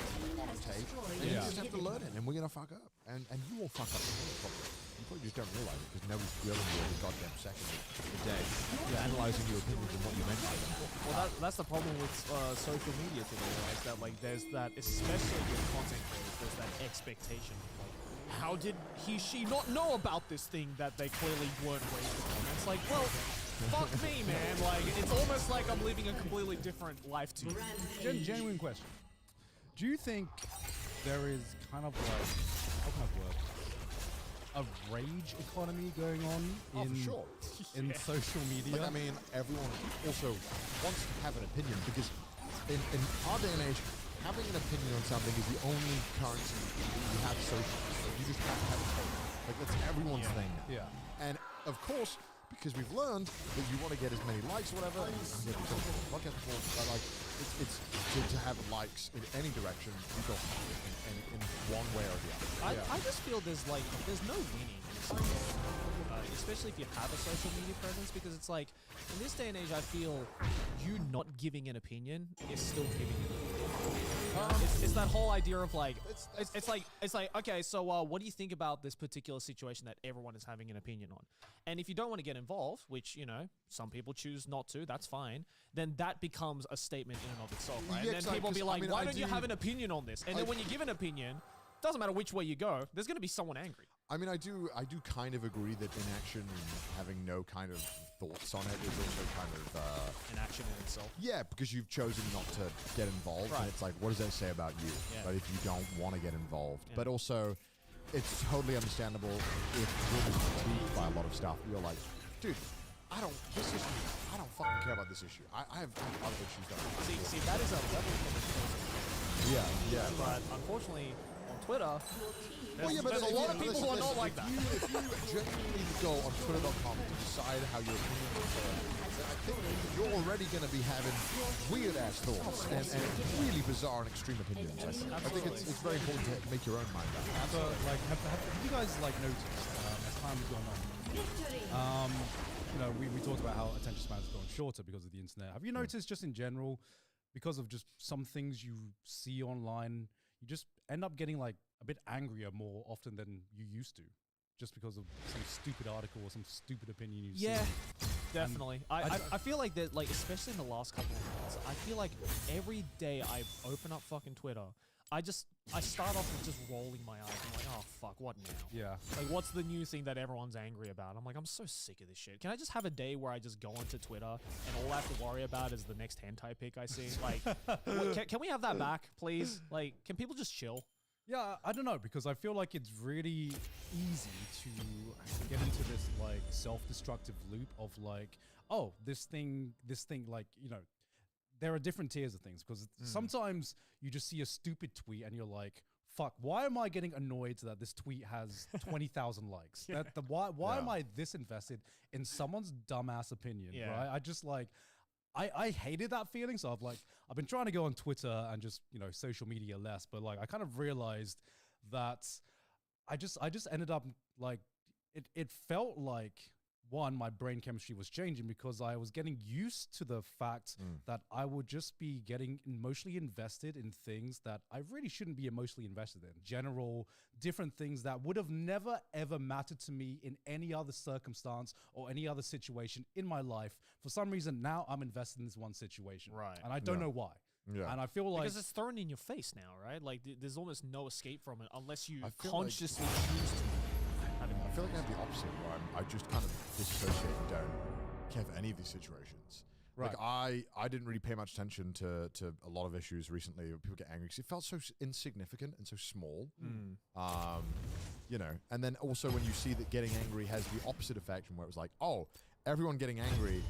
take. And you just have to learn it, and we're gonna fuck up, and you will fuck up. You probably just don't realize it because nobody's drilling you every goddamn second of the day, analyzing your opinions and what you meant by them. Well, that's the problem with social media today, right? Is that like there's that, especially with content creators, there's that expectation. Like, how did she not know about this thing that they clearly weren't raised upon? And it's like, well, fuck me, man. Like, it's almost like I'm living a completely different life to you. Genuine question. Do you think there is kind of like, how can I word it? A rage economy going on Oh, for sure. in social media? Like, I mean, everyone also wants to have an opinion because in our day and age, having an opinion on something is the only currency you have socially. Like, you just have to have a take. Like, that's everyone's thing now. Yeah. And of course, because we've learned that you want to get as many likes or whatever, like it's to have likes in any direction, you go in one way or the other. I just feel there's no winning in this game. Especially if you have a social media presence, because it's like in this day and age, I feel you not giving an opinion is still giving an opinion. It's that whole idea of like it's like okay, so what do you think about this particular situation that everyone is having an opinion on? And if you don't want to get involved, which some people choose not to, that's fine. Then that becomes a statement in and of itself, right? Yeah, and then people will be like, why don't you have an opinion? opinion on this? And then when you give an opinion, doesn't matter which way you go, there's going to be someone angry. I mean, I do kind of agree that inaction and having no kind of thoughts on it is also kind of An action in itself. yeah, because you've chosen not to get involved, Right. and it's like, what does that say about you? Yeah. Right, if you don't want to get involved, Yeah. but also, it's totally understandable if you're just fatigued by a lot of stuff. You're like, dude, I don't fucking care about this issue. I have other issues that I See, that is a level of yeah. But unfortunately, on Twitter, Well, yeah, there's a lot of people who are not like that. If you genuinely go on Twitter.com to decide how your opinion is then I think you're already going to be having weird-ass thoughts and really bizarre and extreme opinions. I think it's very important to make your own mind up. But like, have you guys like noticed as time has gone on? We talked about how attention spans have gone shorter because of the internet. Have you noticed just in general, because of just some things you see online, you just end up getting like a bit angrier more often than you used to, just because of some stupid article or some stupid opinion you see? Definitely. I feel like that, like, especially in the last couple of months, I feel like every day I open up fucking Twitter, I start off with just rolling my eyes. I'm like, oh fuck, what now? Yeah. Like, what's the new thing that everyone's angry about? I'm like, I'm so sick of this shit. Can I just have a day where I just go onto Twitter and all I have to worry about is the next hentai pic I see? Like, can we have that back, please? Like, can people just chill? Yeah, I don't know, because I feel like it's really easy to get into this like self-destructive loop of like, oh, this thing, like, there are different tiers of things, because sometimes you just see a stupid tweet and you're like, fuck, why am I getting annoyed that this tweet has 20,000 likes? Why am I this invested in someone's dumbass opinion, right? I just like, I hated that feeling, so I've been trying to go on Twitter and just, social media less, but like I kind of realized that I just ended up like, it felt like, one, my brain chemistry was changing because I was getting used to the fact that I would just be getting emotionally invested in things that I really shouldn't be emotionally invested in. General, different things that would have never, ever mattered to me in any other circumstance or any other situation in my life. For some reason, now I'm invested in this one situation. Right. And I don't know why. Yeah. And I feel like... Because it's thrown in your face now, right? Like, there's almost no escape from it unless you I feel consciously choose to. I feel like I have the opposite, where I just kind of disassociate and don't care for any of these situations. Right. Like I didn't really pay much attention to a lot of issues recently where people get angry because it felt so insignificant and so small. And then also when you see that getting angry has the opposite effect, from where it was like, oh, everyone getting angry,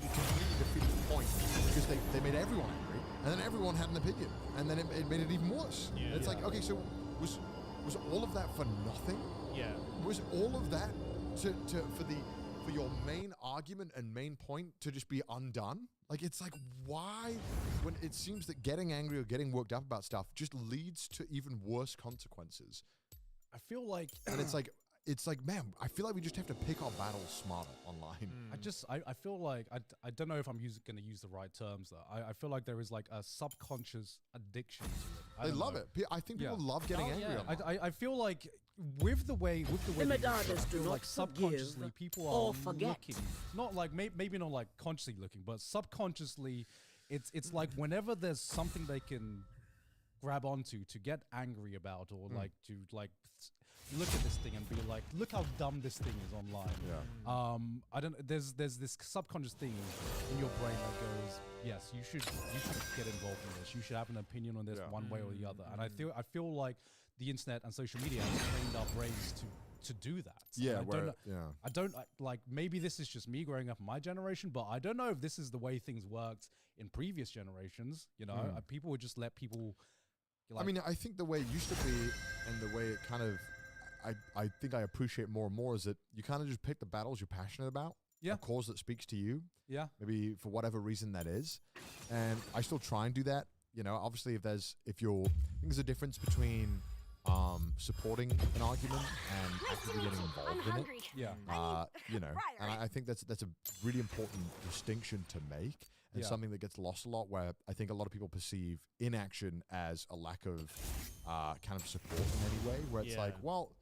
you completely defeated the point because they made everyone angry. and then everyone had an opinion, and then it made it even worse. Yeah. It's like, okay, so was all of that for nothing? Yeah. Was all of that for your main argument and main point to just be undone? Like, it's like, why, when it seems that getting angry or getting worked up about stuff just leads to even worse consequences. I feel like, And it's like, man, I feel like we just have to pick our battles smarter online. I feel like, I don't know if I'm going to use the right terms though. I feel like there is like a subconscious addiction to it. They love it. I think people love getting angry online. I feel like with the way The they use it, I Medardas do feel not like subconsciously forgive people or are forget. looking, not like maybe not like consciously looking, but subconsciously, it's like whenever there's something they can grab onto to get angry about, or like to like look at this thing and be like, look how dumb this thing is online. Yeah. I don't. There's this subconscious thing in your brain that goes, yes, you should get involved in this. You should have an opinion on this one way or the other. And I feel like the internet and social media has trained our brains to do that. Yeah, I don't like, maybe this is just me growing up in my generation, but I don't know if this is the way things worked in previous generations. You know, people would just let people. Like, I mean, I think the way it used to be and the way it kind of, I think I appreciate more and more is that you kind of just pick the battles you're passionate about. Yeah. A cause that speaks to you. yeah, Maybe for whatever reason that is. And I still try and do that. You know, obviously I think there's a difference between supporting an argument and actively getting involved in it. yeah. You know, and I think that's a really important distinction to make, and Yeah. something that gets lost a lot, where I think a lot of people perceive inaction as a lack of kind of support in any way, where it's like, Yeah. well,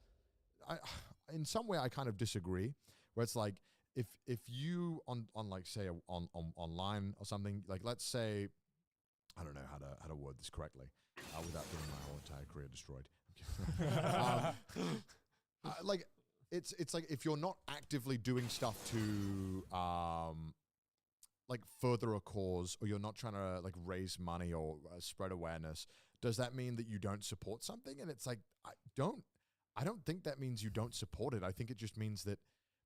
in some way I kind of disagree, where it's like, if you on like say on online or something, like let's say, I don't know how to word this correctly without getting my whole entire career destroyed. Like it's like if you're not actively doing stuff to like further a cause, or you're not trying to like raise money or spread awareness, does that mean that you don't support something? And it's like, I don't think that means you don't support it. I think it just means that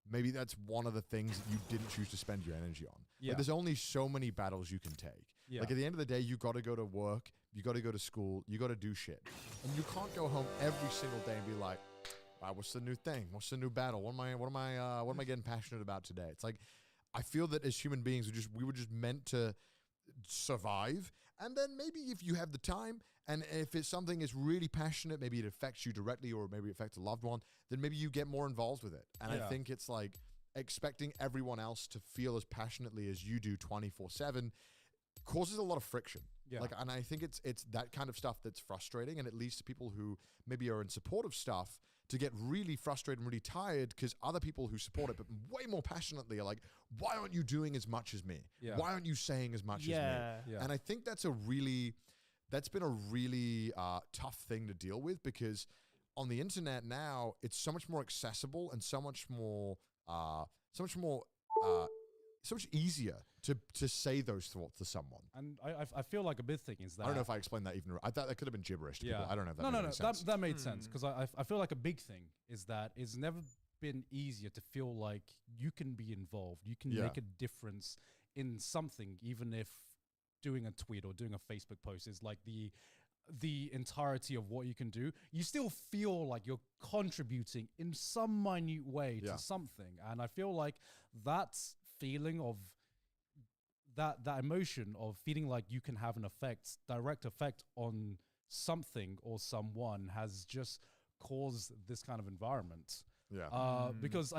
maybe that's one of the things that you didn't choose to spend your energy on. Yeah. Like, there's only so many battles you can take. Yeah. Like, at the end of the day, you got to go to work, you got to go to school, you got to do shit. And you can't go home every single day and be like, what's the new thing? What's the new battle? What am I getting passionate about today? It's like, I feel that as human beings, we were just meant to survive. And then maybe if you have the time, and if it's something that's really passionate, maybe it affects you directly, or maybe it affects a loved one, then maybe you get more involved with it. And I Yeah. think it's like expecting everyone else to feel as passionately as you do 24/7 causes a lot of friction. Yeah. Like, and I think it's that kind of stuff that's frustrating, and it leads to people who maybe are in support of stuff to get really frustrated and really tired because other people who support it but way more passionately are like, why aren't you doing as much as me? Yeah. Why aren't you saying as much as me? Yeah. Yeah. And I think that's been a really tough thing to deal with, because on the internet now, it's so much more accessible and so much easier to say those thoughts to someone. And I feel like a big thing is that I don't know if I explained that even right. I thought that could have been gibberish to people. I don't know if that made any sense. That made sense, because I feel like a big thing is that it's never been easier to feel like you can be involved, you can make a difference in something, even if doing a tweet or doing a Facebook post is like the entirety of what you can do. You still feel like you're contributing in some minute way to something, and I feel like that feeling of that emotion of feeling like you can have an direct effect on something or someone has just caused this kind of environment. Yeah. Because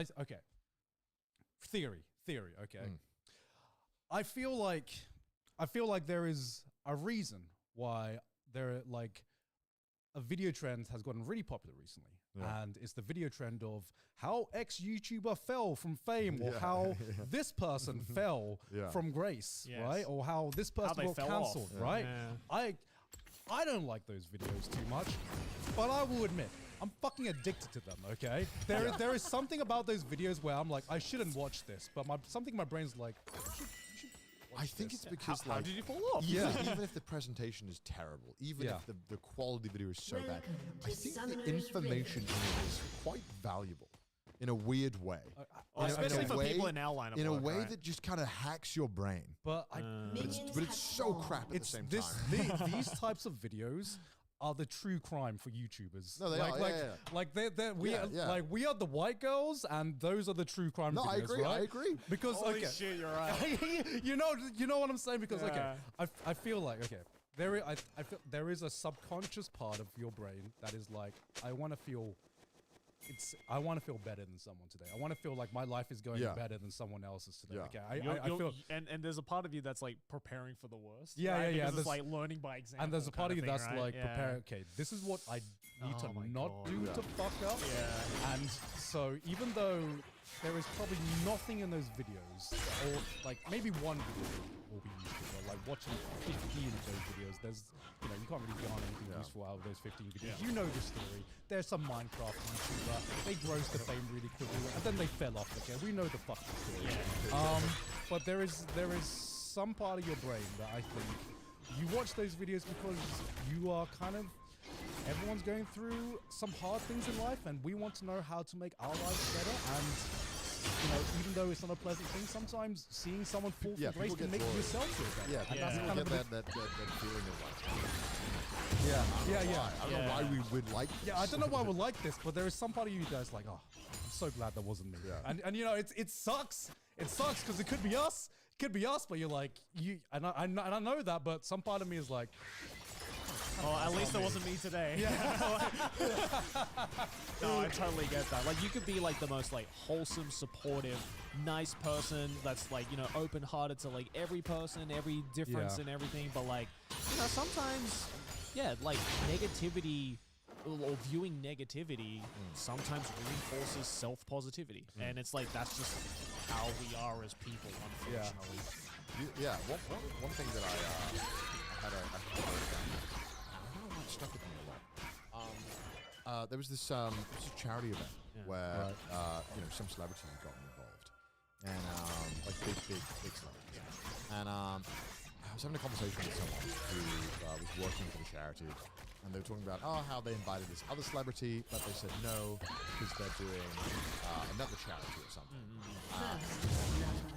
theory, okay. I feel like there is a reason why a video trend has gotten really popular recently. Yeah. And it's the video trend of how X YouTuber fell from fame, or how this person fell from grace, Yes. right? Or how this person they got fell cancelled, off. right? Yeah. I don't like those videos too much, but I will admit, I'm fucking addicted to them, okay? There is something about those videos where I'm like, I shouldn't watch this, but something in my brain's like, you should watch I think this. it's because How did you fall off? even if the presentation is terrible, even if the quality of the video is so bad, I think the information in it is quite valuable in a weird way. Especially for way- people in our line of In a work, way right? that just kind of hacks your brain. But But it's so crap at the it's same this time. these types of videos are the true crime for YouTubers. No, they like, are, Like, yeah. like we Yeah, are, yeah. like we are the white girls, and those are the true crime. No, videos, I agree. Right? I agree. Because Holy okay, shit, you're right. you know what I'm saying? Because okay, Yeah. I feel like okay, I feel there is a subconscious part of your brain that is like, I want to feel better than someone today. I want to feel like my life is going Yeah. better than someone else's today. Yeah. Okay, I You're- feel. and there's a part of you that's like preparing for the worst. Yeah, right? yeah, yeah, Because it's there's- like learning by example. And there's a part of you kind that's thing, right? like, Yeah. prepare. Okay, this is what I need Oh my to not God. do to fuck up. Yeah. And so even though there is probably nothing in those videos, or like maybe one video will be useful, but like watching 15 of those videos, there's, you can't really garner anything Yeah. useful out of those 15 videos. Yeah. You know the story. There's some Minecraft YouTuber, they rose to fame really quickly, and then they fell off. Okay, we know the fucking story. But there is some part of your brain that I think you watch those videos because you are kind of, everyone's going through some hard things in life, and we want to know how to make our lives better. And even though it's not a pleasant thing, sometimes seeing someone fall Yeah, from grace people can get make joy. yourself feel better. Yeah, And people that's get kind of that feeling of like. yeah, I don't know Yeah. why we would like this. Yeah, I don't know why we're like this, but there is some part of you that's like, oh, I'm so glad that wasn't me. Yeah. And it sucks. It sucks because it could be us. It could be us, but you're like, and I know that, but some part of me is like, Oh, at least it wasn't me today. No, I totally get that. Like, you could be like the most like wholesome, supportive, nice person that's like, open-hearted to like every person, every difference Yeah. and everything. But like, sometimes, yeah, like negativity or viewing negativity sometimes reinforces self-positivity. And it's like, that's just how we are as people, unfortunately. Yeah, one thing that I had a stuck with me a lot. There was this charity event where some celebrities had gotten involved, and like big celebrities. And I was having a conversation with someone who was working for the charity, and they were talking about how they invited this other celebrity, but they said no because they're doing another charity or something.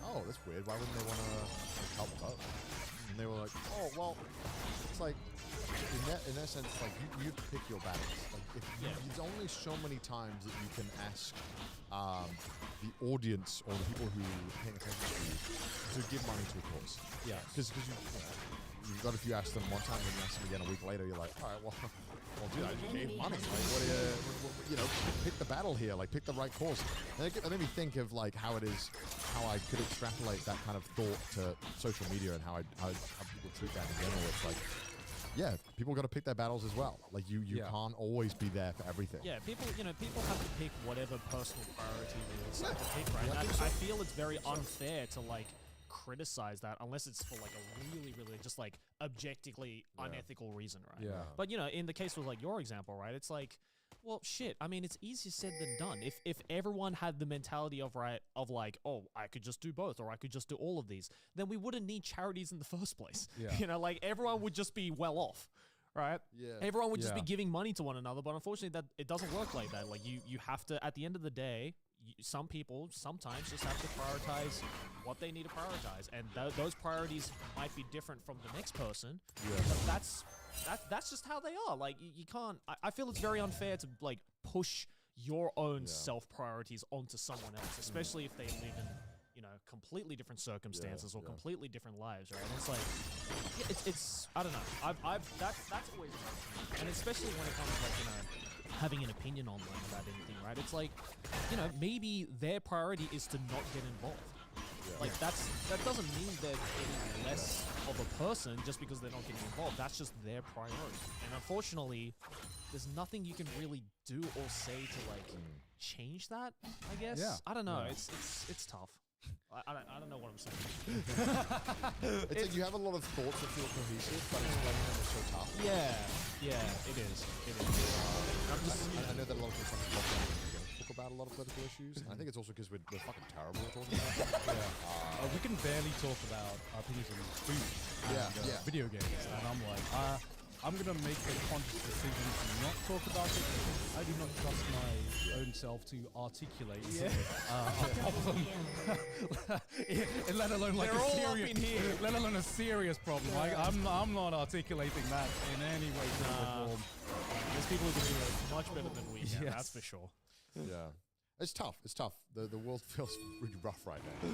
Oh, that's weird. Why wouldn't they want to help both? And they were like, oh, well, it's like, in that sense, like, you pick your battles. Like, there's only so many times that you can ask the audience or the people who are paying attention to give money to a cause. Yeah. Because you've got, if you ask them one time and you ask them again a week later, you're like, all right, well, dude, I just gave money. Like, what do you pick the battle here. Like, pick the right cause. And it made me think of, like, how I could extrapolate that kind of thought to social media and how people treat that in general. It's like, yeah, people got to pick their battles as well. Like, you can't always be there for everything. Yeah, people have to pick whatever personal priority it is to pick, right? Yeah, I And think so. I feel it's very unfair to like criticize that unless it's for like a really, really just like objectively unethical reason, right? Yeah. But in the case with like your example, right? It's like, well, shit. I mean, it's easier said than done. If everyone had the mentality of like, oh, I could just do both, or I could just do all of these, then we wouldn't need charities in the first place. Yeah. Like everyone would just be well off, right? Yeah. Everyone would just be Yeah. giving money to one another, but unfortunately, that it doesn't work like that. Like you have to, at the end of the day, some people sometimes just have to prioritize what they need to prioritize, and those priorities might be different from the next person. Yeah. But that's just how they are. Like you can't. I feel it's very unfair to like push your own self priorities onto someone else, especially if they live in completely different circumstances or completely different lives, right? And it's like it's I don't know. That's always annoyed me. And especially when it comes to like having an opinion online about anything, right? It's like maybe their priority is to not get involved. Like that doesn't mean they're any less of a person just because they're not getting involved. That's just their priority. And unfortunately, there's nothing you can really do or say to like change that, I guess. Yeah. I don't know. Yeah. It's tough. I don't know what I'm saying. It's like you have a lot of thoughts that feel cohesive, but explaining them is so tough. Yeah, it is. I know that a lot of people don't talk about a lot of political issues, and I think it's also because we're fucking terrible at talking about it. We can barely talk about our opinions on food and video games, and I'm like, I'm gonna make a conscious decision to not talk about it. I do not trust my own self to articulate a problem, let alone like They're all up serious, in here. let alone a serious problem. I'm not articulating that in any way, shape, or form. There's people who can do it much better than we can. Yes. That's for sure. Yeah. It's tough. It's tough. The world feels really rough right now.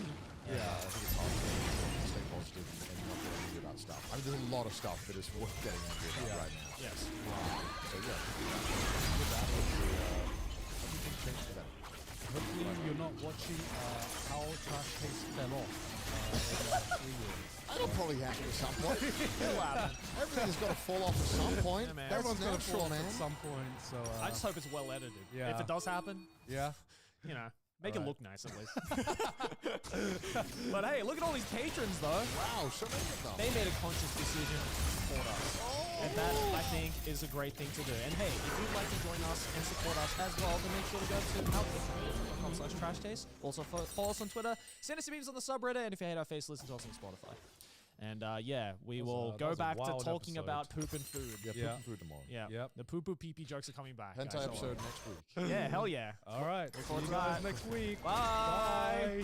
Yeah, I think it's hard to stay positive and not get angry about stuff. I mean, there's a lot of stuff that is worth getting angry about right now. Yes. So yeah, with that, hopefully, everything changes for that. Hopefully you're not watching how Trash Taste fell off in 3 years. That'll probably happen at some point. It'll happen. Everything's got to fall off at some point. Yeah, man. That's Everyone's got to natural, fall off man. at some point. So I just hope it's well edited. Yeah. If it does happen, yeah. you know, make it Alright. look nice at least. But hey, look at all these patrons though. Wow, so many of them. They made a conscious decision to support us. And that, I think, is a great thing to do. And hey, if you'd like to join us and support us as well, then make sure to go to outlook.com/trashtaste. Also follow us on Twitter, send us some memes on the subreddit, and if you hate our face, listen to us on Spotify. And yeah, we will that go was a back to wild talking episode. about poop and food. Yeah, Yeah. food tomorrow. Yeah. Yep. The poo-poo pee-pee jokes are coming back. Hentai guys. episode next week. Yeah, hell yeah. All right. See forward you to guys that. next week. Bye.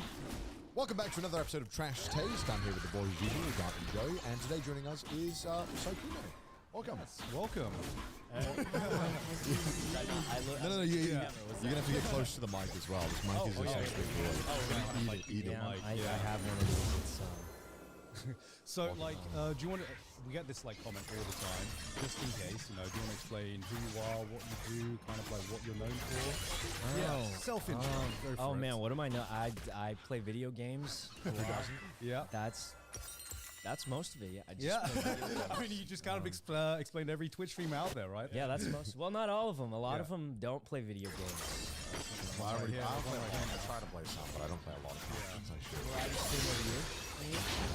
Welcome back to another episode of Trash Taste. I'm here with the boys Gigi, Garth and Joe, and today joining us is Sokino. Welcome. Welcome. No, you're gonna have to get close to the mic as well. This mic is essentially for eat it. I have one of these. It's, So, like, do you want to? We get this like comment all the time, just in case. You know, do you want to explain who you are, what you do, kind of like what you're known for? Self-intro. oh man, what am I know? I play video games. a lot. Yeah. That's most of it. Yeah. I just Yeah. play video games. I mean, you just kind of explained every Twitch stream out there, right? Yeah, that's most. Well, not all of them. A lot Yeah. of them don't play video games. Well, I Yeah. try to play some, but I don't play a lot of games. I should.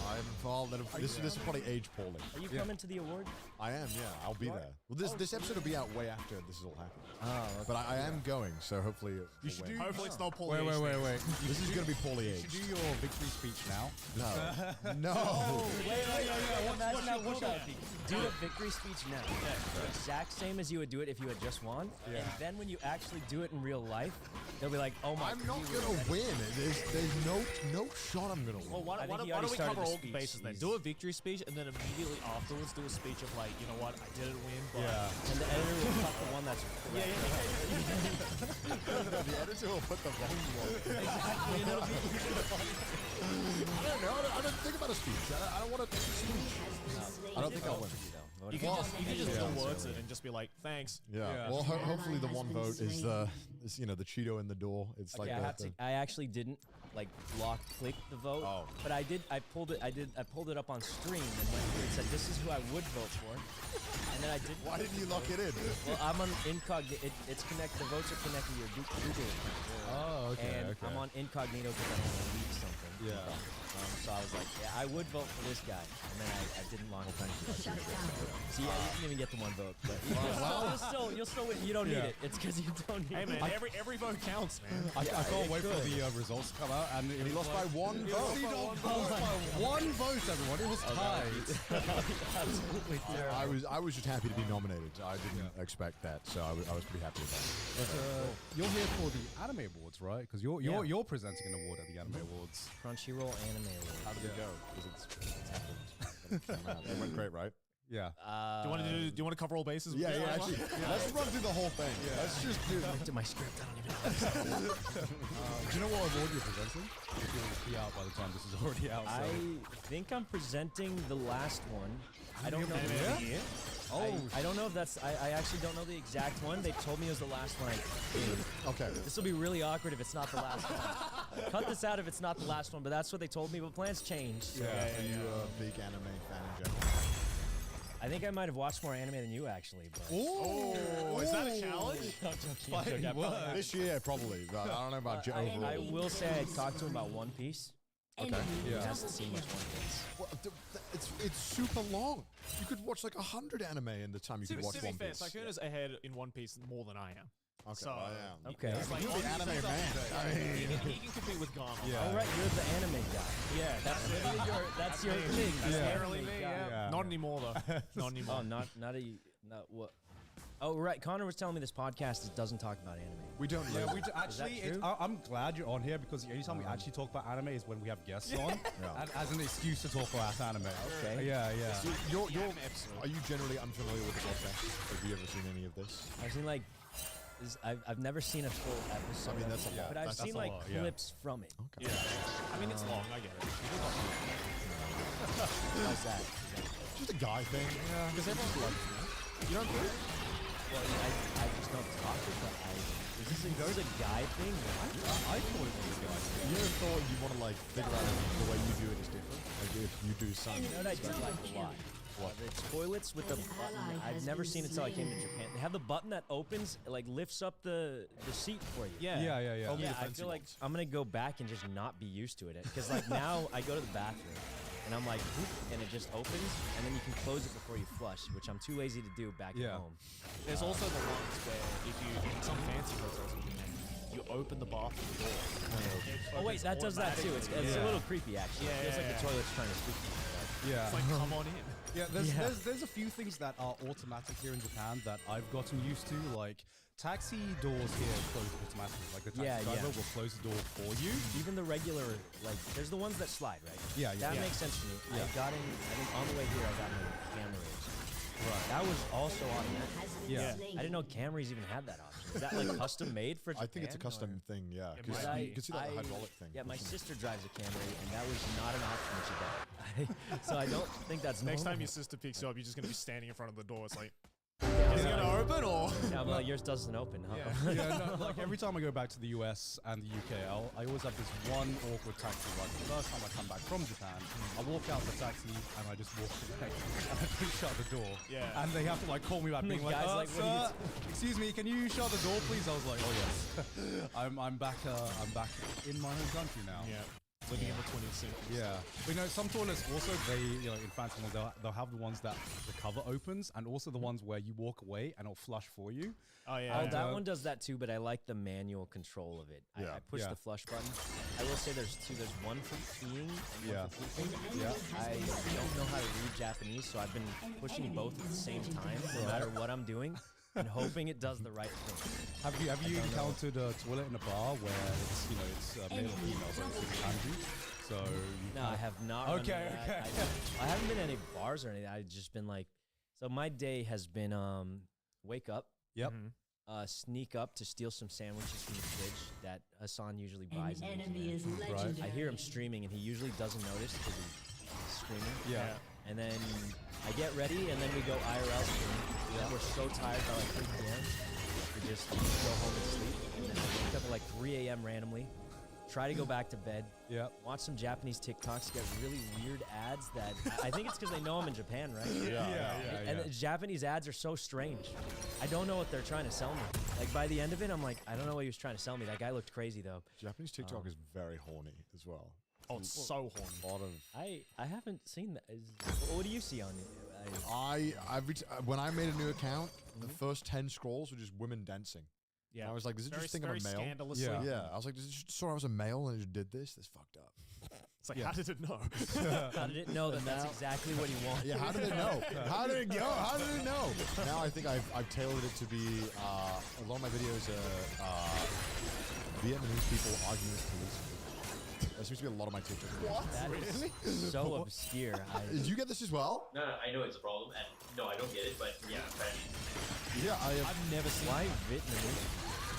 I'm involved. This will probably age poorly. Are you coming to the award? I am, yeah. I'll be there. Well, this episode will be out way after this is all happening. Oh, okay. But I am going, so hopefully you should do- Hopefully it's not poorly. Wait. This is going to be poorly You should do aged. your victory speech now. No. No. Imagine how cool that would be. Do a victory speech now. The exact same as you would do it if you had just won. Yeah. And then when you actually do it in real life, they'll be like, "Oh my!" I'm not going to win. There's no shot I'm going to Well, win. why I think don't he already we started cover the all the speech. bases then? He's- Do a victory speech, and then immediately afterwards do a speech of like, you know what, I didn't win, but And the editor will cut the one that's correct. The editor will put the wrong one. Exactly. And it'll be I don't know. I don't think about a speech. I don't want to make a speech. I don't think I'll win. You can just words it and just be like, thanks. Yeah. Well, hopefully the one vote is the Cheeto in the door. It's like Okay, I actually didn't like lock click the vote, Oh. but I pulled it up on stream and it said this is who I would vote for, and then I did. Why didn't you lock it in? Well, I'm on incognito. It's connected. The votes are connected to your Google account. Oh, And I'm on incognito because I don't want to leak something. Yeah. So I was like, yeah, I would vote for this guy, and then I didn't lock it. Shut down. See, I didn't even get the one vote, but you'll still win. You don't need Yeah. it. It's because you don't need Hey it. man, every vote counts, man. I can't wait for could. the results to come out, and He lost by one vote. He lost by one vote, everyone. It was tied. Absolutely terrible. I was just happy to be nominated. I didn't expect that, so I was pretty happy with that. But you're here for the Anime Awards, right? Because you're presenting an award at the Anime Awards. Crunchyroll Anime Award. How did it go? Because it's happened. It went great, right? Yeah. Do you want to cover all bases? Yeah. Actually, let's run through the whole thing. Let's just do. To my script, I don't even know. Do you know what award you're presenting? It'll be out by the time this is already out. So. I think I'm presenting the last one. I don't know. Yeah? I don't know if that's. I actually don't know the exact one. They told me it was the last one I did. Okay. This will be really awkward if it's not the last one. Cut this out if it's not the last one, but that's what they told me. But plans change. So Are you a big anime fan in general? I think I might have watched more anime than you actually. But Oh, is that a challenge? Fighting words. This year, probably. But I don't know about overall. I will say I talked to him about One Piece. Okay. He hasn't seen much One Piece. Well, it's super long. You could watch like 100 anime in the time you To could watch be One fair, Piece. Sykuna's ahead in One Piece more than I am. Okay, So, I am. Okay. It's like, You're the anime man. I mean, he can compete with Garm. Yeah. All right, you're the anime guy. Yeah, that's That's your me. thing. That's the literally anime me. guy. Yeah. Yeah. Not anymore though. Not anymore. Oh, not what? Oh, right. Connor was telling me this podcast doesn't talk about anime. we don't. Yeah, really. we actually. true? I'm glad you're on here because the only time we actually talk about anime is when we have guests on, Yeah. and as an excuse to talk about anime. Okay. Yeah, yeah. So are you generally unfamiliar with the podcast? Have you ever seen any of this? I've seen like, I've never seen a full episode. I mean, that's a lot. But I've That's seen a like lot, yeah. clips from it. Okay. Yeah. I mean, it's long. I get it. How's that? Just a guy thing. Yeah. Because everyone's like, you don't think? Well, I just don't talk it, but is this a guy thing? I thought it was a guy. You ever thought you want to like figure out if the way you do it is different? Like if you do something. You know what I do like a lot? What? The toilets with the button. I've never seen it till I came to Japan. They have the button that opens, like lifts up the seat for you. Yeah. Yeah, yeah, yeah. Only Yeah, the I fancy feel like ones. I'm gonna go back and just not be used to it. Because like now I go to the bathroom and I'm like, whoop, and it just opens, and then you can close it before you flush, which I'm too lazy to do back Yeah. at home. There's also the ones where if you in some fancy hotels in Japan, you open the bathroom door. Oh wait, that does that too. It's a Yeah. little creepy actually. It feels like the Yeah. toilet's trying to speak to you. Yeah. It's like, come on in. Yeah, Yeah. there's a few things that are automatic here in Japan that I've gotten used to. Like taxi doors here close automatically. Like the taxi Yeah, driver yeah. will close the door for you. Even the regular, like, there's the ones that slide, right? Yeah, yeah. That Yeah. makes sense to me. Yeah. I got in, I think on the way here, I got my Camrys. Right. That was also automatic. Yeah. I didn't know Camrys even had that option. Is that like custom made for Japan? I think it's a custom or- thing, yeah. Yeah, Because my- you can see like the I- hydraulic thing. Yeah, my sister drives a Camry, and that was not an option that she got. So I don't think that's Next time normal. your sister picks you up, you're just gonna be standing in front of the door. It's like, Yeah, is it gonna open or? yeah, well, yours doesn't open, huh? Yeah, no, like every time I go back to the US and the UK, I always have this one awkward taxi ride. The first time I come back from Japan, I walk out the taxi and I just walk away and I don't shut the door. Yeah. And they have to like call me back, And the being like, guy's like, what are you sir, excuse me, can you shut the door, please? I was like, oh yes, I'm back in my home country now. Yeah. Living in the 20th century. Yeah, but you know, some toilets also in fancy ones they'll have the ones that the cover opens, and also the ones where you walk away and it'll flush for you. Oh yeah. Oh, yeah. that one does that too, but I like the manual control of it. Yeah. I push Yeah. the flush button. I will say there's two. There's one for peeing and Yeah. one for pooping. Yeah. I don't know how to read Japanese, so I've been pushing both at the same time, no matter what I'm doing, and hoping it does the right thing. Have you encountered a toilet in a bar where it's male or female, so it's kanji? So you No, can't- I have not. run into Okay, that. okay. I haven't been to any bars or anything. I've just been like, so my day has been wake up, Yep. sneak up to steal some sandwiches from the fridge that Hassan usually buys. An in New enemy Zealand. is legendary. I hear him streaming, and he usually doesn't notice because he's screaming. Yeah. And then I get ready, and then we go IRL stream. And we're so tired by like 3 p.m. We just go home and sleep. And then I wake up at like 3 a.m. randomly, try to go back to bed, Yep. watch some Japanese TikToks, get really weird ads that I think it's because they know I'm in Japan, right? And the Japanese ads are so strange. I don't know what they're trying to sell me. Like by the end of it, I'm like, I don't know what he was trying to sell me. That guy looked crazy though. Japanese TikTok is very horny as well. Oh, it's so horny. A lot of I haven't seen that. What do you see on it? when I made a new account, the first 10 scrolls were just women dancing. Yeah. And I was like, does it very, just think I'm very a male? scandalously. Yeah. Yeah, I was like, does it just saw I was a male and it just did this? That's fucked up. It's like, Yeah. how did it know? How did it know that that's exactly what he wanted? Yeah, how did it know? How did it go? How did it know? Now I think I've tailored it to be a lot of my videos are Vietnamese people arguing with police. That seems to be a lot of my TikTok. What? That is so obscure. Did you get this as well? No, I know it's a problem, and no, I don't get it, but yeah, apparently. Yeah, I've never seen Why Vietnamese?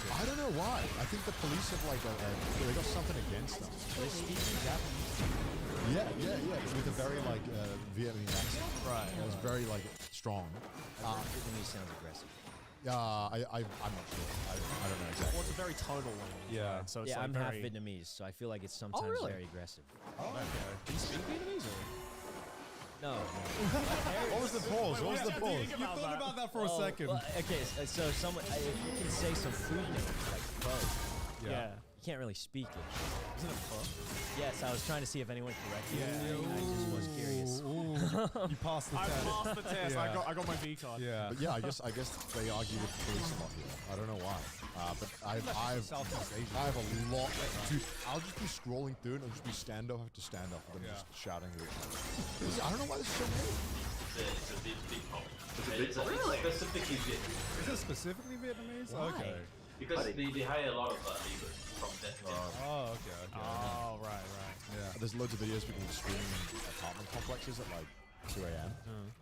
I don't know why. I think the police have like they got something against them. They speak in Japanese. Yeah. With a very like Vietnamese accent. Right. It was very like strong. Vietnamese sounds aggressive. I'm not sure. I don't know exactly. Well, it's a very tonal language. Yeah. Right? So it's Yeah, like I'm very... half Vietnamese, so I feel like it's sometimes really? very aggressive. Oh, okay. Do you speak Vietnamese or? No. What was the pause? What was the pause? You thought about that for a Oh, second. well, okay, so someone, if you can say some food names like pho, Yeah. you can't really speak it. Isn't it pho? Yes, I was trying to see if anyone corrected Yeah. me. I just was curious. You passed the I test. passed the test. Yeah. I got my V card. Yeah. But yeah, I guess they argue with the police a lot here. I don't know why. But I've Southeast Asia. I have a lot. Dude, I'll just be scrolling through it and I'll just be standoff after standoff of them Yeah. just shouting at each other. I don't know why this is so many. It's a big problem. big problem. Really? Specifically Vietnamese. Is it specifically Vietnamese? Why? Okay. Because they hire a lot of labor from Vietnam. Oh, okay. Okay. Oh, right. Yeah. There's loads of videos of people streaming in apartment complexes at like 2 a.m.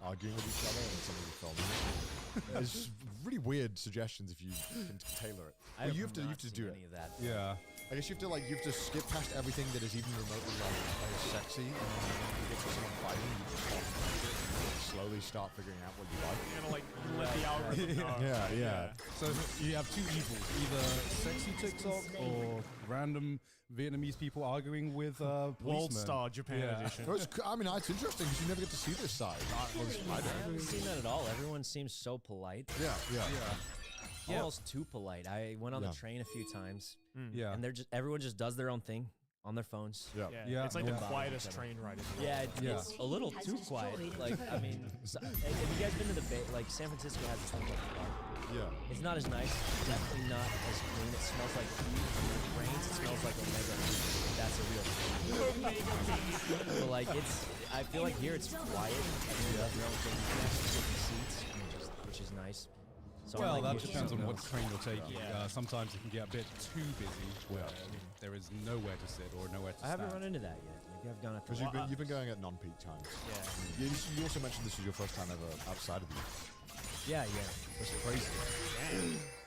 Arguing with each other and somebody filming it. It's just really weird suggestions if you can tailor it. I Well, you have to not do seen it. any of that. Yeah. I guess you have to skip past everything that is even remotely like sexy, and then when you get to someone fighting, you just stop and slowly start figuring out what you like. You're gonna like let the algorithm know. Yeah. So you have two evils, either sexy TikTok or random Vietnamese people arguing with World policemen. Star Japan Yeah. edition. No, it's interesting because you never get to see this side. I haven't seen that at all. Everyone seems so polite. Yeah. Yeah. Almost too polite. I went on Yeah. the train a few times, Yeah. and everyone everyone just does their own thing on their phones. Yeah. Yeah, It's like no the one quietest bothers train ride. Yeah, Yeah. it's a little too quiet. Like, I mean, have you guys been to the Bay? Like, San Francisco has this thing called the Park. Yeah. It's not as nice. It's definitely not as clean. It smells like heat. When it rains, it smells like Omega. That's a real thing. But like, I feel like here it's quiet. Everyone does their own thing. You can actually sit in seats, which is nice. So Well, I'm that like, depends on you what train you're taking. Yeah. Sometimes it can get a bit too busy where there is nowhere to sit or nowhere to I haven't stand. run into that yet. Maybe I've gone at the Because you've been going at non-peak times. Yeah. You also mentioned this was your first time ever outside of the US. Yeah. That's crazy.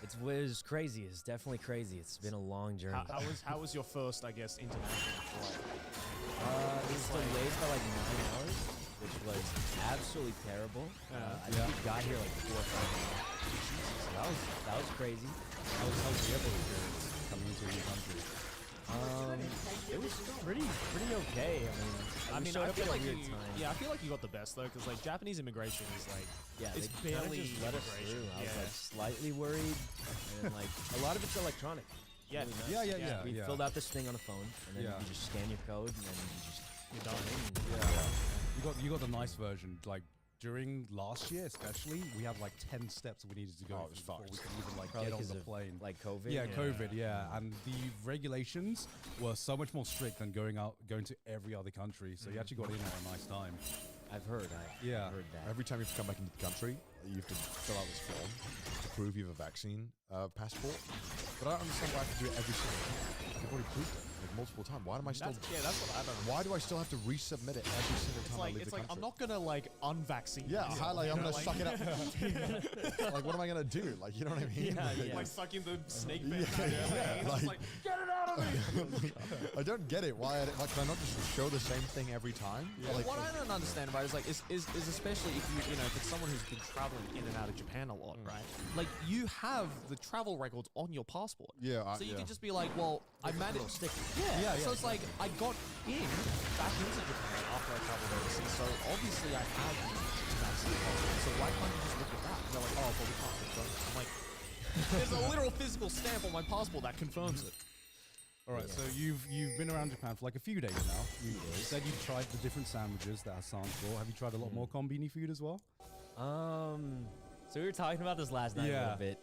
It was crazy. It's definitely crazy. It's been a long journey. How was your first, I guess, international flight? It was delayed by like 9 hours, which was absolutely terrible. I think we got here like 4 or 5 hours. So that was crazy. How was the airport experience coming into a new country? It was pretty okay. I mean, I feel like weird you, time. yeah, I feel like you got the best though, because like Japanese immigration is like, Yeah, it's they kinda barely just let us immigration. through. I was Yeah. like slightly worried, and like a lot of it's electronic. Yeah. Really nice. Yeah. We filled out this thing on the phone, and then Yeah. you just scan your code, and then You're done. You got the nice version. Like during last year, especially, we had like 10 steps we needed to go Oh, it was before fucked. we could even like probably get on 'cause the of plane. like COVID. Yeah, Yeah. COVID, yeah. And the regulations were so much more strict than going to every other country. So you actually got in at a nice time. I've heard. Yeah. I've heard that. Every time you have to come back into the country, you have to fill out this form to prove you have a vaccine passport. But I don't understand why I have to do it every single time. I've already proved it like multiple times. Why am I still? That's what I don't know. Why do I still have to resubmit it every single time I leave It's the like country? I'm not gonna like unvaccine. Yeah, myself, like, I'm you know, gonna suck it up. Like, what am I gonna do? Like, you know what I mean? Yeah, yeah. Like sucking the snake venom. Yeah, It's just like- like get it out of me. I don't get it. Why? Like, can I not just show the same thing every time? Like, What I don't understand about it is like is especially if you know if it's someone who's been traveling in and out of Japan a lot, right? Like you have the travel records on your passport. Yeah, So you yeah. can just be like, well, I managed. Yeah. So it's like I got back into Japan after I traveled overseas. So obviously I have the vaccine passport. So why can't you just look at that? And they're like, oh, but we can't confirm it. I'm like, there's a literal physical stamp on my passport that confirms it. All right, so you've been around Japan for like a few days now. You said you've tried the different sandwiches that Hassan's brought. Have you tried a lot more kombini food as well? So we were talking about this last night a Yeah. little bit.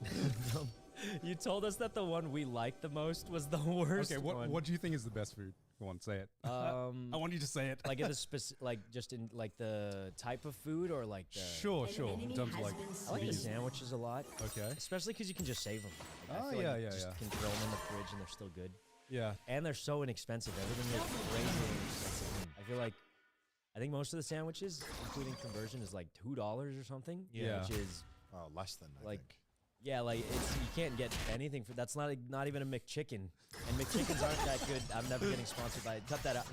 You told us that the one we liked the most was the worst Okay, one. what do you think is the best food? Go on, say it. I want you to say it. Like in the like just in like the type of food or like the Sure. In terms of like, I like the these- sandwiches a lot, okay. especially because you can just save them. Like, Oh, I feel yeah, like you yeah, just yeah. can throw them in the fridge and they're still good. Yeah. And they're so inexpensive. Everything is crazy inexpensive. I feel like I think most of the sandwiches, including conversion, is like $2 or something. Yeah. Which is less than I like think. yeah, like you can't get anything for that's not even a McChicken, and McChickens aren't that good. I'm never getting sponsored by it. Cut that out.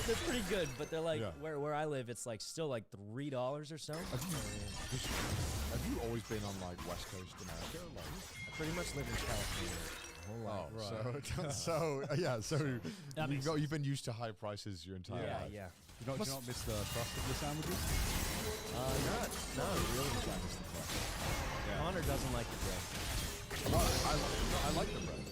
They're pretty good, but they're like Yeah. where I live, it's like still like $3 or so. Have you always been on like West Coast America? Like, I pretty much live in California my whole life. You've been used to high prices your entire Yeah, life. yeah. Do you not miss the crust of the sandwiches? No, really. Connor doesn't like the bread. I like the bread.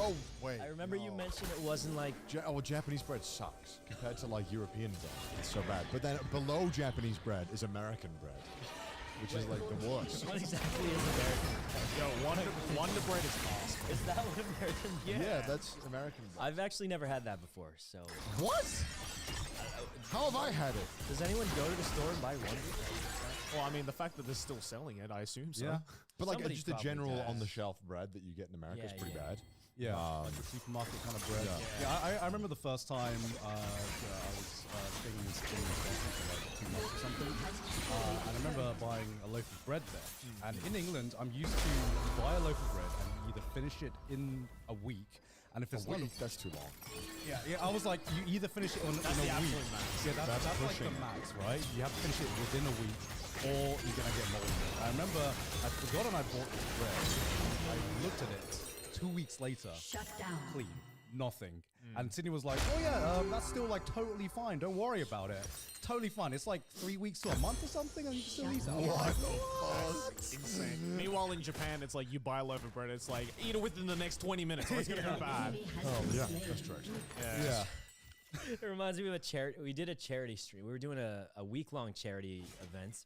Oh, wait. I remember you no. mentioned it wasn't like. Well, Japanese bread sucks compared to like European bread. It's so bad. But then below Japanese bread is American bread, which is like the worst. What exactly is American? Yo, Wonder Bread is awesome. Is that what American? Yeah, that's American bread. I've actually never had that before. So, What? How have I had it? does anyone go to the store and buy Wonder? Well, I mean, the fact that they're still selling it, I assume so. Yeah. But like Somebody just the probably general does. on-the-shelf bread that you get in America is Yeah, pretty yeah. bad. Yeah, like the supermarket kind of bread. Yeah. Yeah, I remember the first time I was staying in this thing for like 2 months or something, and I remember buying a loaf of bread there. And in England, I'm used to buy a loaf of bread and either finish it in a week, and if it's A week, that's too long. yeah, I was like, you either finish it in That's a the week. absolute max. Yeah, that's like pushing the it. max, right? You have to finish it within a week, or you're gonna get mold. I remember I forgot and I bought this bread. I looked at it 2 weeks later. Shut down. Clean, nothing. And Sydney was like, "Oh yeah, that's still like totally fine. Don't worry about it. Totally fine. It's like 3 weeks to a month or something, and you can still eat it." What? Insane. Meanwhile, in Japan, it's like you buy a loaf of bread, it's like, eat it within the next 20 minutes, or it's going to go bad. Enemy has Oh been yeah, slain. that's true. Yeah. It reminds me of a charity. We did a charity stream. We were doing a week-long charity event.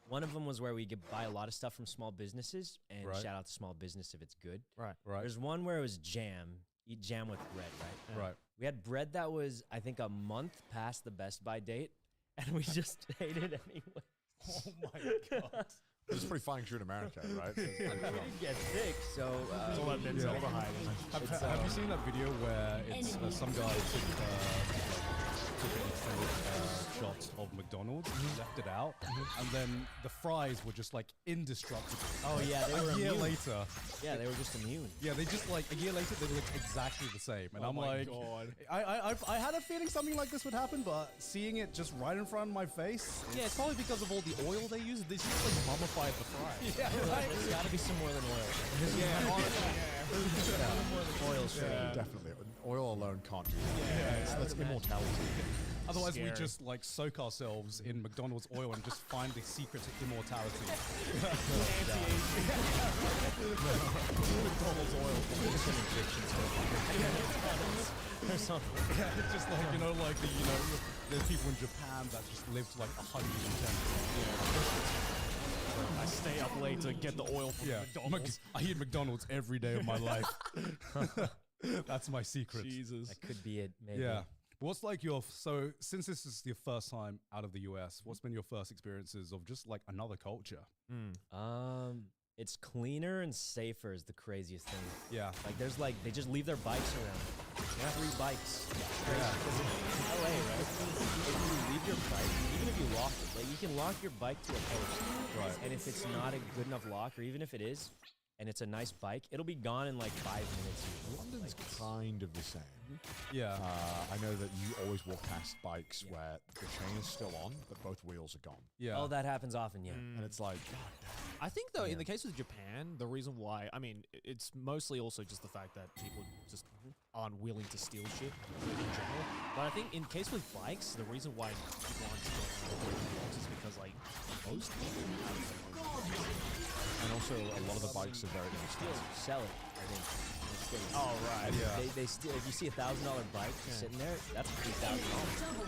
One of them was where we could buy a lot of stuff from small businesses, and Right. shout out to small business if it's good. Right. Right. There's one where it was jam. Eat jam with bread, right? Right. We had bread that was, I think, a month past the best by date, and we just ate it anyway. Oh my god. It's pretty fine 'cause you're in America, right? So it's pretty We chill. didn't get sick, so It's all that benzaldehyde. Have you seen that video where it's some guy took an extended shot of McDonald's, left it out, and then the fries were just like indestructible. Oh yeah, they were A year immune. later, Yeah, they were just immune. yeah, they just like a year later they look exactly the same, and Oh I'm my like, God. I had a feeling something like this would happen, but seeing it just right in front of my face, Yeah, it's probably because of all the oil they use. They just like mummified the fries. yeah, right. There's got to be some more than oil. Yeah, honestly, More than oil straight. Definitely. Oil alone can't do that. That's immortality. Otherwise, we Scary. just like soak ourselves in McDonald's oil and just find the secret to immortality. McDonald's oil. Or something. Yeah, it's just like, you know, like there's people in Japan that just live to like 110. I stay up late to get the oil from Yeah, McDonald's. I eat McDonald's every day of my life. That's my secret. Jesus. That could be it, maybe. Yeah. What's like so since this is your first time out of the US, what's been your first experiences of just like another culture? It's cleaner and safer is the craziest thing. Yeah. Like there's like they just leave their bikes around. 3 bikes. Yeah. LA, right? If you leave your bike, even if you lock it, like you can lock your bike to a post. Right. And if it's not a good enough lock, or even if it is, and it's a nice bike, it'll be gone in like 5 minutes. usually. London's kind of the same. Yeah. I know that you always walk past bikes where the chain is still on, but both wheels are gone. Yeah. Oh, that happens often, yeah. And it's like, God I think though, in the case with Japan, the reason why, I mean, it's mostly also just the fact that people just aren't willing to steal shit in general. But I think in case with bikes, the reason why people aren't stealing bikes is because like most people have their own bikes. and also a lot of the bikes are very Still inexpensive. sell it, I think. They still- Oh right. Yeah. They still, if you see $1,000 bike sitting there, that's $3,000. Double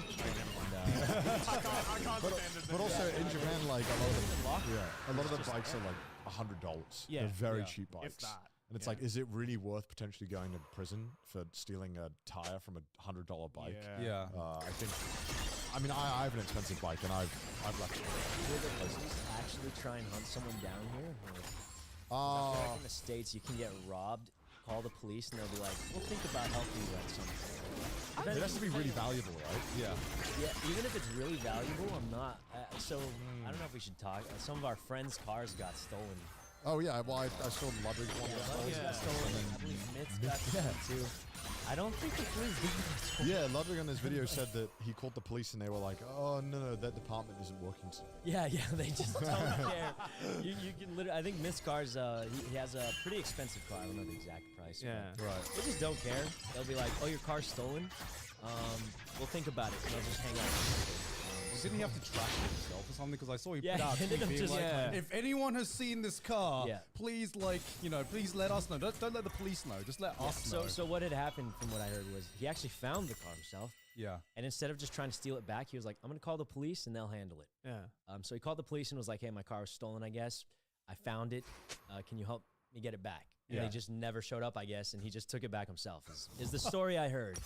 kill. I can't But also in Japan, like a lot of Lock? a lot of the bikes are like $100. Yeah. They're very Yeah. cheap If bikes. that. And it's Yeah. like, is it really worth potentially going to prison for stealing a tire from a $100 bike? Yeah. Yeah. I think. I mean, I have an expensive bike, and I've left it. Will the police actually try and hunt someone down here? Or- Uh, Back in the States, you can get robbed, call the police, and they'll be like, we'll think about helping you at some point. it has to be really valuable, right? Yeah. Yeah, even if it's really valuable, I'm not. So, I don't know if we should talk. Some of our friends' cars got stolen. Oh yeah, well I saw Ludwig one. Yeah, got Ludwig's stolen. got stolen. I believe Mitz got stolen too. I don't think the police did that. Yeah, Ludwig on his video said that he called the police and they were like, "Oh no, that department isn't working." Yeah, they just don't care. You can literally. I think Mitz cars. He has a pretty expensive car. I don't know the exact price. Yeah. but Right. They just don't care. They'll be like, "Oh, your car's stolen. We'll think about it." And they'll just hang up. 'Cause didn't he have to track it himself or something? Because I saw he Yeah, put out a he ended tweet up being just- like, yeah. if anyone has seen this car, Yeah. please, like, you know, please let us know. Don't let the police know. Just let us know. So what had happened from what I heard was he actually found the car himself, yeah. and instead of just trying to steal it back, he was like, I'm gonna call the police and they'll handle it. Yeah. So he called the police and was like, hey, my car was stolen, I guess. I found it. Can you help me get it back? And Yeah. they just never showed up, I guess, and he just took it back himself. Is the story I heard.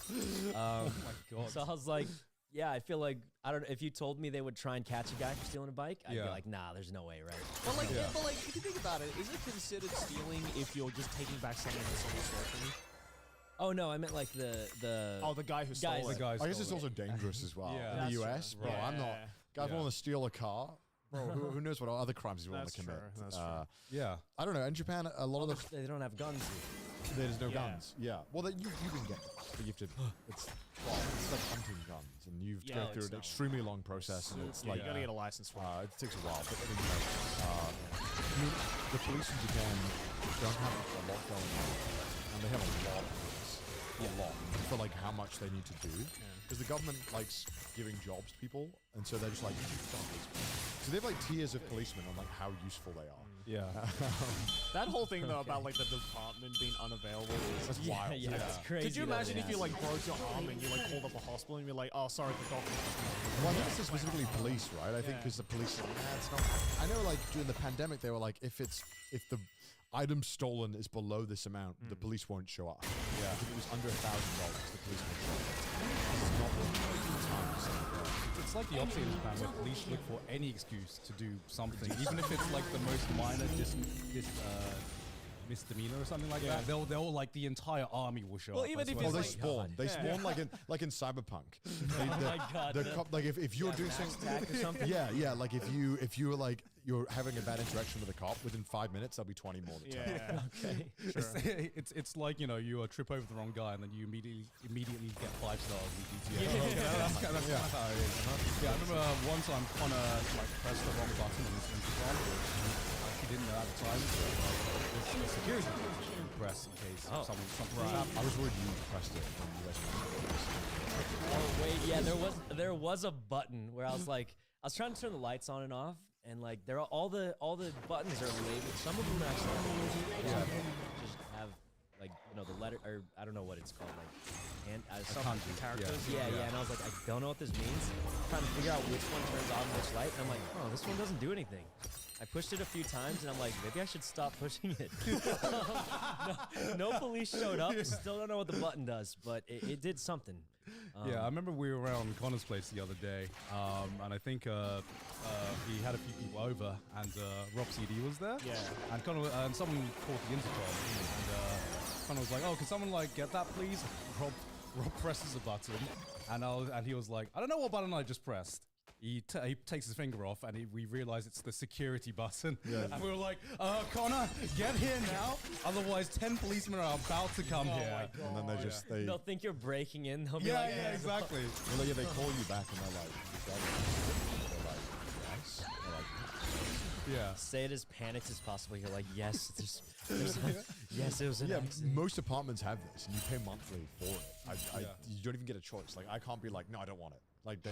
Oh my god. So I was like, yeah, I feel like, I don't know, if you told me they would try and catch a guy for stealing a bike, I'd be Yeah. like, nah, there's no way, right? But like, Yeah. but like, if you think about it, is it considered stealing if you're just taking back something that someone stole from you? Oh, no, I meant like the Oh, the guy who stole Guys, it. the guys. I guess it's stole it. also dangerous as well. Yeah. In That's the true. US, bro, Right. I'm not. Guys Yeah. want to steal a car, bro. Who knows what other crimes he's willing to That's commit? true, that's true. Yeah. I don't know. In Japan, a lot of the They don't have guns here. there's no Yeah. guns. Yeah. Well, you can get guns, but you have to. It's like hunting guns, and you've to Yeah, go like through an so. extremely long process, and it's Yeah, like you gotta get a license for it. it takes a while. But I mean, the police in Japan don't have a lot going on, and they have a lot of police. A lot for like how much they need to do, because the government likes giving jobs to people, and so they're just like, so they have like tiers of policemen on like how useful they are. Yeah. That whole thing though about like the department being unavailable is Yeah, wild. yeah, it's crazy. Could you that imagine it if you happens. like broke your arm and you like called up a hospital and you're like, oh sorry, the doctor. Well, I think it's specifically police, right? I think Yeah. because the police, it's not. I know, like during the pandemic, they were like, if the item stolen is below this amount, the police won't show up. Yeah. If it was under $1,000, the police won't show up. This is not what times. It's like the opposite in Japan, where police look for any excuse to do something, even if it's like the most minor misdemeanor or something like that. They'll like the entire army will show Well, up. even That's if what Oh, it's they it's like- spawn. They Yeah. spawn like in Cyberpunk. Oh my God, The the- cop, like if you're doing something. Attack or something? Yeah. Like if you were like you're having a bad interaction with a cop, within 5 minutes there'll be 20 more that turn up. Yeah. Okay. it's like, you know, you trip over the wrong guy and then you immediately get 5 stars in GTA. Yeah. That's kind of how it is. Yeah, I remember one time Connor like pressed the wrong button on his Instagram. He didn't know at the time. So there's a security press in case something happened. I was worried you pressed it when you guys were Oh wait, yeah, there was a button where I was like, I was trying to turn the lights on and off, and like there are all the buttons are labeled. Some of them actually just have like, you know, the letter, or I don't know what it's called, like and some kanji, characters. yeah. Yeah, and I was like, I don't know what this means. Trying to figure out which one turns on which light, and I'm like, oh, this one doesn't do anything. I pushed it a few times, and I'm like, maybe I should stop pushing it. no police showed up. Still don't know what the button does, but it did something. Yeah, I remember we were around Connor's place the other day, and I think he had a few people over, and Rob CD was there. Yeah. And Connor and someone called the intercom, and Connor was like, "Oh, can someone like get that, please?" Rob presses a button, and he was like, "I don't know what button I just pressed." He takes his finger off, and we realize it's the security button. Yeah. And we were like, Connor, get here now. Otherwise, 10 policemen are about to come here. And then they just they They'll think you're breaking in. They'll be Yeah, like, yeah, exactly. well, yeah, they call you back and they're like, "Is that it?" They're like, yes. They're like, Yeah. say it as panicked as possible. You're like, yes, yes, it was an yeah, accident. most apartments have this, and you pay monthly for it. Yeah. You don't even get a choice. Like, I can't be like, no, I don't want it. Like, they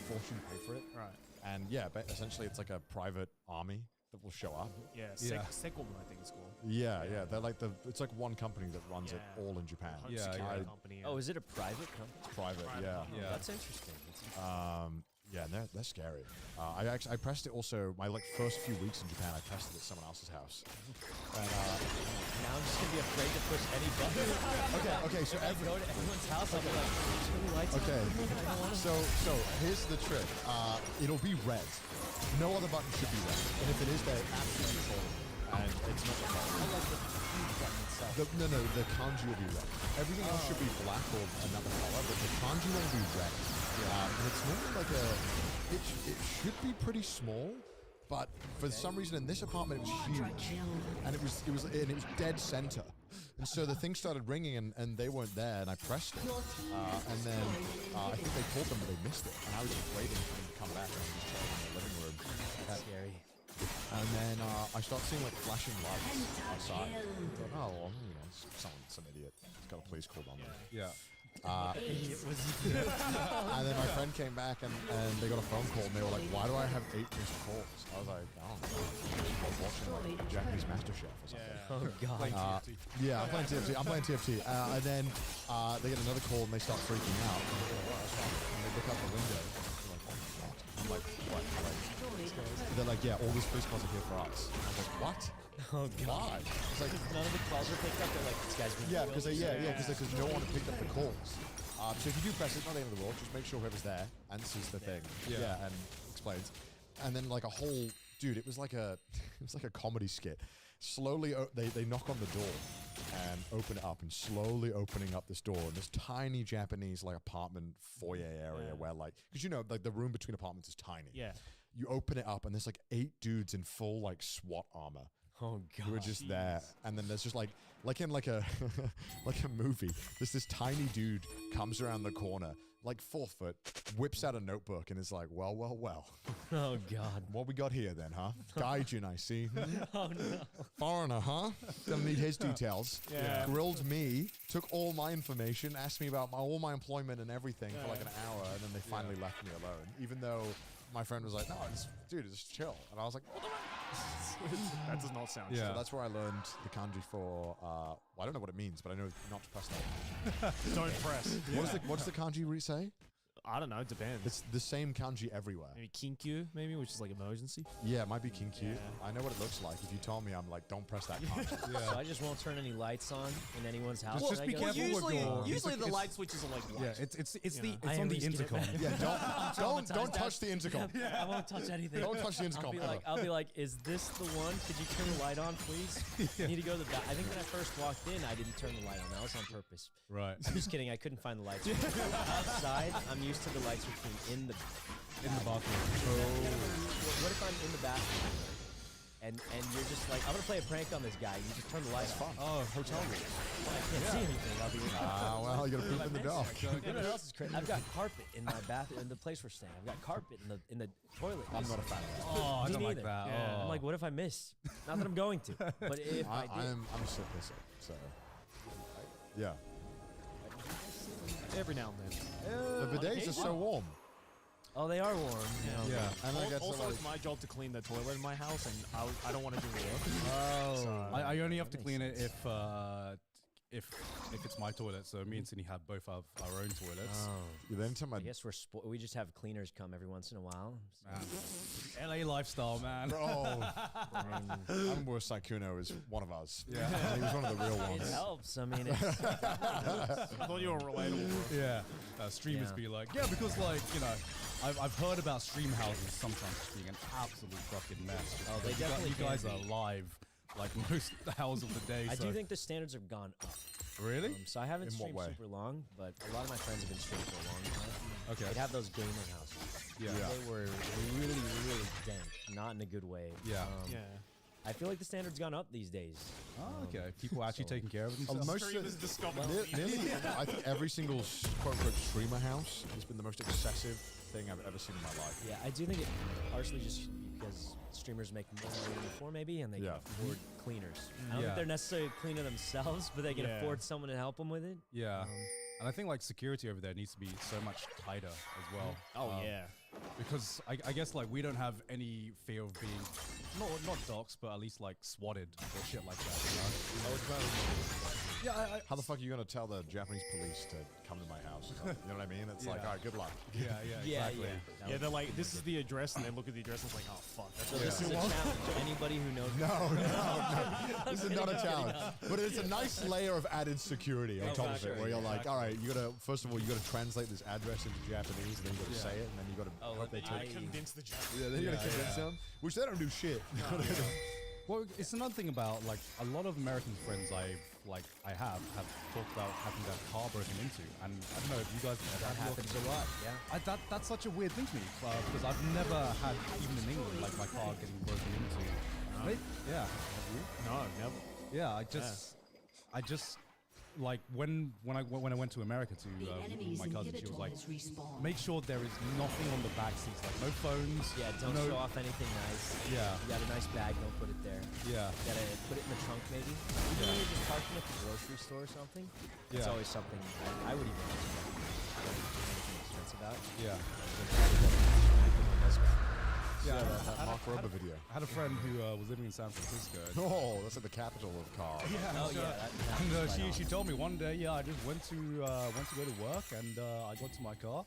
force you to pay for it. Right. And yeah, but essentially, it's like a private army that will show up. Yeah. Yeah. Sekoman, I think it's called. Yeah, they're like it's like one company that runs it Yeah. all in Japan. Home Yeah, security yeah. company. Oh, is it a private company? It's private. Private Yeah. company. Yeah. That's interesting. That's interesting. Yeah, and they're scary. I pressed it also my like first few weeks in Japan. I pressed it at someone else's house. And Now I'm just gonna be afraid to push any button. okay, so If I go to everyone's house, I'll be like, turn the lights on. okay, so here's the trick. It'll be red. No other button should be red, and if it is, they're absolutely controllable. And it's not the problem. I like the huge button itself. No, the kanji will be red. Everything else should be black or another color, but the kanji will be red. And it's normally like it should be pretty small, but for some reason in this apartment it was huge, and it was dead center. And so the thing started ringing, and they weren't there, and I pressed it, and then I think they called them, but they missed it, and I was just waiting for them to come back, and I was just chilling in the living room. That's scary. And then I start seeing like flashing lights outside. I thought, oh, well, you know, some idiot. He's got a police call on there. Yeah. And then my friend came back and they got a phone call and they were like, why do I have 8 missed calls? I was like, I don't know. I was watching like Japanese MasterChef or something. Oh god. Yeah, I'm playing TFT. And then they get another call and they start freaking out. And I'm like, "What? What's wrong?" And they look out the window. They're like, oh, what? I'm like, what? Like, they're like, yeah, all these police calls are here for us. And I was like, what? Oh god. Why? It's like, None of the calls are picked up. They're like, this guy's been yeah, killed. because no one had picked up the calls. So if you do press it, not the end of the world. Just make sure whoever's there answers the thing. Yeah, and explains. And then like a whole dude, it was like a comedy skit. Slowly, they knock on the door and open it up, and slowly opening up this door, and this tiny Japanese like apartment foyer area where like, because you know like the room between apartments is tiny. Yeah. You open it up, and there's like 8 dudes in full like SWAT armor. Oh Who are god. just there, and then there's just like in like a like a movie. There's this tiny dude comes around the corner, like 4 foot, whips out a notebook, and is like, well, Oh god. what we got here then, huh? Gaijin, I see. Oh no. Foreigner, huh? Gonna need his details. Yeah. Grilled me, took all my information, asked me about all my employment and everything for like an hour, and then they finally left me alone. Even though my friend was like, no, dude, just chill. And I was like, what the That does not sound. Yeah. So that's where I learned the kanji for, well, I don't know what it means, but I know not to press that. Don't press. What's the kanji say? I don't know. It depends. It's the same kanji everywhere. Maybe kinkyu, maybe, which is like emergency. Yeah, it might be kinkyu. Yeah. I know what it looks like. If you told me, I'm like, don't press that kanji. So I just won't turn any lights on in anyone's house. Just I be guess? careful with usually, your- usually it's- the it's- light switches are like white. Yeah, it's You know. I on at the least get it intercom. bad. Yeah, don't Traumatized. touch the intercom. I won't touch anything. Don't touch the intercom. I'll be like, is this the one? Could you turn the light on, please? I need to go to the back. I think when I first walked in, I didn't turn the light on. That was on purpose. Right. I'm just kidding. I couldn't find the lights. Outside, I'm used to the light switching in the bathroom. What if I'm in the bathroom and you're just like, I'm gonna play a prank on this guy. You just turn the lights on. Oh, hotel room. Well, I can't see anything. I'll be Well, you gotta poop in the dark. You know what else is crazy? I've got carpet in my bathroom, in the place we're staying. I've got carpet in the toilet. I'm not a fan of that. Oh, I Me don't like neither. that. Yeah. Oh. I'm like, what if I miss? Not that I'm going to, but if I did. I'm a sick pisser, so yeah. Every now and then. The bidets are so warm. Oh, they are warm. Yeah. And I get Also, some, it's my job to clean the toilet in my house, and I don't want to do the work. Oh. I only have to That clean makes it if it's my toilet. So me and Sydney have both have our own toilets. the anytime I guess we just have cleaners come every once in a while. Man. LA lifestyle, man. Bro, I mean, Amber Saikuno is one of us. Yeah. He was one of the real it ones. helps. I mean, it's, I thought you were relatable. Bro. Yeah. Streamers Yeah. be like, yeah, because like, you know, I've heard about stream houses sometimes being an absolute fucking mess. Just Oh, they because definitely you guys can are be. live like most hours of the day. I so. do think the standards have gone up. Really? So I haven't In what streamed way? super long, but a lot of my friends have been streaming for a long time. Okay. They'd have those gamer houses. Yeah. They were really, really dank, not in a good way. Yeah. Yeah. I feel like the standards gone up these days. Oh, okay. People actually so- taking care of themselves. Most Streamers discovered. nearly, I think every single quote-unquote streamer house has been the most excessive thing I've ever seen in my life. Yeah, I do think it partially just because streamers make more money than before, maybe, and they Yeah. can afford cleaners. I don't Yeah. think they're necessarily cleaner themselves, but they can Yeah. afford someone to help them with it. Yeah. And I think like security over there needs to be so much tighter as well. Oh yeah. Because I guess like we don't have any fear of being not doxxed, but at least like swatted or shit like that. You know? Yeah, How the fuck are you gonna tell the Japanese police to come to my house? You know what I mean? It's like, Yeah. all right, good luck. yeah, Yeah, exactly. yeah. Yeah, they're like, this is the address, and they look at the address and it's like, oh fuck, that's So what this is a challenge. Anybody who knows. No. This is not a challenge. But it's a nice layer of added security on top of it, where you're like, all right, you gotta, first of all, you gotta translate this address into Japanese, and then you gotta say it, and then you gotta Oh, hope they I- take convince the judge. Yeah, then you gotta convince them, which they don't do shit. Well, it's another thing about like a lot of American friends I have talked about having their car broken into, and I don't know if you guys That happens a lot. Yeah. that's such a weird thing to me because I've never had even in England like my car getting broken into. Yeah, No, never. yeah. I just like when I went to America to The with enemy's my cousin, she was inhibitor like, has respawned. make sure there is nothing on the back seats, like no phones. Yeah, don't no, show off anything nice. Yeah, You got a nice bag, don't put it there. yeah, You gotta put it in the trunk maybe. Even when you're just parking at the grocery store or something, it's Yeah. always something I would even mention that. I don't think anything expensive out. yeah. Yeah, I that had a- Mark Rober video. I had a friend who was living in San Francisco. Oh, that's like the capital of cars. Oh yeah, that And was right on. she told me one day, yeah, I just went to go to work, and I got to my car,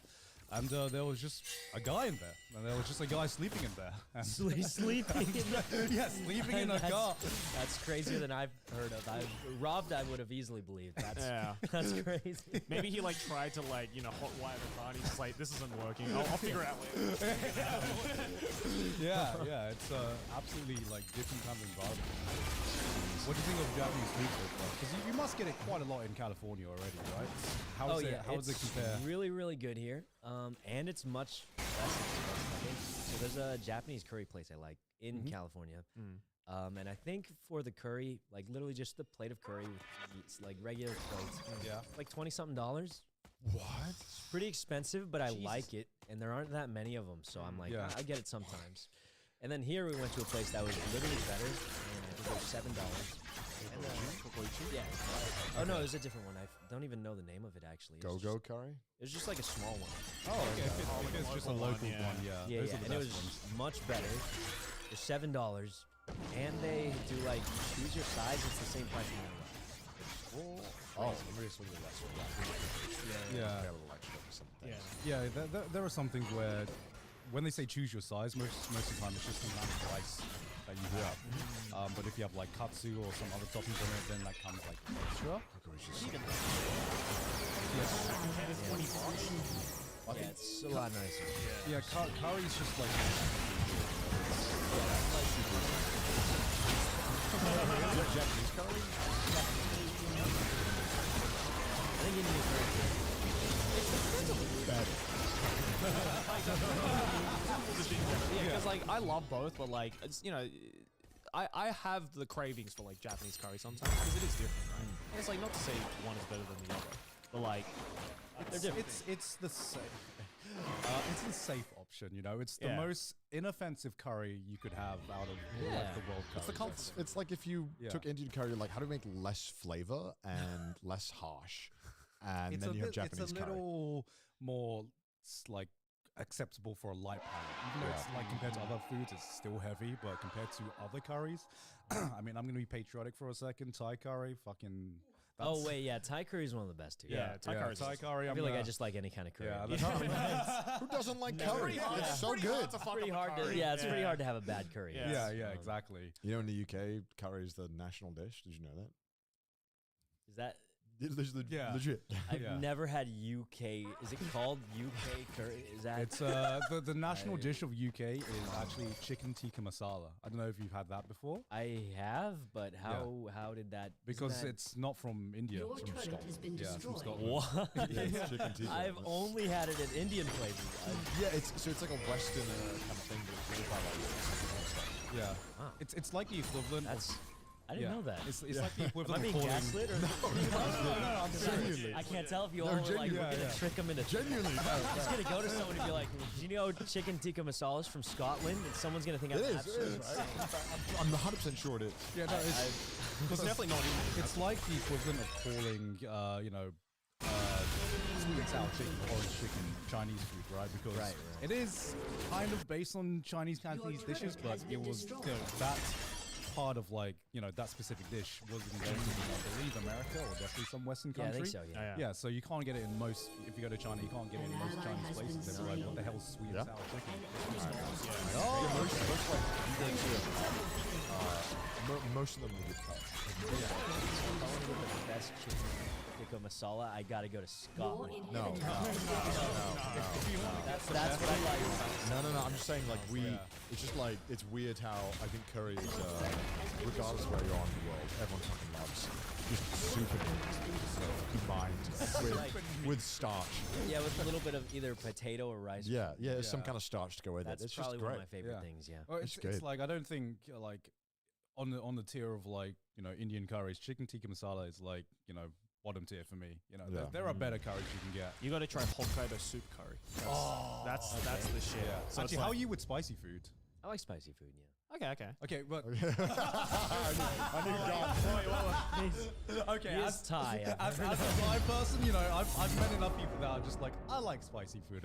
and there was just a guy in there, and there was just a guy sleeping in there. And Sleeping in the yeah, sleeping in a That's- car. That's crazier than I've heard of. Robbed, I would have easily believed. That's Yeah. that's crazy. Maybe he like tried to like hotwire the car and he's just like, this isn't working. I'll figure it out later. Yeah, yeah, it's absolutely like different kind of environment. What do you think of Japanese food so far? Because you must get it quite a lot in California already, right? How is How does it it's compare? really, really good here, and it's much less expensive. I think. So there's a Japanese curry place I like in California, and I think for the curry, like literally just the plate of curry, it's like regular plates, Yeah. like $20-something. What? It's pretty expensive, but I like it, and there aren't that many of them, so I'm like, Yeah. I get it sometimes. And then here we went to a place that was literally better, and I think it was $7. And, yeah. Oh no, it was a different one. I don't even know the name of it actually. It was Go-go just- curry? It was just like a small one. Oh, okay. If it's just a local yeah. one, yeah. Yeah, those yeah, are the and it best was ones. much better. It's $7, and they do like choose your size. It's the same price no matter what. Oh, maybe it's a little less. Yeah. Pay a little extra for some things. Yeah. Yeah, there are some things where when they say choose your size, most of the time it's just the amount of rice that you have. But if you have like katsu or some other toppings on it, then that comes like extra. Yeah, it's a lot nicer. Yeah, curry's just like Japanese curry? I think Indian curry. Yeah, because like I love both, but like it's, I have the cravings for like Japanese curry sometimes because it is different, right? And it's like not to say one is better than the other, but like they're different. it's the safe. It's the safe option, you know. It's the Yeah. most inoffensive curry you could have out of like the world curry. It's like if you Yeah. took Indian curry, like how to make less flavor and less harsh, and It's then a, you have li- Japanese it's a curry. little more like acceptable for a light palate. Even though it's like compared to other foods, it's still heavy. But compared to other curries, I mean, I'm gonna be patriotic for a second. Thai curry, fucking. Oh that's- wait, yeah, Thai curry is one of the best too. Yeah, Thai curry is Thai awesome. curry. I I'm feel like I gonna- just like any kind of curry. Yeah, Who doesn't like curry? hard- It's it's so pretty good. hard to fuck pretty up a hard to, curry. yeah, it's pretty hard to have a bad curry. Yeah. yeah, yeah, Um, exactly. You know, in the UK, curry is the national dish. Did you know that? Is that? Yeah. Legit. I've Yeah. never had UK. Is it called UK curry? Is that? It's the national dish of UK is actually chicken tikka masala. I don't know if you've had that before I have, but how did that? isn't because that- it's not from India. Your It's from turret Scotland. has been Yeah, it's from destroyed. Scotland. What? Yeah, it's chicken tikka. I've only had it in Indian places. Yeah, it's like a Western kind of thing, but it's made by like Yeah, Wow. it's like the equivalent. That's. I of, didn't yeah. know that. It's Yeah. like the Am I equivalent being of calling. gaslit or? I'm genuinely. I can't tell if you No, all were like, we're genuinely, gonna yeah. trick them into. Genuinely. I'm just gonna go to someone and be like, "Do you know chicken tikka masala is from Scotland?" And someone's gonna think I'm It is. absolutely It is. insane. I'm 100% sure it is. Yeah, no, it's, It's definitely not Indian. it's like the equivalent of calling, sweet and sour chicken, orange chicken, Chinese food, right? Because Right. it is kind of based on Chinese Cantonese dishes, turret but has it been was destroyed. that part of like that specific dish was invented in I believe America or definitely some Western Yeah, I country. think so. Yeah. Yeah, so you can't get it in most. If you go to China, you can't get it in most An ally Chinese has places. been They're like, what the slain. hell is sweet Yeah. and sour chicken? Most of them will get cut. If I want to get the best chicken tikka masala, I gotta go to Your Scotland. No. That's what I like. No. I'm just saying, like, it's just like, it's weird how I think curry is, regardless of where you are in the world, everyone fucking loves just super combined with starch. Yeah, with a little bit of either potato or rice. Yeah, there's some Yeah. kind of starch to go with That's it. It's probably just one great. of my favorite Yeah. things. Yeah. Well, It's it's good. like I don't think like on the tier of like Indian curries, chicken tikka masala is like bottom tier for me. You know, Yeah. there are better curries you can get. You got to try Hokkaido soup curry. That's the shit. Yeah. So Actually, it's how are like- you with spicy food? I like spicy food. Yeah. Okay. Okay, but I knew God. okay, He as, is Thai. as a Thai person, you know, I've met enough people that are just like, I like spicy food,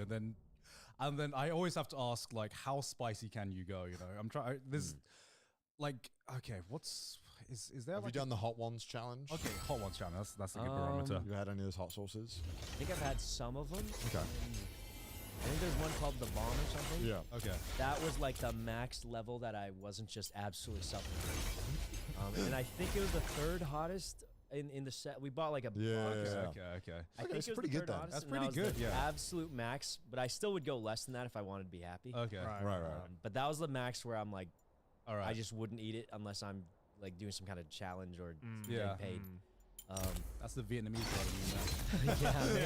and then I always have to ask like, how spicy can you go? You know, I'm trying. There's like, okay, is there Have you like done the hot ones challenge? okay, hot ones channel. That's a good barometer. You had any of those hot sauces? I think I've had some of them. Okay. I think there's one called the Bomb or something. Yeah. Okay. That was like the max level that I wasn't just absolutely suffocating. And I think it was the third hottest in the set. We bought like a Yeah. box. Okay. I Okay, think it's it was pretty the good third then. hottest, That's and pretty that was good, the yeah. absolute max, but I still would go less than that if I wanted to be happy. Okay. Right. But that was the max where I'm like, All right. I just wouldn't eat it unless I'm like doing some kind of challenge or getting Yeah. paid. That's the Vietnamese part of me, man.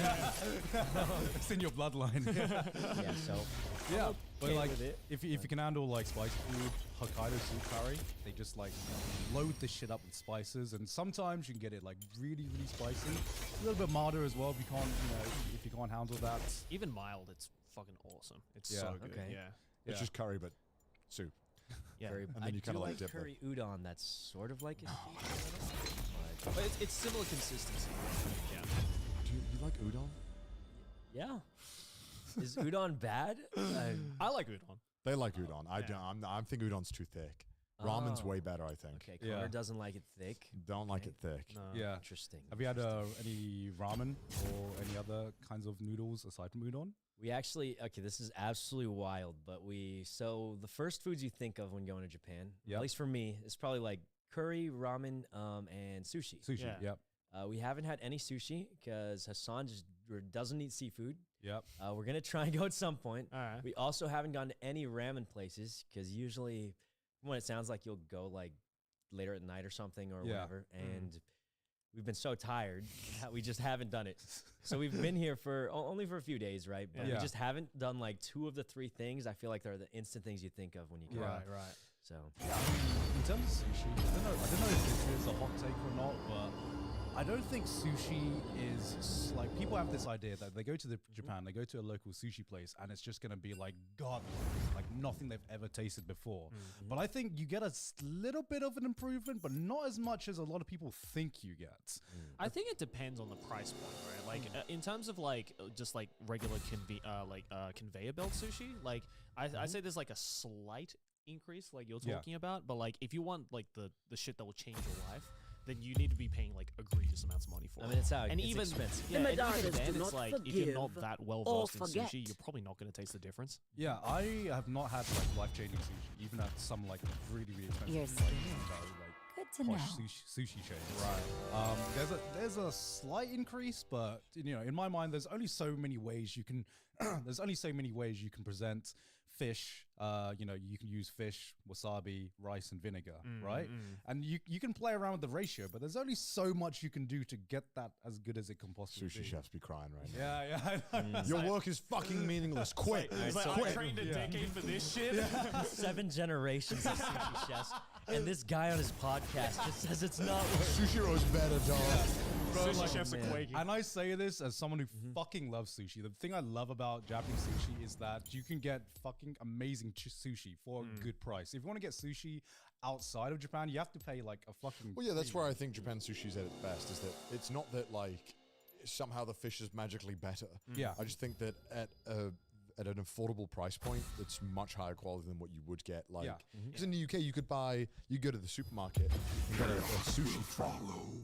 Yeah, It's in your bloodline. yeah. So Yeah, but okay like with it. if you can handle like spicy food, Hokkaido soup curry, they just like load this shit up with spices, and sometimes you can get it like really spicy, a little bit milder as well if you can't, you know, if you can't handle that. Even mild, it's fucking awesome. It's Yeah. so good. Okay. Yeah. It's Yeah. just curry, but soup. Yeah. Curry, And then I you do kinda, like, like dip it. curry udon. That's sort of like it. But it's similar consistency. Yeah. Do you like udon? Yeah. Is udon bad? I like udon. They like udon. I Yeah. don't. I think udon's too thick. Ramen's way better, I think. Okay, Yeah. Connor doesn't like it thick. Don't like Okay. it thick. No. Yeah. Interesting. Have you had any ramen or any other kinds of noodles aside from udon? We actually, okay, this is absolutely wild, but so the first foods you think of when going to Japan, Yep. at least for me, is probably like curry, ramen, and sushi. Sushi. Yeah. Yep. We haven't had any sushi because Hassan just doesn't eat seafood. Yep. We're going to try and go at some point. All right. We also haven't gone to any ramen places because usually when it sounds like you'll go like later at night or something or Yeah. whatever. And we've been so tired that we just haven't done it. So we've been here for only for a few days, right? But Yeah. we just haven't done like two of the three things. I feel like they're the instant things you think of when you go. Yeah. Right. So In terms of sushi, I don't know if this is a hot take or not, but I don't think sushi is like, people have this idea that they go to Japan, they go to a local sushi place, and it's just gonna be like God, like nothing they've ever tasted before. But I think you get a little bit of an improvement, but not as much as a lot of people think you get. I think it depends on the price point, right? Like in terms of like just like regular conveyor belt sushi, like I say there's like a slight increase, like you're Yeah. talking about, but like if you want like the shit that will change your life, then you need to be paying like egregious amounts of money for I it. mean, it's how And it's even expensive. yeah, and even Medardus then, do it's not like if you're not forgive that well or versed in forget. sushi, you're probably not going to taste the difference. Yeah, I have not had like life-changing sushi, even at some like really expensive You're like, scared. Good to know. posh sushi chains. Right. There's a slight increase, but you know, in my mind, there's only so many ways you can present fish. You know, you can use fish, wasabi, rice, and vinegar, right? And you can play around with the ratio, but there's only so much you can do to get that as good as it can possibly Sushi be. chefs be crying right now. Yeah, I know. Your work is fucking meaningless. Quit. It's like, Quit. I trained a decade for this shit. 7 generations of sushi chefs, and this guy on his podcast just says it's not worth. Sushiro's better, dog. Bro, Sushi like, chefs are man. quaking. And I say this as someone who fucking loves sushi. The thing I love about Japanese sushi is that you can get fucking amazing sushi for a good price. If you want to get sushi outside of Japan, you have to pay like a fucking. Well, yeah, that's premium. where I think Japan sushi's at its best. Is that it's not that like somehow the fish is magically better. Yeah. I just think that at an affordable price point, it's much higher quality than what you would get. Like, Yeah. because in the UK, you go to the supermarket and get a sushi tray,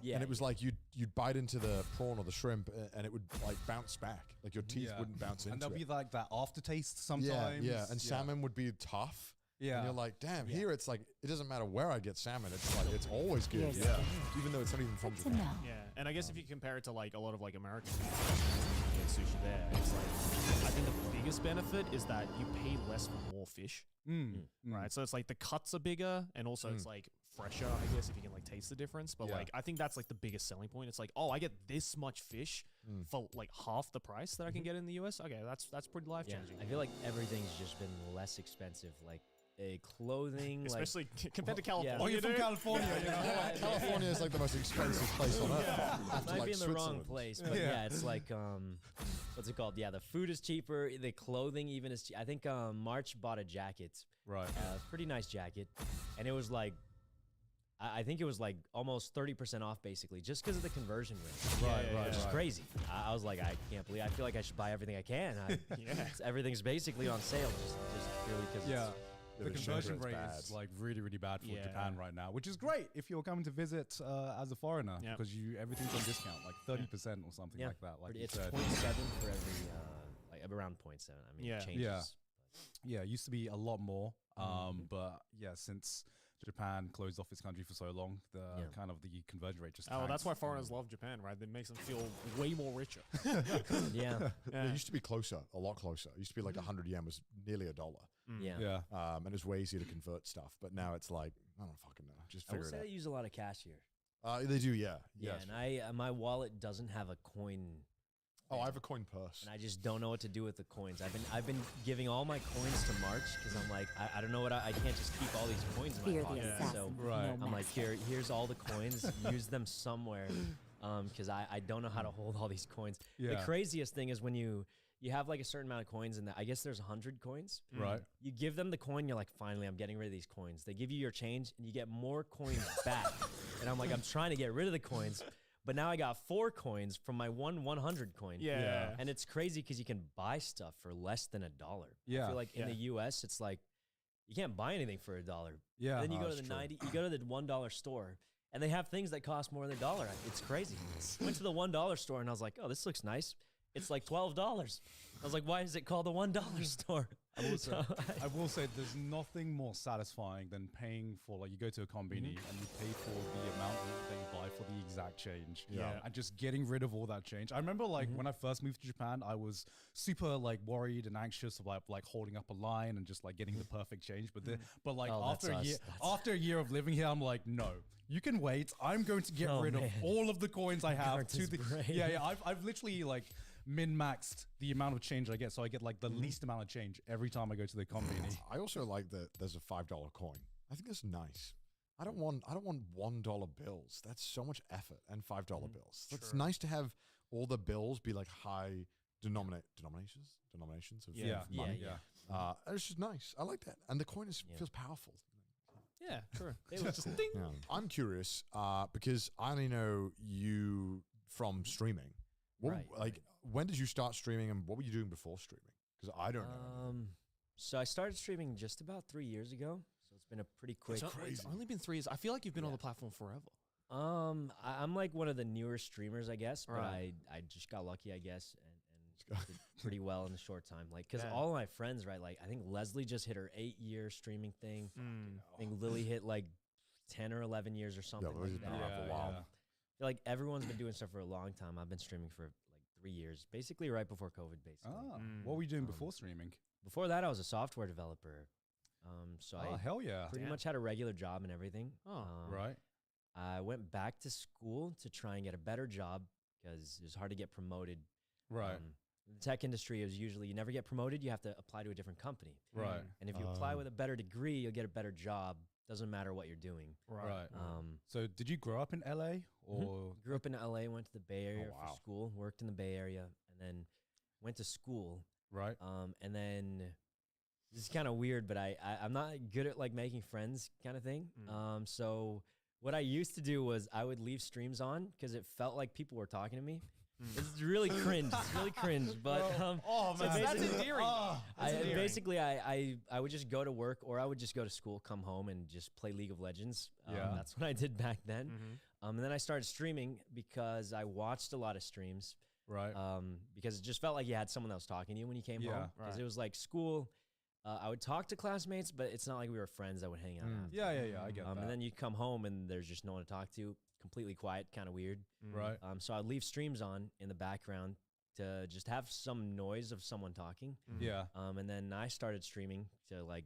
Yeah. and it was like you'd bite into the prawn or the shrimp, and it would like bounce back. Like your teeth Yeah. wouldn't bounce And into there'll it. be like that aftertaste Yeah, sometimes. yeah, and salmon would be tough. Yeah. And you're like, damn, here it's like, it doesn't matter where I get salmon. It's like, it's always good. Yes. Yeah. Even though it's not even from Good to Japan. know. Yeah, and I guess if you compare it to like a lot of like American sushi there, it's like I think the biggest benefit is that you pay less for more fish, right? So it's like the cuts are bigger, and also it's like fresher, I guess, if you can like taste the difference. But Yeah. like I think that's like the biggest selling point. It's like, oh, I get this much fish for like half the price that I can get in the US. Okay, that's pretty life Yeah, changing. I feel like everything's just been less expensive. Like a clothing, Especially compared to Oh, California. you're from dude. California, you know? California is like the most expensive place on earth. After, Might like, be in the wrong Switzerland. place, but yeah, it's like what's it called? Yeah, the food is cheaper. The clothing even is. I think March bought a jacket, Right. pretty nice jacket, and it was like, I think it was like almost 30% off basically, just because of the conversion rate. Right. Which is crazy. I was like, I can't believe. I feel like I should buy everything I can. Everything's basically on sale, just purely because. Yeah. Yeah, The the exchange conversion rate's rate bad. is like really, really bad for Yeah. Japan right now, which is great if you're coming to visit as a foreigner Yep. because everything's on discount, like 30% or something Yeah. like that. Like you It's said. 0.7 for every, like around 0.7. I mean, Yeah. it changes. Yeah. Yeah, it used to be a lot more. But yeah, since Japan closed off its country for so long, the kind of the conversion rate just Oh, that's tanked. why foreigners love Japan, right? It makes them feel way more richer. Yeah. It used to be closer, a lot closer. It used to be like 100 yen was nearly $1. Yeah. Yeah. And it's way easier to convert stuff. But now it's like, I don't fucking know. Just I will figure say it they use a lot of cash here. out. They do, yeah. Yeah, Yes. and my wallet doesn't have a coin, Oh, I have a coin purse. and I just don't know what to do with the coins. I've been giving all my coins to March because I'm like, I don't know what I can't just keep all these coins in my Fear the pocket. assassin. So with Right. no I'm like, master. here's all the coins. Use them somewhere, because I don't know how to hold all these coins. The Yeah. craziest thing is when you have like a certain amount of coins, and I guess there's 100 coins. Right. You give them the coin, you're like, finally, I'm getting rid of these coins. They give you your change, and you get more coins back. And I'm like, I'm trying to get rid of the coins, but now I got 4 coins from my 100 coin. Yeah. And it's crazy because you can buy stuff for less than $1. I Yeah. feel like in the U.S., it's like you can't buy anything for $1. Yeah. Then you go to that's the true. you go to the $1 store, and they have things that cost more than $1. It's crazy. Went to the $1 store, and I was like, oh, this looks nice. It's like $12. I was like, why is it called the $1 store? I will say there's nothing more satisfying than paying for, like, you go to a combini and you pay for the amount that you buy for the exact change. Yeah. And just getting rid of all that change. I remember, like, when I first moved to Japan, I was super, like, worried and anxious about, like, holding up a line and just, like, getting the perfect change. But like, Oh, after that's a year, us. That's- after a year of living here, I'm like, no. You can wait. I'm going to get Oh, rid of man. all of the coins I have Garnt to is the brave. yeah. I've literally like min-maxed the amount of change I get, so I get like the least amount of change every time I go to the combini. I also like that there's a $5 coin. I think that's nice. I don't want $1 bills. That's so much effort. And $5 bills. It's nice to have all the bills be like high denominations of Yeah. money. Yeah. It's just nice. I like that. And the coin feels powerful. Yeah, true. It was just ding. Yeah. I'm curious because I only know you from streaming. When did you start streaming, and what were you doing before streaming? Because I don't know. So I started streaming just about 3 years ago. So it's been a pretty quick. It's only been 3 years. I feel like you've been on the platform forever. I'm like one of the newer streamers, I guess, but Right. I just got lucky, I guess, and did pretty well in a short time. Like, because Yeah. all of my friends, right? Like, I think Leslie just hit her 8-year streaming thing. I think Lily hit like 10 or 11 years or something Lily's like been that. around for a while. I feel like everyone's been doing stuff for a long time. I've been streaming for like 3 years, basically right before COVID, basically. Ah, what were you doing before streaming? Before that, I was a software developer. So Oh, I hell yeah. pretty Damn. much had a regular job and everything. Oh, Right. I went back to school to try and get a better job because it was hard to get promoted. Right. The tech industry is usually you never get promoted. You have to apply to a different company. Right. And if you apply with a better degree, you'll get a better job. Doesn't matter what you're doing. Right. So did you grow up in LA or? Grew up in LA, went to the Bay Area wow. for school, worked in the Bay Area, and then went to school. Right. And then this is kind of weird, but I'm not good at like making friends kind of thing. So what I used to do was I would leave streams on because it felt like people were talking to me. It's really cringe. It's really cringe. But Oh so man, that's basically- endearing. I would just go to work or I would just go to school, come home, and just play League of Legends. Yeah. That's what I did back then. And then I started streaming because I watched a lot of streams. Right. Because it just felt like you had someone that was talking to you when you came Yeah. home. Because it was like school. I would talk to classmates, but it's not like we were friends that would hang out. after. Yeah. I get that. And then you come home and there's just no one to talk to. Completely quiet, kind of weird. Right. So I'd leave streams on in the background to just have some noise of someone talking. Yeah. And then I started streaming to like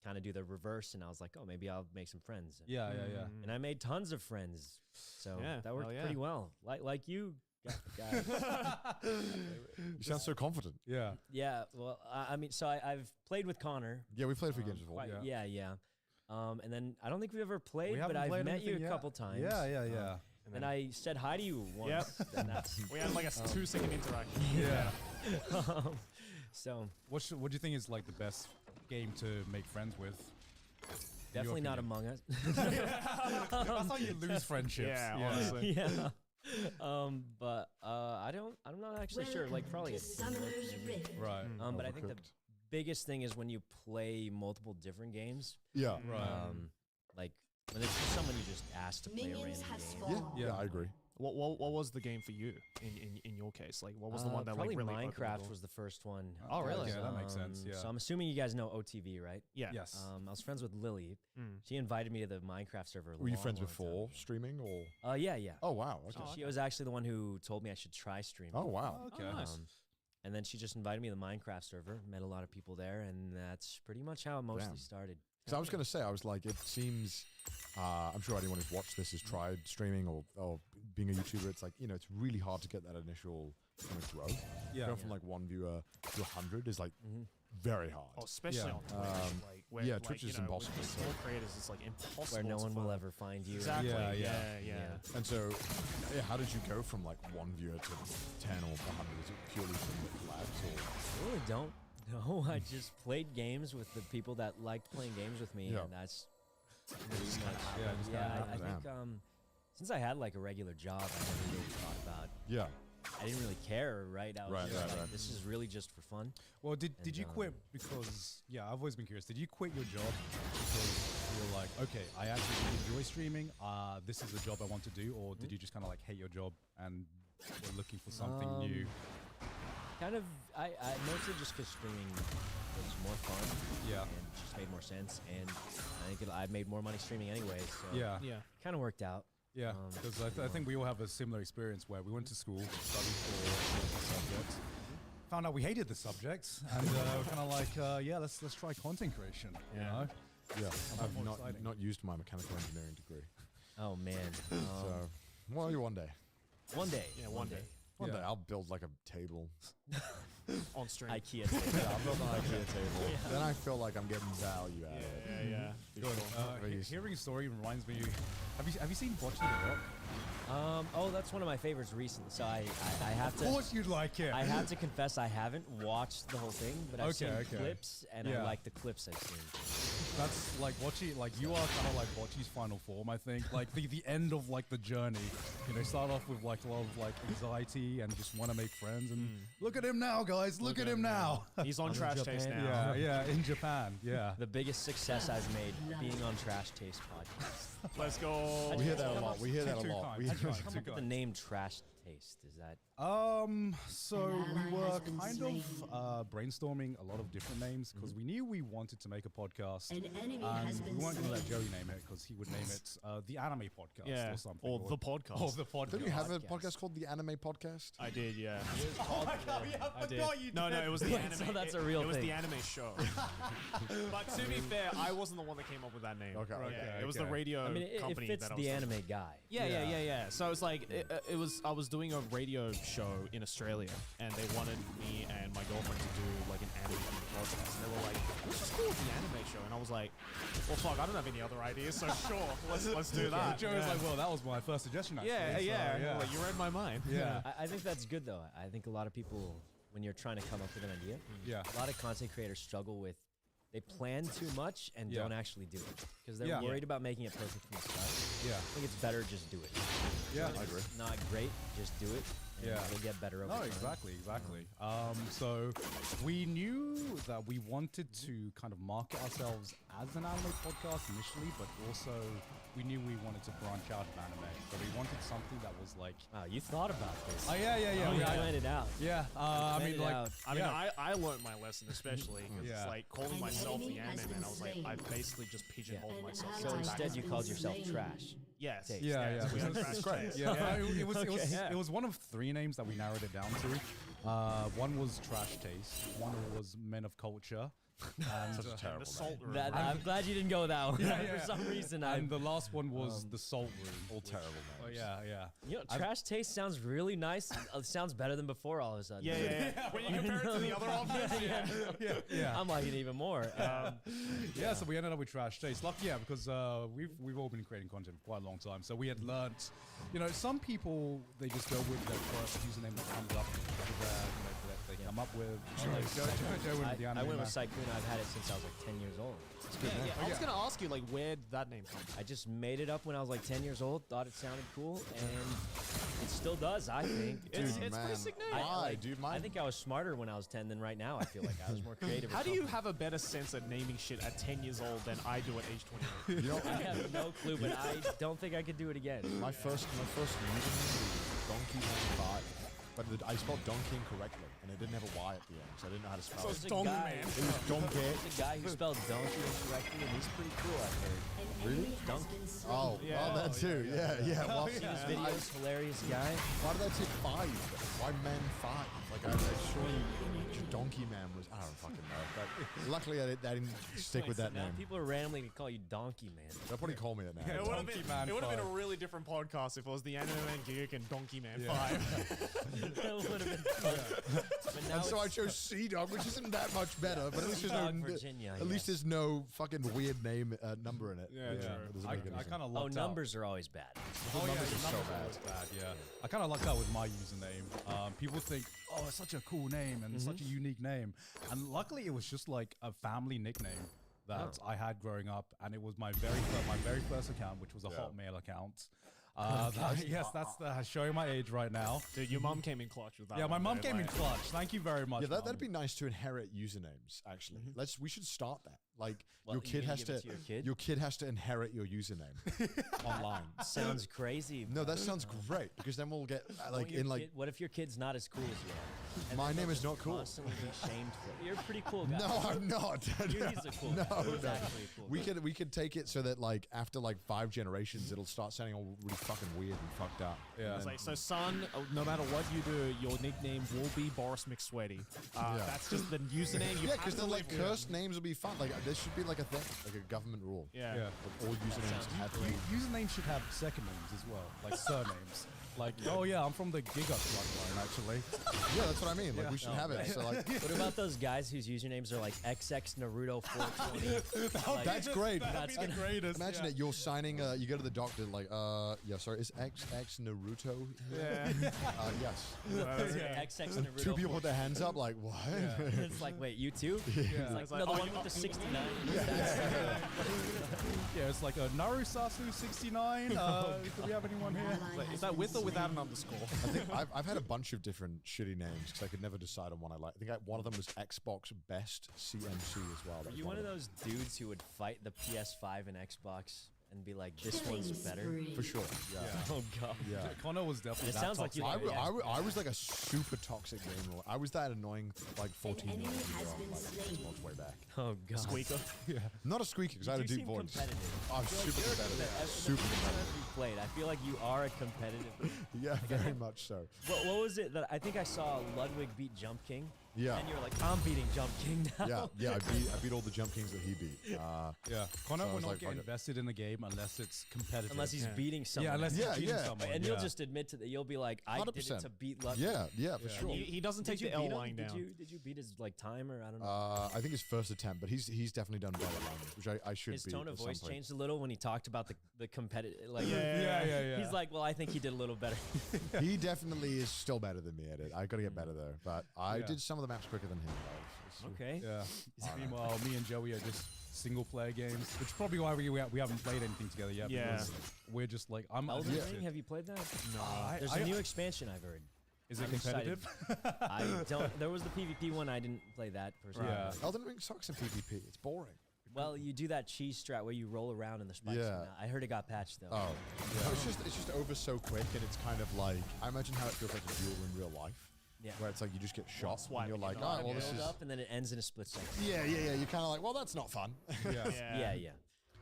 kind of do the reverse, and I was like, oh, maybe I'll make some friends. Yeah. And I made tons of friends. So Yeah, that worked hell yeah. pretty well. Like you You sound so confident. Yeah. Yeah, well, I mean, so I've played with Connor. Yeah, we played a few games before. quite- yeah. yeah. And then I don't think we've ever played, We but haven't I've played met you anything a yet. couple times. Yeah. And I said hi to you once. And that's We had like a 2-second interaction. Yeah. so What do you think is like the best game to make friends with? definitely not opinion? Among Us. That's how you lose friendships. Yeah, honestly. yeah. But I'm not actually sure. Like probably a Summoner's Rift. Right. but I think the Overcooked. biggest thing is when you play multiple different games. Yeah. Right. Like when it's just someone you just ask to play a Minions random have game. Yeah, spawned. yeah, I agree. What was the game for you in your case? Like, what was the one that like probably really opened the Minecraft door? was the first one. Oh, really? Yeah, that makes sense. Yeah. So I'm assuming you guys know OTV, right? Yeah. Yes. I was friends with Lily. Mm. She invited me to the Minecraft server. a Were you long, friends long before streaming or? time. Yeah, yeah. Oh wow. Okay. Oh, She was actually the one who told me I should try streaming. Oh wow. Okay. Oh, nice. And then she just invited me to the Minecraft server. Met a lot of people there, and that's pretty much how it mostly Damn. started. So I was going to say, I was like, it seems, I'm sure anyone who's watched this has tried streaming or being a YouTuber. It's like, it's really hard to get that initial kind of growth. Yeah. Going from like one viewer to 100 is like very hard. Oh, especially Yeah. on Twitch. Like, where, yeah, like, Twitch is with impossible the to- small creators, it's like impossible. Where no to one will find. ever find you. Exactly. Yeah, Yeah, yeah. yeah. And so, yeah, how did you go from like one viewer to 10 or 100? Is it purely from the collabs or? I really don't. No, I just played games with the people that liked playing games with me, Yeah. and that's pretty much. Yeah, just Yeah, kinda I happened. think since I had like a regular job, I never really thought about. Yeah. I didn't really care, right? I was Right, just right, like, right. this is really just for fun. Well, did And, you quit because I've always been curious. Did you quit your job because you were like, okay, I actually really enjoy streaming. This is the job I want to do, or did you just kind of like hate your job and were looking for something new? Kind of, I mostly just because streaming was more fun. Yeah. And just made more sense, and I think I made more money streaming anyway. So Yeah. Yeah. kind of worked out. Yeah, because I think we all have a similar experience where we went to school, studied for a subject, found out we hated the subject, and we're kind of like, yeah, let's try content creation. You Yeah. know? Yeah. I've more not, exciting. not used my mechanical engineering degree. Oh man. So, well, one day. One day. Yeah, one day. One Yeah. day I'll build like a table. On stream. IKEA. Yeah, I'll build an IKEA table. Then I feel like I'm getting value out of it. yeah, yeah. Good. Very easy. Hearing a story reminds me. Have you seen Watching the Rock? Oh, that's one of my favorites recently. So I have Of to. course you'd like it. I have to confess I haven't watched the whole thing, but I've seen Okay. clips, and I Yeah. like the clips I've seen. That's like Watchy, like you are kind of like Watchy's final form, I think. Like the end of like the journey. You know, start off with like a lot of like anxiety and just want to make friends. And look at him now, guys. Look at him now. He's on I'm in Trash Japan. Taste now. Yeah, in Japan. Yeah. The biggest success I've made being on Trash Taste podcast. Let's go. We hear that a lot. We hear that a Too lot. kind. We Too hear kind. Come Too up with the kind. name Trash Taste. Is that? So An we ally were has been kind slain. of brainstorming a lot of different names because we knew we wanted to make a podcast. An enemy And has we been weren't going to let slain. Joey name it because he would name it the Anime Podcast Yeah. or something. Or the podcast. Or the podcast. Don't you have a Podcast. podcast called the Anime Podcast? I did, yeah. Oh my god, yeah, I I did. forgot you No, did. it was the Wait, anime. so that's it, a real It was thing. the anime show. But to be fair, I wasn't the one that came up with that name. Okay, Yeah, okay, it was the okay. radio I mean, it company fits that I the was anime guy. Yeah. So it was like it was. I was doing a radio show in Australia, and they wanted me and my girlfriend to do like an anime podcast. And they were like, "Let's just call it the anime show." And I was like, "Well, fuck, I don't have any other ideas, so sure, let's do that." Joey was like, well, that was my first suggestion actually. "Yeah, so, yeah." yeah. Like, you read my mind. Yeah. I think that's good though. I think a lot of people, when you're trying to come up with an idea, Yeah. a lot of content creators struggle with. They plan too much and Yeah. don't actually do it because they're Yeah. worried about making it perfect from the start. Yeah. I think it's better just do it. Yeah. Even if it's not great, just do it. And Yeah. it'll get better over No, time. exactly. So we knew that we wanted to kind of market ourselves as an anime podcast initially, but also we knew we wanted to branch out of anime. So we wanted something that was like, Wow, you thought about this. oh yeah. You planned it out. Yeah. I Planned mean, it like, out. I mean, yeah. I learned my lesson, especially because Yeah. it's like calling An myself the enemy has anime man. been I was like, slain. I basically just pigeonholed An myself. ally So into has that. instead, you been called yourself slain. Trash. Yes. Taste. Yeah. We had It's Trash great. Taste. Yeah, Yeah. it was Yeah. it was one of 3 names that we narrowed it down to. One was Trash Taste, one was Men of Culture, And, Such a terrible The salt room. I'm glad you didn't go that one. Yeah, yeah. For some reason, and the last one was the Salt Room. all terrible Oh names. yeah. you know, Trash Taste sounds really nice. It sounds better than before all of a sudden. Yeah. When you compare it to the other options, Yeah. I'm liking it even more. Yeah, so we ended up with Trash Taste. Lucky, yeah, because we've all been creating content for quite a long time. So we had learnt, some people, they just go with their first username that comes up with that they come up with. Joe went with the I anime went with man. Saikuna. I've had it since I was like 10 years old. I was gonna ask you like where did that name come from? I just made it up when I was like 10 years old, thought it sounded cool, and it still does, I think. It's Dude, pretty man. sick name. Why, dude? I think I was smarter when I was 10 than right now. I feel like I was more creative. or How do you something. have a better sense at naming shit at 10 years old than I do at age 28? You know, I have no clue, but I don't think I could do it again. my first username was Donkey 95, but I spelled donkey incorrectly, and it didn't have a Y at the end, so I didn't know how to spell So it. it's There's a Donkey guy- Man. It was donkey. There's a guy who spelled donkey incorrectly, and he's pretty cool, I've heard. An enemy has Donkey. been slain. Oh, Yeah. well, that too. Yeah. Well, His videos, hilarious guy. why did I take 5? Why men 5? Like, I surely just Donkey Man was. I don't fucking know. But luckily, I didn't stick with that Now name. people are randomly gonna call you Donkey Man. They'll probably call me that now. It would have Donkey been, Man it would have been a 5. really different podcast if it was the Anime Man Geek and Donkey Man Yeah. 5. That would have been fun. But now And so I it's chose Sea Dog, which isn't that much better, but at least there's Dog, no. Virginia, At least yeah. there's no fucking weird name number in it. Yeah, true. it doesn't I make any sense. kind of Oh, lucked out. numbers are always bad. The numbers are so numbers bad. always bad. Yeah, I kind of lucked out with my username. People think, oh, it's such a cool name and such a unique name, and luckily it was just like a family nickname that I had growing up, and it was my very first account, which was a Hotmail account. Yes, that's showing my age right now. Dude, your mum came in clutch with that. Yeah, my one, mum dude, came in like- clutch. Thank you very much. Yeah, Mum. that'd be nice to inherit usernames. Actually, we should start that. Like Well, your you kid gonna has give to, it to your kid? your kid has to inherit your username online. Sounds crazy. No, that sounds great because then we'll get Won't your kid- what if your kid's not as cool as you are? And My then name they'll is not just cool. Constantly be shamed for it. You're a pretty cool guy. No, I'm not. He's a cool guy. No, He's no. actually a cool guy. We could take it so that like after like 5 generations, it'll start sounding all really fucking weird and fucked up. Yeah. And It's then- like, so son, no matter what you do, your nickname will be Boris McSweaty. Yeah. That's just the username. You yeah, have because to then like live with. cursed names will be fun. Like there should be like a thing, like a government rule. Yeah. Yeah. Like, all usernames have to be. Usernames should have second names as well, like surnames. Like, oh yeah, I'm from the Giga bloodline, actually. Yeah, that's what I mean. Like we should have it. So like What about those guys whose usernames are like XX Naruto 420? Like, that's great. That's the greatest. Imagine it. You're signing. You go to the doctor. Like, yeah, sorry. Is XX Naruto? Yeah. Yes. XX Naruto. 2 people put their hands up. Like what? It's like, wait, you too? Yeah. It's like, no, the one with the 69. Yeah, it's like a Narusasu 69. Do we have anyone here? Like, is that with or without an underscore? I think I've had a bunch of different shitty names because I could never decide on one I like. I think one of them was Xbox Best CMC as well. That Are was you one of those dudes who would fight the PS5 and Xbox and be like, this one's better? For sure. Yeah. Oh, God. Yeah. Connor was definitely. It that sounds like toxic. you I was like a super toxic gamer. I was that annoying like 14 An years enemy ago. has on, been like, slain. Xbox way back. Oh, God. Squeaker. Not a squeaky because I had a You deep seem voice. competitive. I'm super competitive. Super competitive. You played. I feel like you are a competitive. Yeah, very much so. What was it that I think I saw Ludwig beat Jump King? Yeah. And you're like, I'm beating Jump King now. Yeah, I beat all the jump kings that he beat. Yeah, Connor So I will was not like, get fuck it. invested in the game unless it's competitive. Unless he's beating someone. yeah, unless Yeah, he's cheating yeah. someone. And you'll yeah. just admit to that. You'll be like, I did it 100%. to beat Ludwig. Yeah, for sure. He doesn't take Did you the L beat him? lying down. Did you beat his like time or I don't know? I think his first attempt, but he's definitely done better than which I should His beat tone of at some voice point. changed a little when he talked about the competitive. Like, Yeah. He's like, well, I think he did a little better. He definitely is still better than me at it. I got to get better though. But I did some of the maps quicker than him. Though. Okay. Yeah. Meanwhile, me and Joey are just single-player games, which is probably why we haven't played anything together yet. Yeah. Because we're just like I'm. Elden addicted. Ring, have you played that? I- There's I- a new expansion I've heard. Is it I'm excited. competitive? I don't. There was the PvP one. I didn't play that personally. Yeah. Elden Ring sucks in PvP. It's boring. Well, you do that cheese strat where you roll around in the spikes. Yeah. I heard it got patched though. Oh, yeah. It's just over so quick, and it's kind of like I imagine how it feels like a duel in real life. Yeah. Where it's like you just get shot, swipe and you're and like, you're oh, not well, gonna this Build is. up and then it ends in a split second. Yeah. You're kind of like, well, that's not fun. Yeah. Yeah.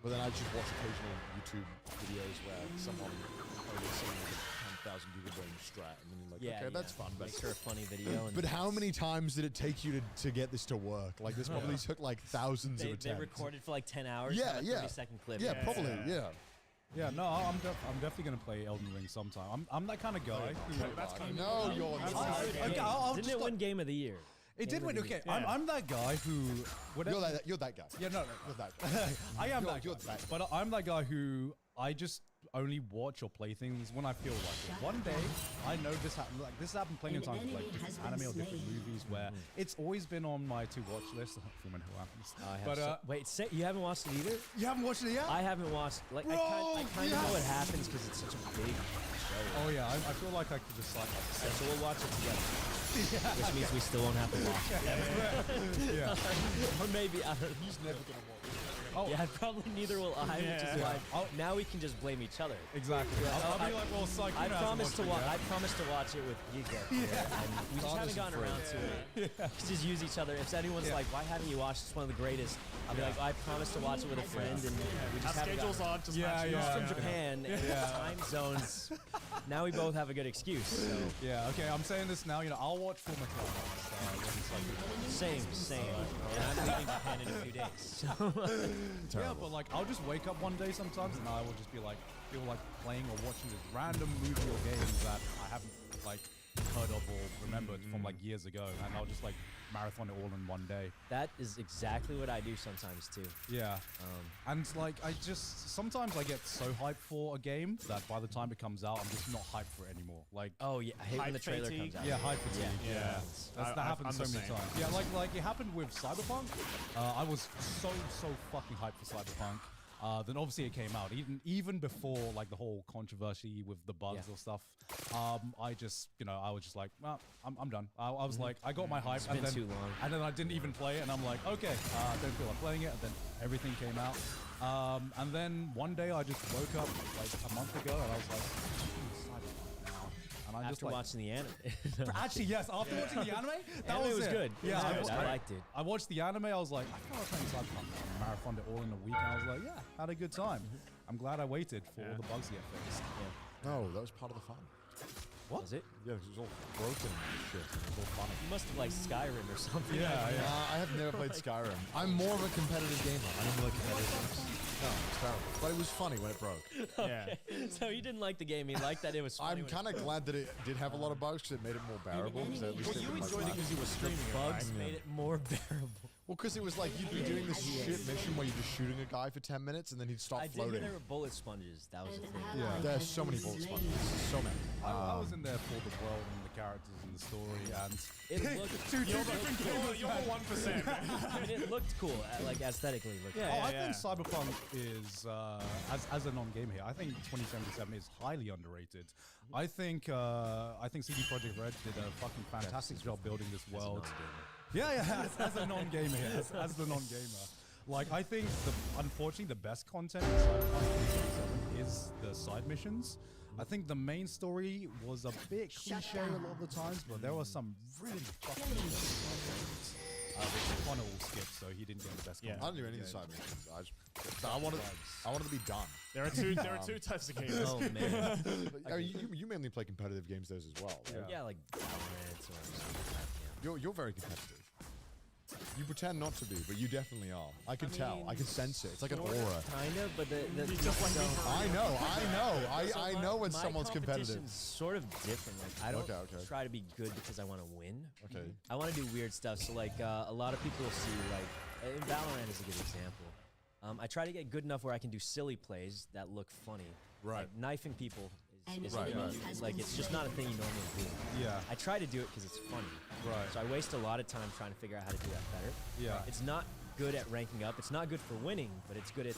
But then I just watch occasional YouTube videos where someone is saying like a 5,000 gigabyte strat, and then you're like, Yeah, okay, that's fun. But Makes her a funny video. And but how many times did it take you to get this to work? Like this probably took like thousands of they attempts. recorded for like 10 hours. Yeah, have a yeah. 30-second clip. Yeah, Yeah. probably. Yeah. Yeah, no, I'm definitely gonna play Elden Ring sometime. I'm that kind of guy. That's kind of No, you're That's not. not- Okay, I'll Didn't just it win Game of the Year? It did Game win. of the Okay, Year. I'm that guy who. Whatever, You're that guy. yeah, no, You're that guy. I am You're- that you're guy. that But I'm that guy who I just only watch or play things when I feel like it. One day, I know this happened. Like this happened plenty of An times with like enemy has different been anime or different slain. movies where it's always been on my to-watch list. For when who happens. I have But wait, you haven't watched it either? you haven't watched it yet? I haven't watched. Like, I Bro, kind of know what yes. happens because it's such a big show. Oh yeah, I feel like I could just like. So we'll watch it together, which means we still won't have to watch it. Yeah. Or maybe I don't. He's never gonna watch. Oh, Yeah, probably neither will I, which is Yeah. why now we can just blame each other. exactly. I'll be I- like, well, psych. I you hasn't promised to watched it watch. yet. I promised to watch it with Giga, and we just haven't gotten around to it. We just use each other. If anyone's like, "Why haven't you watched? It's one of the greatest," I'll be like, "I promised to watch it with a friend, and we Our just haven't schedules gotten aren't just Yeah, matching yeah, up. from Japan, and time zones. Now we both have a good excuse. So. Yeah, okay, I'm saying this now. You know, I'll watch Full Metal Alchemist, when it's like Same. And I'm leaving Japan in a few days. So. yeah, but like I'll just wake up one day sometimes and I will just be like feel like playing or watching this random movie or game that I haven't like heard of or remembered from like years ago, and I'll just like marathon it all in one day. That is exactly what I do sometimes too. Yeah, and like I just sometimes I get so hyped for a game that by the time it comes out, I'm just not hyped for it anymore. Like. Oh yeah, I hate when Hype the trailer fatigue. comes out. Yeah, hype fatigue. Yeah. That I'm happens the so many same. times. Yeah, like it happened with Cyberpunk. I was so fucking hyped for Cyberpunk. Then obviously it came out even before like the whole controversy with the bugs Yeah. or stuff. I just I was just like, well, I'm done. I was like, I got my hype, It's and been then too long. and then I didn't even play it, and I'm like, okay, don't feel like playing it. And then everything came out, and then one day I just woke up like a month ago, and I was like, Cyberpunk now. And I just After like, watching the anime. actually, yes. After watching the anime, that Anime was it. good. Yeah, It was I, good. wa- I liked it. I watched the anime. I was like, I feel like playing Cyberpunk. I marathoned it all in a week, and I was like, yeah, had a good time. I'm glad I waited for all the bugs to get fixed. No, that was part of the fun. What? Was it? Yeah, 'cause it was all broken and shit. It was all funny. You must have liked Skyrim or something. I have never played Skyrim. I'm more of a competitive gamer. I don't like competitive games. No, it's terrible. But it was funny when it broke. Yeah. So you didn't like the game. You liked that it was funny. I'm when it kind of glad that it did have a lot of bugs because it made it more bearable. So at least Well, it you was enjoyed it because you were streaming it, bugs right? made it more bearable. Well, because it was like you'd be doing this shit mission where you're just shooting a guy for 10 minutes and then he'd stop I did hear floating. there were bullet sponges. That was the thing. Yeah. There's so many bullet sponges. So many. I was in there for the world and the characters and the story, and It looked. two different games. You're the 1%. I mean, it looked cool. Like aesthetically, looked. Yeah, Oh, cool. I yeah. think Cyberpunk is, as a non-gamer here, I think 2077 is highly underrated. I think CD Projekt Red did a fucking fantastic job building this world. Yeah, as a non-gamer here, as the non-gamer. Like, I think, unfortunately, the best content in Cyberpunk 2077 is the side missions. I think the main story was a bit cliche a lot of the times, but there were some really fucking good ones. Which Connor will skip, so he didn't get the best Yeah. I content. don't do any of the side missions. I wanted to be done. There are two types of games. Oh man. I mean, you mainly play competitive games those as well. Right? Yeah, like Valorant or something like that. Yeah. You're very competitive. You pretend not to be, but you definitely are. I can tell. I can sense it. It's like an aura. Kind of, but the just like me for I know when my someo's competitive. competition's sort of different. Like I don't Okay. try to be good because I want to win. Okay. I want to do weird stuff. So like a lot of people see like in Valorant is a good example. I try to get good enough where I can do silly plays that look funny. Right. Like knifing people is Right, right. like it's just not a thing you normally do. Yeah. I try to do it because it's funny. Right. So I waste a lot of time trying to figure out how to do that better. Yeah. It's not good at ranking up. It's not good for winning, but it's good at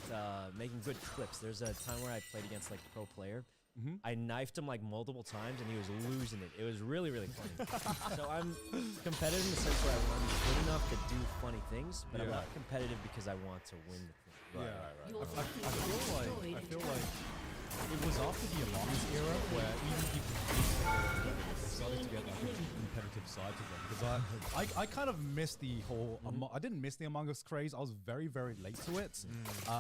making good clips. There's a time where I played against like a pro player. I knifed him like multiple times and he was losing it. It was really, really funny. So I'm competitive in the sense where I want to be good enough to do funny things, but I'm Yeah. not competitive because I want to win the thing. I feel like it was after the Alarmist era where even people started to get like a competitive side to them because I kind of missed the whole. I didn't miss the Among Us craze. I was very late to it,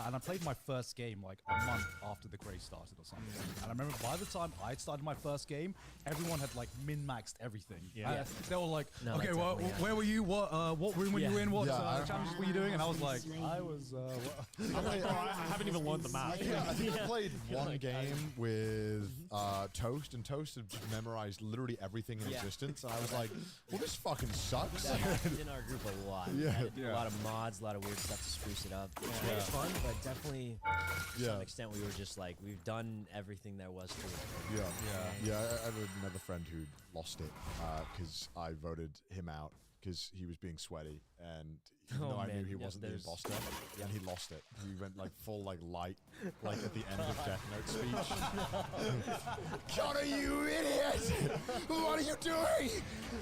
and I played my first game like a month after the craze started or something. And I remember by the time I started my first game, everyone had like min-maxed everything. Yeah. They were like, No, okay, that well, definitely where were you? What room were you Yeah. in? What Yeah, challenges were you doing? And I was like, I was. I haven't even learned the map. I think I played one game with Toast, and Toast had just memorized literally everything in Yeah. existence. And I was like, well, this fucking sucks. That happened in our group a lot. Yeah. A lot of mods, a lot of weird stuff to spruce it up. It's Yeah. really fun, but definitely to Yeah. some extent we were just like, we've done everything there was to it. Yeah. I had another friend who lost it because I voted him out because he was being sweaty, and even Oh, though I knew man. he Yeah, wasn't the there's- imposter, and he lost it. He went like full like light, like at the end of Death Note speech. Connor, you idiot! What are you doing?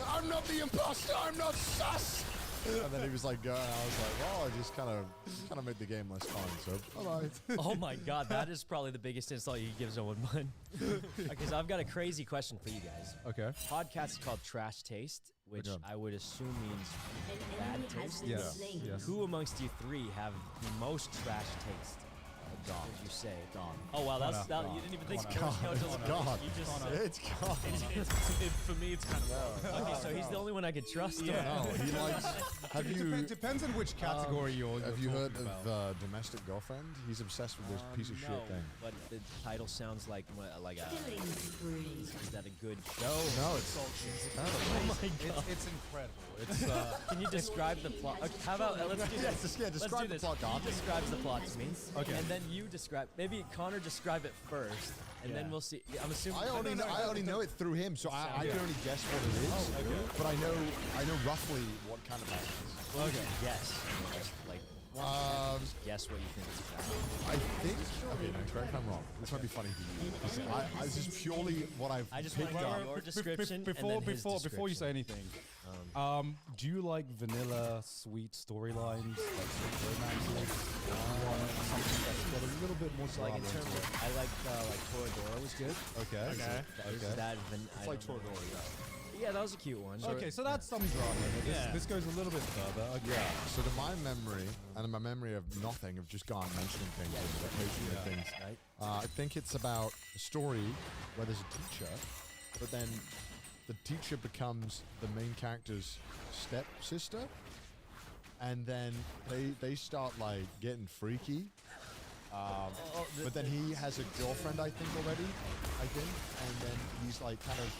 I'm not the imposter. I'm not sus. And then he was like going, and I was like, well, I just kind of made the game less fun. So bye. Oh my god, that is probably the biggest insult you can give someone, bud. Okay, so I've got a crazy question for you guys. Okay. Podcast is called Trash Taste, which Okay. I would assume means An bad enemy has taste. been Yeah. slain. Yes. Who amongst you three have the most trash taste? Gone. Would you say? Gone. Oh wow, that's Connor. that, you didn't even think. Connor. No, It's no, no, gone. You just Connor. It's gone. For me, it's kind of okay. So he's the only one I could trust. Yeah. No, he likes. Have you Depends on which category you're have you heard talking of about. Domestic Girlfriend? He's obsessed with this piece of No, shit thing. but the title sounds like a. Killing spree. Is that a good show? No, it's terrible. Oh my god. It's incredible. It's Can you describe the plot? Okay, how about let's do Yes, this. yeah, Let's describe do the this. plot, Don. He describes the plot to me. Okay. And then you describe. Maybe Connor describe it first, and then we'll see. I'm assuming. I only know it through him, so I can only guess what it is. But I know roughly what kind of act it is. Well, yes. Like, guess what you think it's about. I think. Okay, no, correct if I'm wrong. This might be funny for you. This is purely what I've I just picked want up. your description before and then his before you say anything, do you like vanilla sweet storylines, like sweet romances, or do you want something that's got a little bit more Like in drama terms into of, it? I like Toradora was good. Okay. Okay. Is that It's like Toradora, yeah. Yeah, that was a cute one. Okay, so that's some drama. This, Yeah. this goes a little bit further. Okay. Yeah. So to my memory, and my memory of nothing, of just gone mentioning things and occasionally things, Right? I think it's about a story where there's a teacher, but then the teacher becomes the main character's stepsister, and then they start like getting freaky. But then he has a girlfriend, I think, already, and then he's like kind of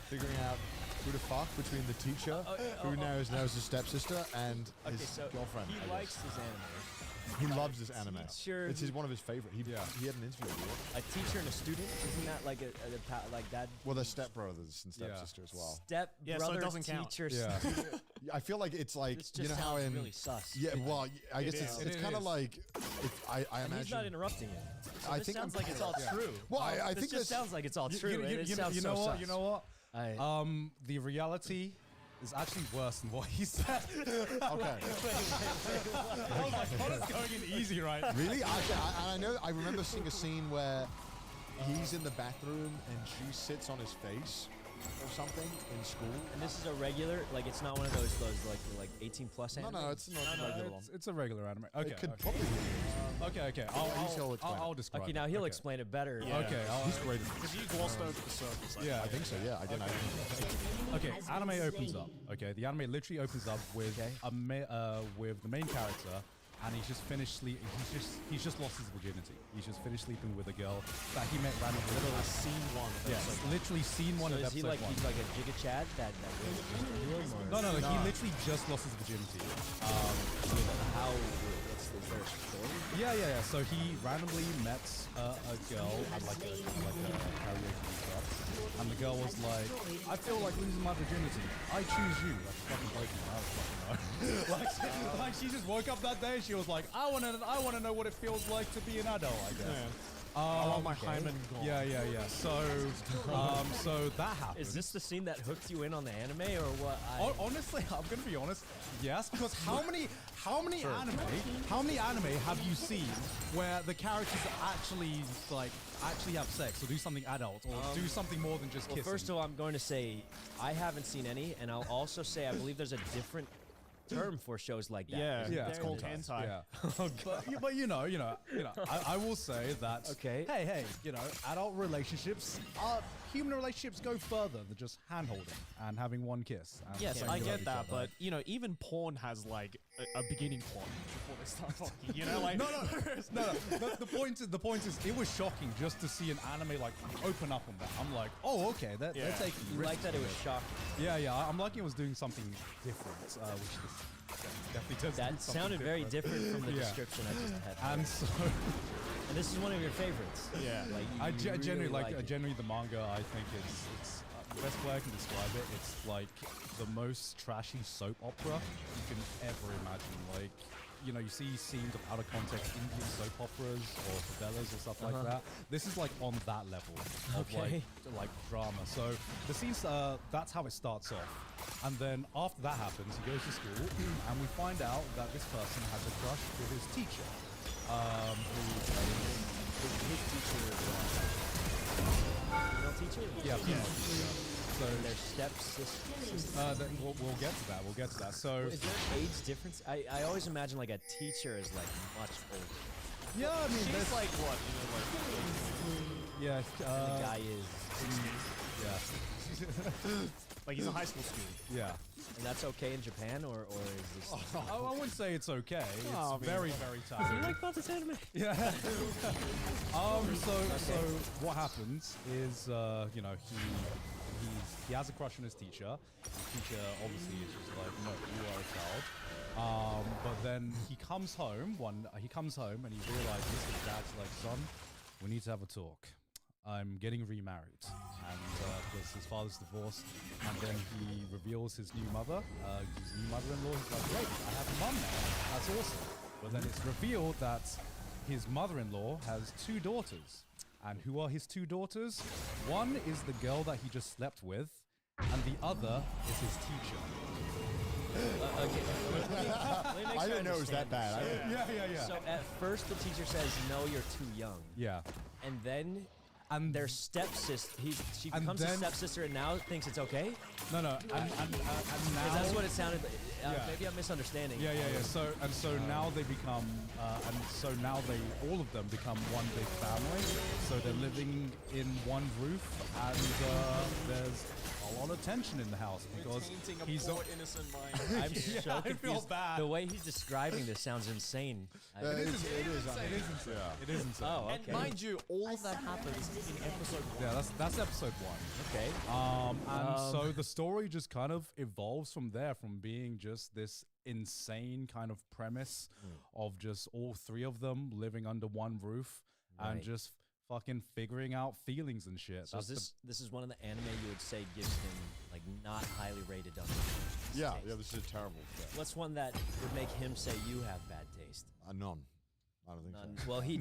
figuring out who to fuck between the teacher, who now is his stepsister, and Okay, his so girlfriend. he I likes guess. his anime. He loves this anime. Teacher It's who- one of his favorite. He had an interview with it. A teacher and a student, isn't that like like that? Well, they're stepbrothers and stepsister as well. Step Yeah, so it brother, doesn't count. teacher, Yeah. student. I feel like it's like This you just know how sounds in really sus. yeah, well, I guess It it's, is. it's It kind of is. like I And imagine. he's not interrupting you. So I this think sounds I'm- like it's all Yeah. true. Well, I this think just this- sounds like it's all true. It sounds you so know what? sus. You know what? I, The reality is actually worse than what he said. Okay. I was like, Connor's going in easy, right? Really? I know. I remember seeing a scene where he's in the bathroom and she sits on his face or something in school. and this is a regular, like it's not one of those like 18 plus No, anime. no, it's not a regular one. It's a regular anime. Okay. It could okay. probably be. Okay. he'll explain I'll it. describe. Okay, it. now he'll Okay. explain it better. Yeah. Okay. He's great. at Because you glossed over the surface. Yeah. I think so. Yeah, I did. Okay, has anime been opens slain. up. Okay, the anime literally opens up with with the main character, and he's just finished sleep. He's just lost his virginity. He's just finished sleeping with a girl that he met randomly. Literally scene one of Yes, episode literally scene one So of is he episode like one. he's like a Giga Chad that goes into him, or No, he literally just lost his virginity. how? Is there a story? Yeah. So he randomly met a girl at like a karaoke club, and the girl was like, "I feel like losing my virginity. I choose you." Like fucking broken. I was fucking like she just woke up that day. She was like, "I want to know what it feels like to be an adult." I guess. I want my hymen gone. Yeah. So that happened. Is this the scene that hooked you in on the anime or what? Honestly, I'm gonna be honest. Yes, because how many anime have you seen where the characters actually have sex or do something adult or do something more than just Well, kissing? first of all, I'm going to say I haven't seen any, and I'll also say I believe there's a different term for shows like that. Yeah, Isn't yeah, it's there? called hentai. Yeah. but you know, I will say that. Okay. Hey, adult relationships, human relationships go further than just hand holding and having one kiss. And Yes, saying I you love get each that, other. but even porn has like a beginning plot before they start fucking. You know, like No. The point is, it was shocking just to see an anime like open up on that. I'm like, oh, okay, they're Yeah. taking. You risks like that it was with shocking. Yeah. I'm liking it was doing something different, which this definitely does. That sounded very different from the Yeah. description I just had. And so, And this is one of your favorites. Yeah. Like, I you generally really like it. generally the manga. I think it's the best way I can describe it. It's like the most trashy soap opera you can ever imagine. Like, you see scenes of out of context Indian soap operas or favelas or stuff like that. This is like on that level of Okay. like drama. So the scenes, that's how it starts off. And then after that happens, he goes to school and we find out that this person has a crush with his teacher. His teacher is female teacher? Yeah, female teacher. So Their stepsister. we'll get to that. We'll get to that. So Is there an age difference? I always imagine like a teacher is like much older. yeah, I mean, She's there's like what? You know, like yeah, The guy is 60s. yeah, like he's a high school student. yeah. And that's okay in Japan, or is this... I wouldn't say it's okay. It's Oh, I mean, very, very taboo. You like about this anime? Yeah. So what happens is, he has a crush on his teacher. His teacher obviously is just like, no, you are a child. But then he comes home and he realizes his dad's like, son, we need to have a talk. I'm getting remarried, and because his father's divorced, and then he reveals his new mother, his new mother-in-law. He's like, great, I have a mum now. That's awesome. But then it's revealed that his mother-in-law has 2 daughters. And who are his 2 daughters? One is the girl that he just slept with, and the other is his teacher. Okay. Let me make sure I didn't know it was that understand bad. this. So at first the teacher says, no, you're too young. Yeah. And then And their stepsister, she And becomes a then- stepsister and now thinks it's okay? No, and now. Because that's what it sounded like. Yeah. Maybe I'm misunderstanding. Yeah. So now they become, all of them become one big family. So they're living in one roof, and there's a lot of tension in the house because he's innocent mind. I'm so I feel confused. bad. The way he's describing this sounds insane. It is. It isn't so. Oh, And okay. mind you, all of that happens in episode 1. Yeah, that's episode 1. Okay. So the story just kind of evolves from there, from being just this insane kind of premise of just all 3 of them living under one roof and Right. just fucking figuring out feelings and shit. So That's this is one of the anime you would say gives him like not highly rated on Yeah, taste. yeah, this is a terrible. Yeah. What's one that would make him say you have bad taste? None. I don't think None. so. Well, he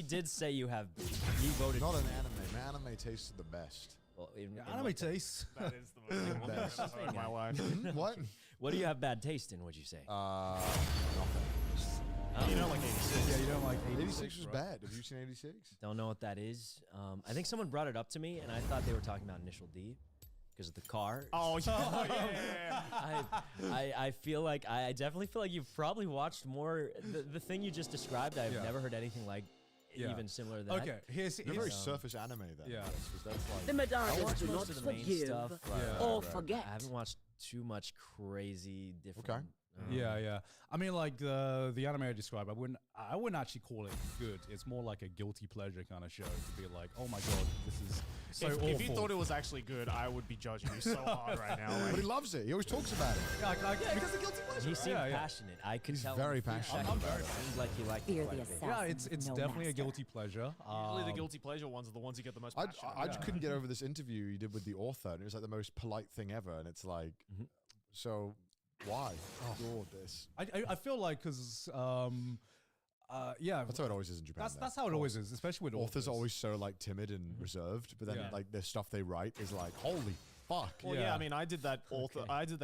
did say you have. He voted. Not an anime. My anime tastes the best. Well, in anime what- taste. That is the most important Best. episode of my life. What? What do you have bad taste in? Would you say? Nothing. You know, like 86. Yeah, you don't like 86 was bad. Have you seen 86? Don't know what that is. I think someone brought it up to me, and I thought they were talking about Initial D because of the car. Oh, yeah. I feel like I definitely feel like you've probably watched more. The thing you just described, I've Yeah. never heard anything like Yeah. even similar to that. Okay, here's They're very surface anime then. Yeah. Because that's like. The I Medagas watched do not most of the main forgive stuff. Yeah. or right. forget. I haven't watched too much crazy different. Okay. Yeah. I mean, like the anime I described, I wouldn't actually call it good. It's more like a guilty pleasure kind of show to be like, oh my god, this is so awful. If you thought it was actually good, I would be judging you so hard right now. But he loves it. He always talks about it. because the guilty pleasure. He seemed Yeah. passionate. I could He's tell. very in the first passionate second. about it. Seems like he liked Fear it the quite a bit. assassin. Yeah, it's no definitely a master. guilty pleasure. Usually the guilty pleasure ones are the ones you get the most I passion. I just couldn't get over this interview you did with the author, and it was like the most polite thing ever. And it's like, so why? Oh, this. I feel like because Yeah, That's how it always is in Japan. that's how it always is, especially with Authors are always so like timid and reserved, but then Yeah. like the stuff they write is like, holy fuck. Well, Yeah. I mean, I did that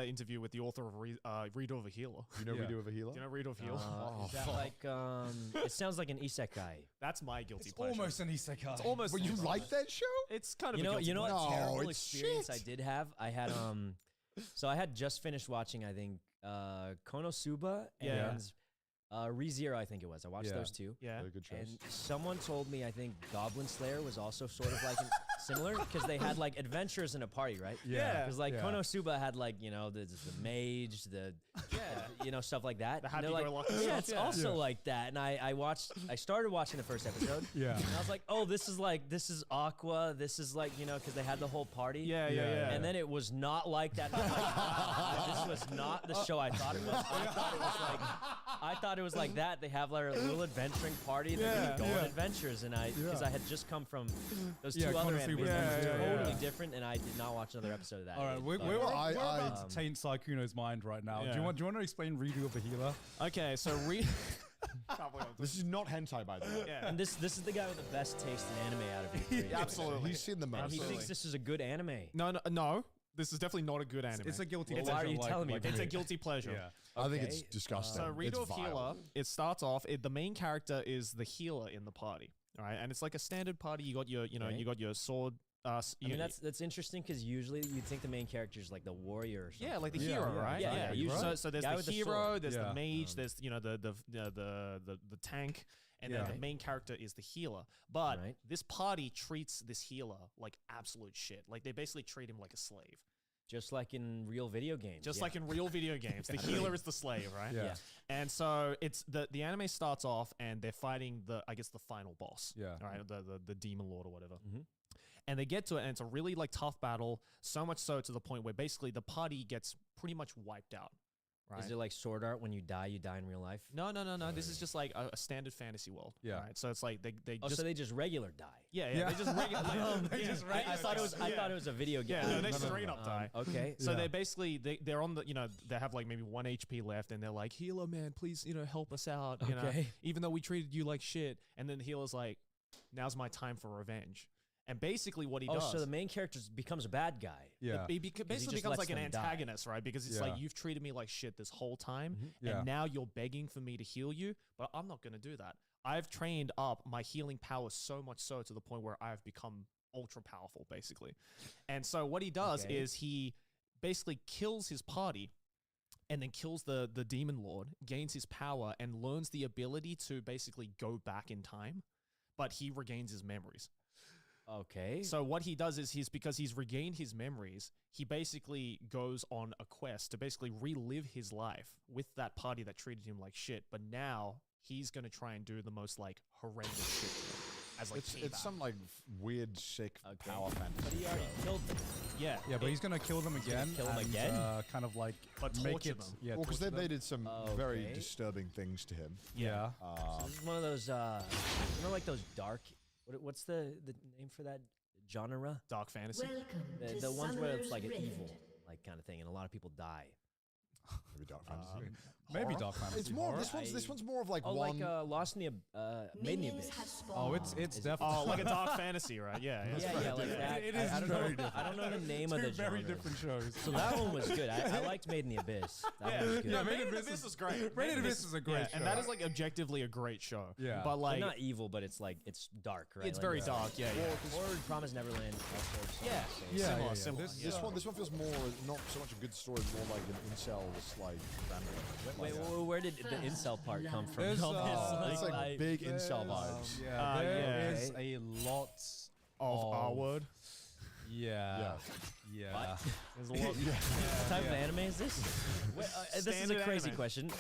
interview with the author of Read Over Healer. You know, Yeah. we do have a healer. Do you know Read Over Healer? Is that like it sounds like an isekai. That's my guilty It's pleasure. almost an isekai. It's almost. But you like that show? It's kind of You a know, guilty you know what No, terrible it's experience I shit. did have? I had so I had just finished watching, I think, Konosuba Yeah. and ReZero, I think it was. I watched Yeah. those two. Yeah. They're good shows. And someone told me, I think Goblin Slayer was also sort of like similar because they had like adventures in a party, right? Yeah. Because like Yeah. Konosuba had like, you know, the mage, you know, stuff like that. The And they're like, happy-go-lucky yeah, stuff, it's yeah. also like that. And I started watching the first episode. Yeah. And I was like, oh, this is Aqua. This is like, you know, because they had the whole party. Yeah, yeah, Yeah. yeah. And then it was not like that. I'm like, this was not the show I thought it was. I thought it was like that. They have like a little adventuring party. They're gonna go on adventures, and because I had just come from those two Yeah, other Konosuba animes, was that yeah, was yeah, totally yeah. different, and I did not watch another episode of that. All right, we're Well, I- about to taint Saikuno's mind right now. Yeah. Do you want to explain Redo of the Healer? Okay, so This is not hentai, by the way. yeah. And this is the guy with the best taste in anime out of you three. Absolutely. He's seen the most. And he Absolutely. thinks this is a good anime. No. This is definitely not a good anime. It's a guilty Well, pleasure. why are you like- telling me like about It's a you. guilty pleasure. Yeah. I think it's Okay. disgusting. So Read It's of vile. Healer, it starts off. The main character is the healer in the party, all right, and it's like a standard party. You got your, Okay. you got your sword. I mean, that's interesting because usually you'd think the main character is like the warrior or something. yeah, like the Yeah, hero, yeah, right? yeah, yeah, usually. So there's Guy the with the hero, sword. there's Yeah. the mage, there's the tank, and then Yeah. the main character is the healer. But Right. this party treats this healer like absolute shit. Like they basically treat him like a slave, Just like in real video games. just yeah. like in real video games. The healer is the slave, right? Yeah. Yeah. And so it's the anime starts off and they're fighting the final boss. Yeah. All right, the demon lord or whatever. Mhm. And they get to it and it's a really like tough battle, so much so to the point where basically the party gets pretty much wiped out. Right. Is it like Sword Art when you die in real life? No. This is just like a standard fantasy world. Yeah. Right. So it's like they Oh, just so they just regular die. yeah. Yeah. They just regular. I thought it was a video game. Yeah, no, they straight up die. Okay. So Yeah. they basically they're on the they have like maybe 1 HP left and they're like, healer man, please help us out. You know, Okay. even though we treated you like shit. And then the healer's like, now's my time for revenge. And basically what he Oh, does. so the main character becomes a bad guy. Yeah. He basically just becomes lets like an them die. antagonist, right? Because it's Yeah. like you've treated me like shit this whole time, Yeah. and now you're begging for me to heal you, but I'm not going to do that. I've trained up my healing power so much so to the point where I've become ultra powerful, basically. And so what he does Okay. is he basically kills his party and then kills the demon lord, gains his power, and learns the ability to basically go back in time, but he regains his memories. Okay. So what he does is because he's regained his memories, he basically goes on a quest to basically relive his life with that party that treated him like shit. But now he's gonna try and do the most like horrendous shit to them as like It's payback. some like weird, sick Okay. power fantasy. But he already killed them. yeah, Yeah, but he's gonna kill them again. kill them and, again? kind of like But make torture it. them. Yeah, Well, because torture they them. did some very Okay. disturbing things to him. Yeah. So this is one of those, like those dark. What's the name for that genre? dark fantasy. Welcome The, to the ones where it's Summer's like an Rift. evil, like kind of thing, and a lot of people die. Maybe dark fantasy. Maybe dark fantasy. It's more. horror. This one's more of like Oh, one. like Lost in the Made in the Minions Abyss. have Oh, spawned. it's Is- definitely. Oh, like a dark fantasy, right? Yeah. Yeah, like that. It I is don't very know. I don't know the name of Two the very genre. different shows. So that one was good. I liked Made in the Abyss. That one was good. Yeah, Made Made in in Abyss Abyss is- is great. Made in Abyss is a great and show. that is like objectively a great show. Yeah. but They're like not evil, but it's like it's dark, right? it's Like, very dark. Yeah, yeah. Or Promise Neverland. Also Yeah. Yeah, Similar, yeah, yeah. similar. This- yeah. This one feels more not so much a good story, more like an incel like random. Wait, where did the incel part come from? There's, All this, It's like big incel vibes. Yeah, there yeah. is a lot Of R word. Yeah. Yeah. There's a lot. What type of anime is this? Wait, this is a Standard crazy anime. question.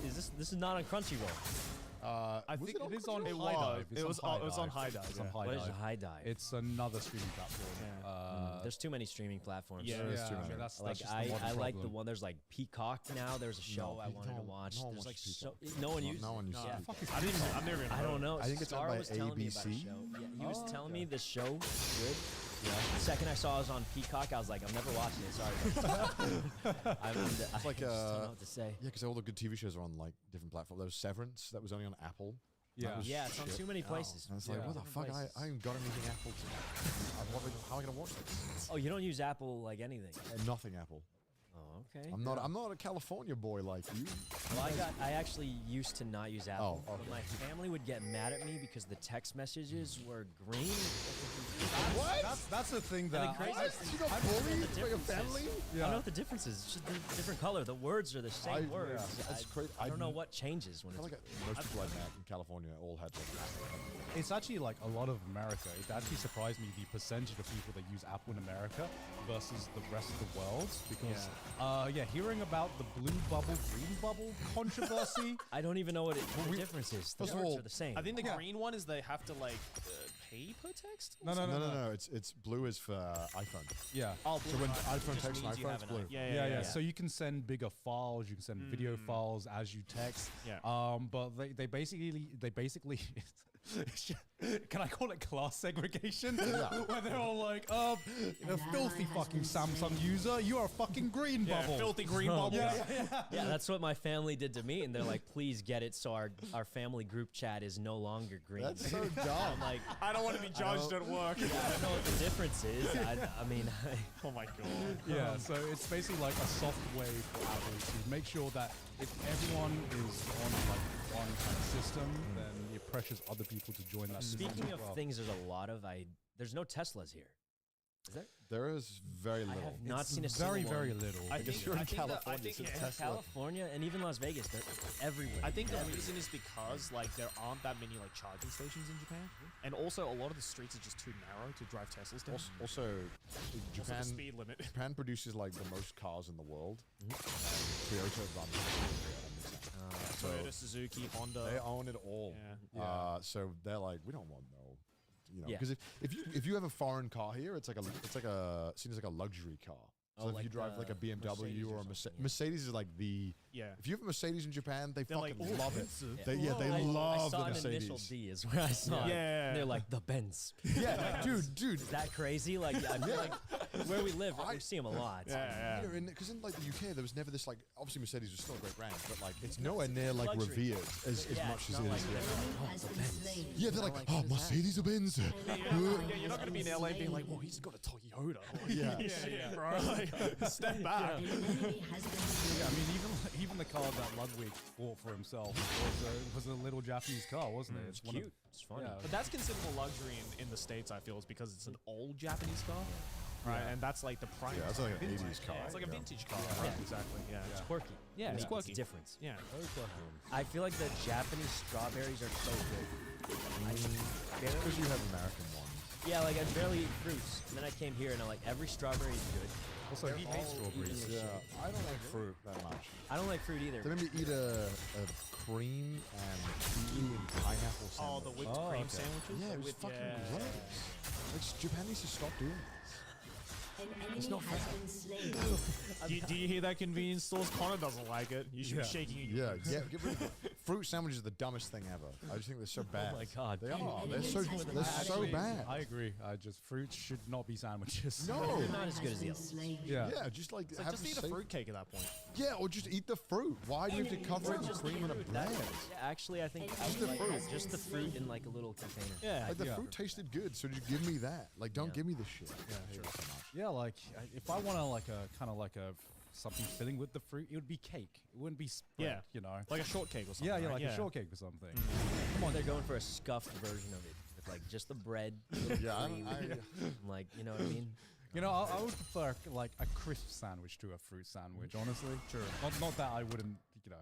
This is not on Crunchyroll. I Was think it on it High was. Dive? It's It on was. High It was on Dive. High Dive. It's on yeah. High What is Dive. High Dive? It's another streaming platform. Yeah. There's too many streaming platforms. Yeah. There is yeah, too I many. mean, that's Like just the I modern like the problem. one. There's like Peacock now. There's a show I wanted to watch. no one There's like watches so Peacock. no one uses. No one uses No. Peacock. I didn't. I've never even. I heard don't of it. know. I think it's Star owned by was telling me about a ABC. show. Yeah, he was telling me the show was good, The second I saw it was on Peacock, I was like, I'm never watching it. Sorry. I just like, don't know what to say. Yeah, because all the good TV shows are on like different platforms. There was Severance that was only on Apple. Yeah. That was Yeah, it's on shit. too many places. And it's like, Yeah. what the fuck? Different I ain't got anything Apple to. How am I gonna watch this? Oh, you don't use Apple like anything? Nothing Apple. Oh, okay. I'm not a California boy like you. Well, I actually used to not use Apple, Oh, but okay. my family would get mad at me because the text messages were green. What? That's the thing the that craziest You got bullied by your family? I don't know what the difference is. It's just a different color. The words are the same words. That's crazy. I don't know what changes when I feel it's. like most people I met in California all had like it's actually like a lot of America. It actually surprised me the percentage of people that use Apple in America versus the rest of the world. Because hearing about the blue bubble, green bubble controversy. I don't even know what the difference is. The first of words all, are the same. I think the green one is they have to like pay per text. No. No. It's blue is for iPhone. Yeah. Oh, So when it iPhone just texts an means you iPhone, have it's an blue. iPhone. Yeah. So you can send bigger files, you can send video files as you text. Yeah. But they basically can I call it class segregation? Where they're all like, filthy fucking Samsung user, you are a fucking green bubble. Filthy green bubble. Yeah, that's what my family did to me, and they're like, "Please get it so our family group chat is no longer green." That's so dumb. I'm like, I don't want to be judged at work. I don't know what the difference is. I mean, Oh my god. Yeah, so it's basically like a soft way for Apple to make sure that if everyone is on like one kind of system, then it pressures other people to join that system. speaking as of well. things, there's a lot of there's no Teslas here. Is there? There is very I little. have not It's seen a very, single very one. little. I guess think you're in I think that- California, I think, so yeah, it's Tesla. California and even Las Vegas, they're everywhere. I think the reason is because like there aren't that many like charging stations in Japan, and also a lot of the streets are just too narrow to drive Teslas down. Also, Also Japan the speed limit. Japan produces like the most cars in the world. And Toyota runs so Toyota, Suzuki, Honda. they own it all. Yeah. So they're like, we don't want no, Yeah. because if you have a foreign car here, it's like a seen as like a luxury car. So Oh, if like you drive like a BMW Mercedes or or a something, yeah. Mercedes is like the Yeah. if you have a Mercedes in Japan, they They're like, fucking "Oh, love it. Benz." They I love saw the an Mercedes. initial D is where I saw it. Yeah. And they're like the Benz. Yeah, dude. Is that crazy? Like, I feel like where we live, we see them a lot. Yeah. Because in like the UK, there was never this like. Obviously, Mercedes was still a great brand, but like it's nowhere near like luxury. revered as Yeah, much it's as not it like is here. Has been slain. Yeah, they're like, like, oh, what is that?" Mercedes or Benz. Yeah, you're not gonna be in LA being like, well, he's got a Toyota. Yeah. Shit, bro. Like, step back. An enemy has been slain. Yeah, I mean, even the car that Ludwig bought for himself was a little Japanese car, wasn't it? It's one of- cute. It's funny. Yeah. But that's considered more luxury in the States, I feel, is because it's an old Japanese car. Right, and that's like the prime. Yeah, that's like an 80s car. It's like a yeah. vintage car. Right, Yeah. exactly. Yeah. It's quirky. Yeah, it's Makes quirky. a difference. Yeah. I feel like the Japanese strawberries are so good. Because you have American ones. Yeah, like I barely eat fruits. And then I came here and I'm like, every strawberry is good. Also, he hates strawberries. Yeah, I don't like fruit that much. I don't like fruit either. They made me eat a cream and kiwi and pineapple Oh, sandwich. the whipped Oh, cream okay. sandwiches. Yeah, it was with, fucking gross. Like, Japan needs to stop doing this. An enemy has been slain. Do you hear that, convenience stores? Connor doesn't like it. You should be shaking your Yeah, get rid of it. Fruit sandwiches are the dumbest thing ever. I just think they're so bad. Oh my God. They are. They're Enemies so has been they're slain. so bad. I agree. Fruits should not be sandwiches. No. They're not as good Has as the been others. slain. Yeah, just like Like, have just the eat a safe- fruitcake at that point. Yeah, or just eat the fruit. Why do you have to cover it in cream and a bread? Yeah, actually, I think I Just would the like fruit. just the fruit in like a little container. Yeah. Like the Yeah. fruit tasted good, so just give me that. Like, don't Yeah. give me the shit. Yeah, I hate it so much. Yeah, like if I want to like a kind of like a something filling with the fruit, it would be cake. It wouldn't be spread, Yeah. you know. Like a shortcake or something. Yeah, right? like a shortcake or something. Come on, they're going for a scuffed version of it with like just the bread. little Yeah, cream, like you know what I mean. You know, I would prefer like a crisp sandwich to a fruit sandwich, honestly. Sure. Not that I wouldn't, you know,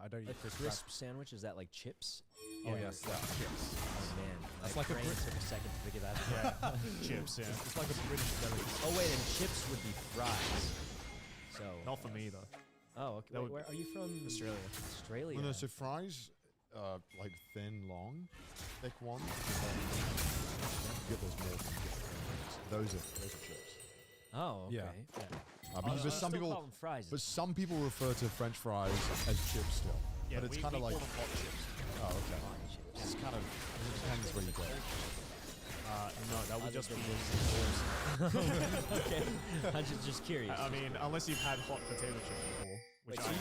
I don't A eat crisp. crisp sandwich, is that like chips? Oh yes, yeah, chips. Oh man, That's my like a brain Brit- took a second to figure that out. Chips, yeah. It's like a British delicacy. Oh wait, and chips would be fries. So Not for me, though. Oh, okay. That Wait, would- where are you from? Australia. Australia. Well, no, so fries, like thin, long, thick ones. Get those more than you get the those are chips. Oh, okay. Yeah. Because I some still people, call them fries. but some people refer to French fries as chips still. Yeah, but it's we kind of call like, them hot chips. oh, okay. It's kind of, it depends where you go. No, that would Other just be than yours. Okay, I'm just curious. I mean, unless you've had hot potato chip before. Which Wait, so I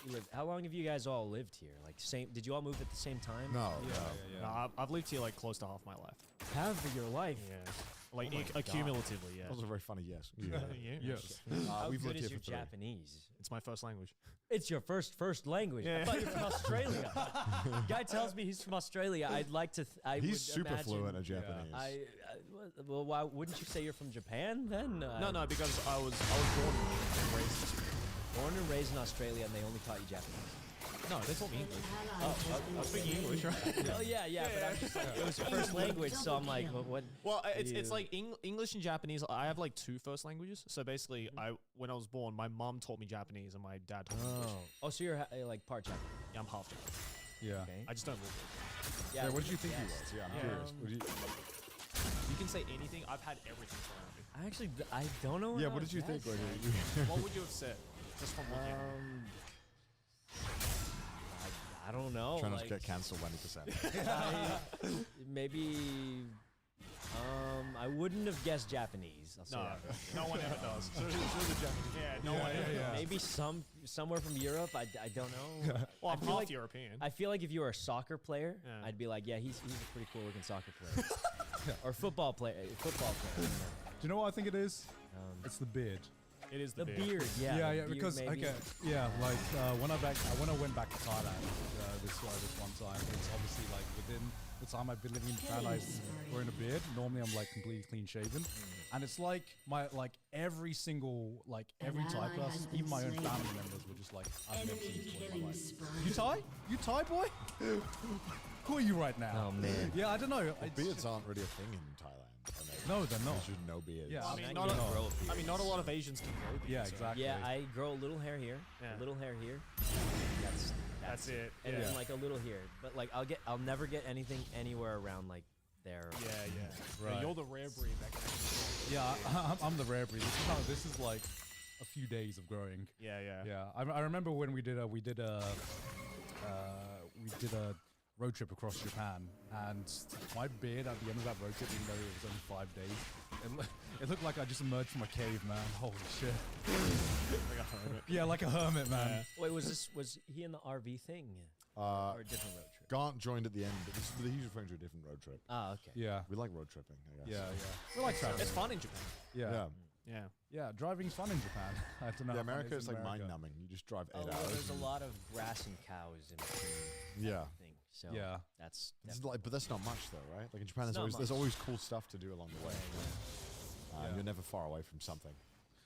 you live? How long have you guys all lived here? Like, same? Did you all move at the same time? No, No, I've lived here like close to half my life. Half of your life. Yeah. Like Oh my God. accumulatively, yeah. That was a very funny yes. Yes. How we've good lived is here your for 3. Japanese? It's my first language. It's your first language. I Yeah. thought you were from Australia. Guy tells me he's from Australia. I'd like to. I He's would super imagine, fluent at Japanese. Well, why wouldn't you say you're from Japan then? No, because I was born and raised. Born and raised in Australia, and they only taught you Japanese. No, they taught me English. I I was speaking English, right? Oh yeah, but I'm just like, it was your first language, so I'm like, what? Well, it's you- like English and Japanese. I have like 2 first languages. So basically, when I was born, my mom taught me Japanese and my dad taught me English. Oh, so you're like part Japanese. Yeah, I'm half Japanese. Yeah. Okay. I just don't look it. Yeah, what did you think he yes. was? Yeah, I'm Yeah. curious. What did You can say anything. I've had everything thrown at me. I actually, I don't know. yeah, what did you think? When What would you have said? Just from looking at it? I don't know. Trying not to like, get cancelled 20%. maybe. I wouldn't have guessed Japanese. I'll say No, that. no one ever does. Yeah, no one ever does. Maybe somewhere from Europe. I don't know. Well, I I'm feel half like- European. I feel like if you were a soccer player, Yeah. I'd be like, yeah, he's a pretty cool looking soccer player. Or football player. Do you know what I think it is? Um, It's the beard. It is the the beard, yeah. the beard because maybe. okay, like when I went back to Thailand this one time, it's obviously like within the time I've been living in Japan, I've grown a beard. Normally, I'm like completely clean shaven, and it's like every Thai person, even my own family members, were just like, I've never seen this boy in my life. You Thai? You Thai boy? Who are you right now? Oh man. Yeah, I don't know. Beards aren't really a thing in Thailand. No, they're not. There's just no beards. Yeah, I I mean, can not grow a I beard. mean, not a lot of Asians can grow beards. Yeah, so- exactly. Yeah, I grow a little hair here, Yeah. a little hair here. That's it. and yeah. then like a little here. But like I'll never get anything anywhere around like there. Yeah, yeah. Right. You're the rare breed that can actually grow. Yeah, I'm the rare breed. This is like a few days of growing. Yeah, yeah. Yeah, I remember when we did a road trip across Japan, and my beard at the end of that road trip, even though it was only 5 days, it looked like I just emerged from a cave, man. Holy shit. Like a hermit. Yeah, like a hermit, man. Wait, was he in the RV thing or a different road trip? Gaunt joined at the end, but he's referring to a different road trip. Ah, okay. Yeah, We like road tripping, I guess. yeah. We like traveling. It's fun in Japan. Yeah. Yeah. Yeah. Yeah, driving's fun in Japan. I don't know. Yeah, how fun it America is is in like America. mind numbing. You just drive 8 Oh, well, hours. there's a and- lot of grass and cows in between. Yeah. Thing. So Yeah. that's It's like, but that's not much though, right? Like in Japan, It's there's not always much. cool stuff to do along the way. Yeah. You're never far away from something.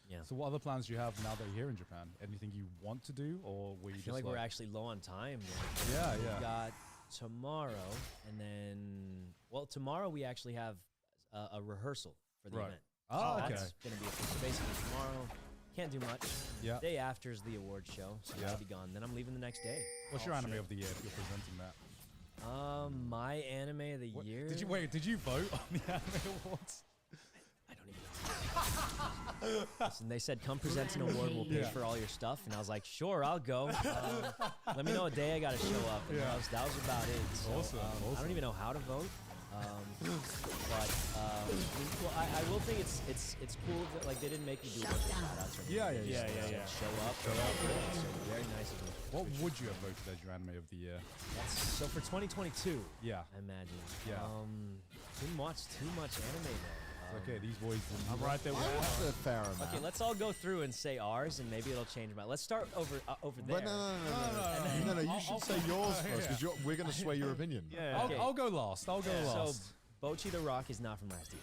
yeah. So what other plans do you have now that you're here in Japan? Anything you want to do, or were you I just feel like we're actually low on time. Yeah, We yeah. got tomorrow, and then tomorrow we actually have a rehearsal for the Right. event. Oh, okay. That's gonna be so basically tomorrow. Can't do much. Yeah. Day after is the award show, so Yeah. I'll be gone. Then I'm leaving the next day. What's your anime of the year if you're presenting that? My anime of the What- year. Did you vote on the anime awards? I don't even know. Listen, they said come present an award, we'll pay Yeah. for all your stuff, and I was like, sure, I'll go. Let me know a day I gotta show up. And Yeah. that was about it. So, Awesome, I awesome. don't even know how to vote. But well, I will think it's cool that like they didn't make me do a bunch of shout-outs or anything. Yeah, They yeah, just yeah, said, yeah. Show up. So very nice of them. What would you have voted as your anime of the year? So for 2022, Yeah. I imagine. Yeah. Didn't watch too much anime though. Okay, these boys. I'm right there with I you. watched a fair amount. Okay, let's all go through and say ours, and maybe it'll change my. Let's start over there. But no. You should say yours first because we're going to sway your opinion. Yeah. Okay. I'll go last. I'll go So, last. Bocchi the Rock is not from last year.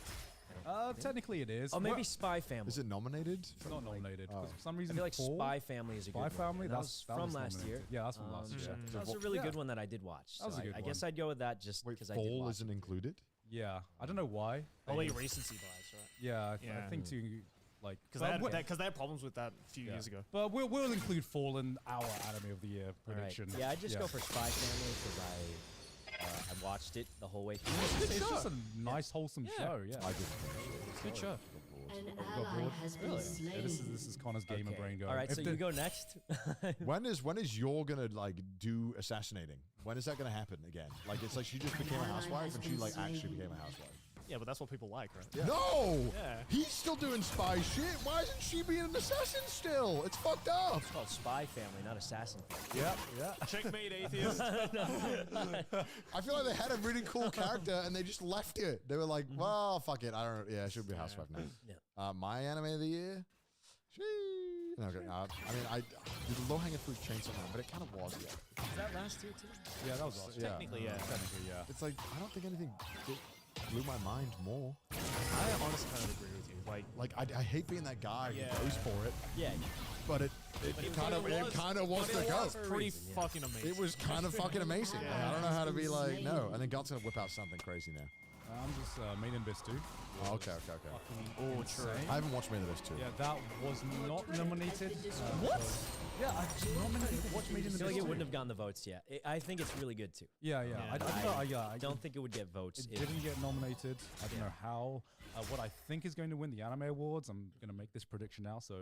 Technically it is. Oh, maybe Well, Spy Family. Is it nominated? it's not nominated. Oh. 'cause for some I reason, feel like Fall- Spy Family is a good Spy one. Family. And that That's was from last year. Yeah, that's from last year. That was a really Yeah. good one that I did watch. That was so a good I guess one. I'd go with that just Wait, because I did Fall watch. isn't included? Yeah, I don't know why. Only recency bias, right? Yeah, I Yeah. think too. Like, Because but they had problems with that a few yeah. years ago. But we'll include Fall in our anime of the year All right. prediction. Yeah, I'd just go for Spy Family because I watched it the whole way through. It's just a nice, wholesome show. Yeah, I just. It's a good show. An got ally bored. has been Yeah, slain. this is Connor's gamer Okay. brain going. All right, If so the- you go next. When is you're gonna like do assassinating? When is that gonna happen again? Like it's like she just became a housewife and she like actually became a housewife. Yeah, but that's what people like, right? No! Yeah. He's still doing spy shit. Why isn't she being an assassin still? It's fucked up. It's called Spy Family, not Assassin Family. Yeah. Checkmate, atheist. I feel like they had a really cool character and they just left it. They were like, well, fuck it. I don't know. Yeah, it should be a housewife now. Yeah. My anime of the year? Sheesh. Okay, I mean, I did the low-hanging fruit Chainsaw Man, but it kind of was, yeah. Was that last year too? Yeah, that was awesome. Technically, yeah. Technically, yeah. It's like, I don't think anything blew my mind more. I honestly kind of agree with you. Like, I hate being that guy Yeah. who goes for it, Yeah. but it kind of wants to go. Pretty reason, yeah. fucking amazing. It was kind of fucking amazing. Like, I don't know how to be like, no. And then God's gonna whip out something crazy now. I'm just main in Abyss 2. Okay. Oh, true. I haven't watched Made in Abyss 2. Yeah, that was not nominated. What? Yeah, I just nominated Watch Made in I Abyss feel like 2. it wouldn't have gotten the votes yet. I think it's really good too. Yeah. I don't think it would get votes. It didn't get nominated. I don't know how. What I think is going to win the Anime Awards, I'm going to make this prediction now, so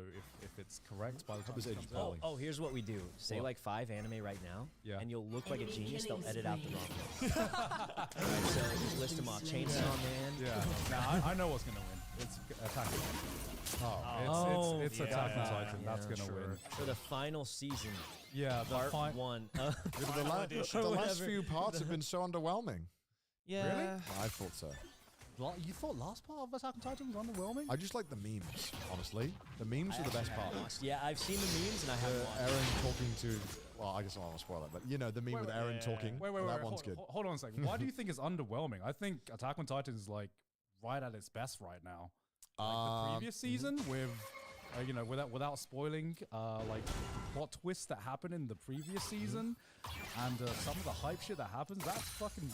if it's correct by the time it comes out. Oh, here's what we do. Say What? like 5 anime right now, Yeah. and you'll look like a genius. They'll edit out the wrong ones. Alright, so just list them off. Chainsaw Man. Yeah. Now, I know what's going to win. It's Attack on Titan. Oh. It's yeah. Attack on Titan. That's Yeah, going to win. For the final season, Yeah, the part 1. The edition. last few parts have been so underwhelming. Yeah. I thought so. You thought last part of Attack on Titan was underwhelming? I just like the memes, honestly. The memes are the best part. Yeah, I've seen the memes and I haven't watched. Aaron talking to, well, I guess I won't spoil it, but you know, the meme with Aaron talking. Wait, that one's good. Hold on a second. Why do you think it's underwhelming? I think Attack on Titan is like right at its best right now. Like the previous season with, without spoiling, like the plot twists that happened in the previous season and some of the hype shit that happens. That's fucking.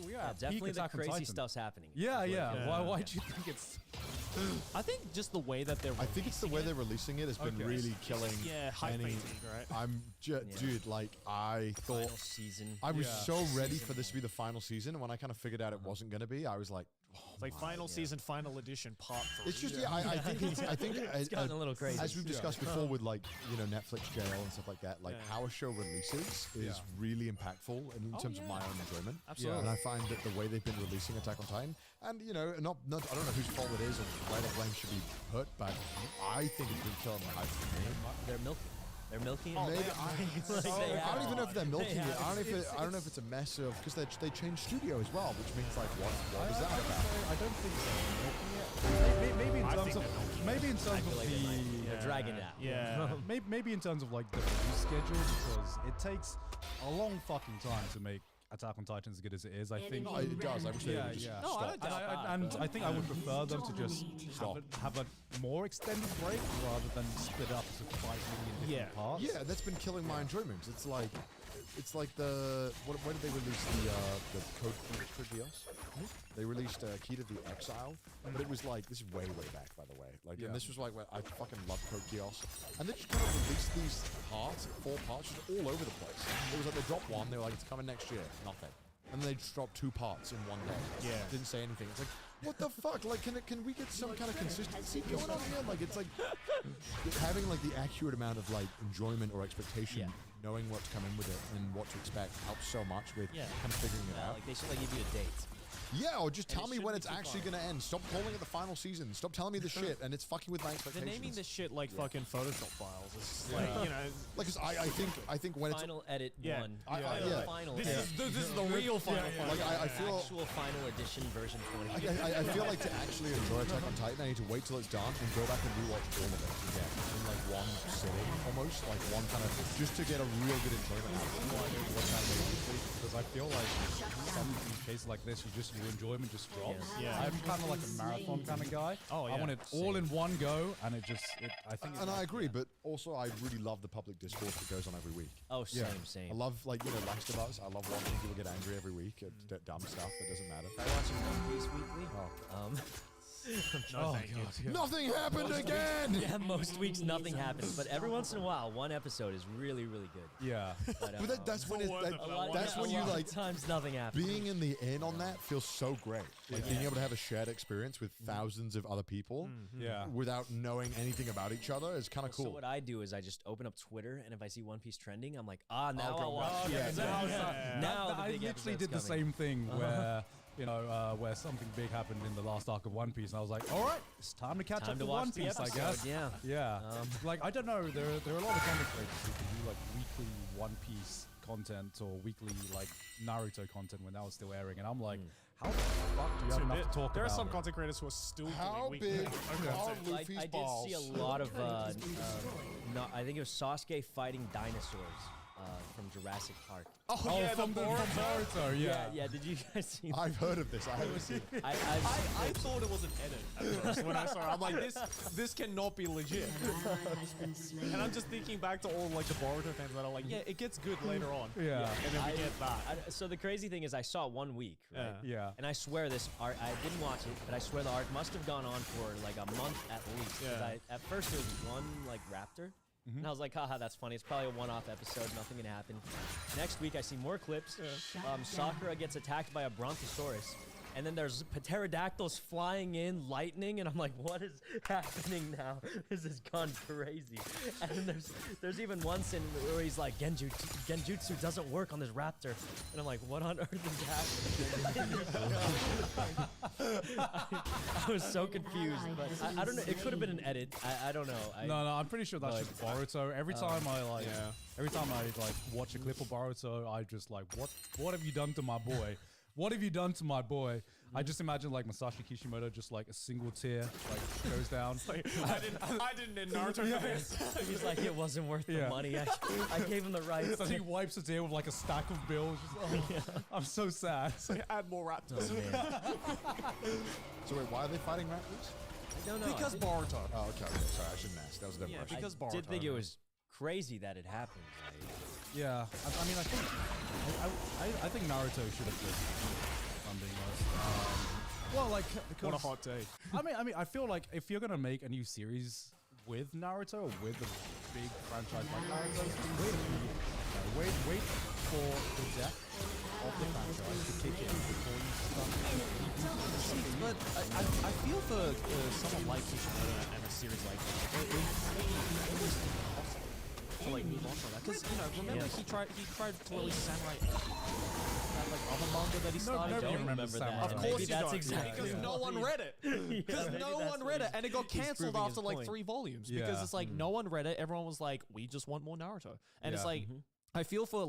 We are Yeah, at definitely peak the Attack on crazy Titan. stuff's happening. Yeah. Yeah. Why do you think it's? I think just the way that they're. I think it's the way they're releasing it has been Okay. really killing hype any. fatigue, right? I'm dude, like I thought Final season. I was Yeah. so ready for this to be the final season, and when I kind of figured out it wasn't going to be, I was like, oh It's like final season, final edition, part 3. it's just I think It's gotten a little crazy. as we've discussed before with like Netflix jail and stuff like that, like Yeah. how a show releases is Yeah. really impactful in terms of my own enjoyment. Absolutely. And I find that the way they've been releasing Attack on Titan, and not I don't know whose fault it is or where the blame should be put, but I think it's been killing the hype for me. They're milking. They're milking it. Maybe They I don't even know if they're milking it. have. I don't know if it's a mess of because they changed studio as well, which means like what was that about? I don't think so. Maybe in I terms think of they're milking maybe in I terms feel of like they're dragging it out. Yeah. maybe in terms of like the release schedule because it takes a long fucking time to make Attack on Titan as good as it is. I think. No, it does. I wish they would just yeah. No, I stop. don't doubt that, And but- I think I would prefer them to just have a more extended break rather than split up to 5 million different parts. Yeah, that's been killing my enjoyment. It's like the when did they release the Code Geass? They released Key to the Exile, but it was like this is way back by the way. Like, Yeah. and this was like when I fucking love Code Geass, and they just kind of released these parts, 4 parts, just all over the place. It was like they dropped one, they were like it's coming next year, nothing, and then they just dropped 2 parts in one day. Yeah. Didn't say anything. It's like. What the fuck? Like, can we get some kind of consistency going on here? Like, it's like having like the accurate amount of like enjoyment or expectation, Yeah. knowing what to come in with it and what to expect helps so much with Yeah. kind of figuring it out. Like they should like give you a date. Yeah, or just And tell it me when shouldn't it's be too actually far. going to end. Stop calling it the final season. Stop telling me the shit, and it's fucking with my They're expectations. naming this shit like fucking Photoshop files. It's just like, you know. Like, 'cause I think when it's Final edit Yeah. 1. yeah. Final This edit. is this is the real final part. like I feel. Actual final edition version 20. I feel like to actually enjoy Attack on Titan, I need to wait till it's done and go back and rewatch all of it again in like one sitting, almost like one kind of just to get a real good enjoyment out of it. Because I feel like some cases like this, your enjoyment just drops. Yeah. I'm kind of like a marathon kind of guy. Oh, I yeah. want it all in one go, and I think. And I agree, but also I really love the public discourse that goes on every week. Oh, same, Yeah. same. I love like Last of Us. I love watching people get angry every week at dumb stuff that doesn't matter. I watch One Piece weekly. Oh. No, thank you. Nothing happened again. Yeah, most weeks nothing happens, but every once in a while, one episode is really, really good. Yeah. But that's when worth it for that one that's when you a lot like of times nothing happens. being in the in on that feels so great. Like being able to have a shared experience with thousands of other people Yeah. without knowing anything about each other is kind of So cool. what I do is I just open up Twitter, and if I see One Piece trending, I'm like, now go I'll watch. watch. Yeah, Now, yeah. now the I big literally episode's did the coming. same thing where where something big happened in the last arc of One Piece, and I was like, all right, it's time to catch Time up to to watch One the Piece, I episode, guess. yeah. Yeah. Like, I don't know, there are a lot of content creators who can do like weekly One Piece content or weekly like Naruto content when that was still airing, and I'm like, how the fuck do you have enough to talk about? There are some it? content creators who are still How doing big weekly are content. Luffy's I did balls? see a lot of, I think it was Sasuke fighting dinosaurs from Jurassic Park. Oh, Oh, yeah, from the Boruto, yeah. Yeah, did you guys see that? I've heard of this. I haven't seen it. I thought it was an edit at first when I saw it. I'm like, this cannot be legit. And I'm just thinking back to all like the Boruto fans that are like, yeah, it gets good later on. Yeah. And then we get that. So the crazy thing is I saw it 1 week, right? Yeah. And I swear this arc, I didn't watch it, but I swear the arc must have gone on for like a month at least. 'Cause Yeah. at first there was one like raptor. And I was like, haha, that's funny. It's probably a one-off episode. Nothing can happen. Next week, I see more clips. Sakura gets attacked by a brontosaurus. And then there's pterodactyls flying in, lightning, and I'm like, what is happening now? This has gone crazy. And then there's even one scene where he's like, Genjutsu doesn't work on this raptor. And I'm like, what on earth is happening? I was so confused, but I don't know. It could have been an edit. I don't know. No, I'm pretty sure that's just Boruto. Every time I watch a clip of Boruto, I just like, what have you done to my boy? What have you done to my boy? I just imagine like Masashi Kishimoto, just like a single tear like goes down. I didn't in Naruto fans. He's like, it wasn't worth the money. I gave him the rights. So he wipes a tear with like a stack of bills. Just, I'm so sad. Add more raptors. So wait, why are they fighting raptors? I don't know. Because Boruto. Oh, okay. Sorry, I shouldn't ask. That was a dumb Yeah, question. because I did Boruto, think it man. was crazy that it happened. Yeah, I mean, I think Naruto should have just funding us. Well, like because What a hot take. I mean, I feel like if you're gonna make a new series with Naruto or with a big franchise like Naruto, wait for the death of the franchise to kick in before you start. But I feel for someone like Kishimoto and a series like that, it was impossible to like move on from that. Because remember he tried to release Samurai X, that like other manga that he started nobody doing. remembers remember that. Samurai Of X. course Maybe you that's don't, exactly because yeah. no one read it. Because maybe no that's one what read it, he's- and it got he's cancelled proving after his like point. 3 volumes. Yeah. Because it's like no one read it. Everyone was like, we just want more Naruto, and it's Yeah. like I feel for like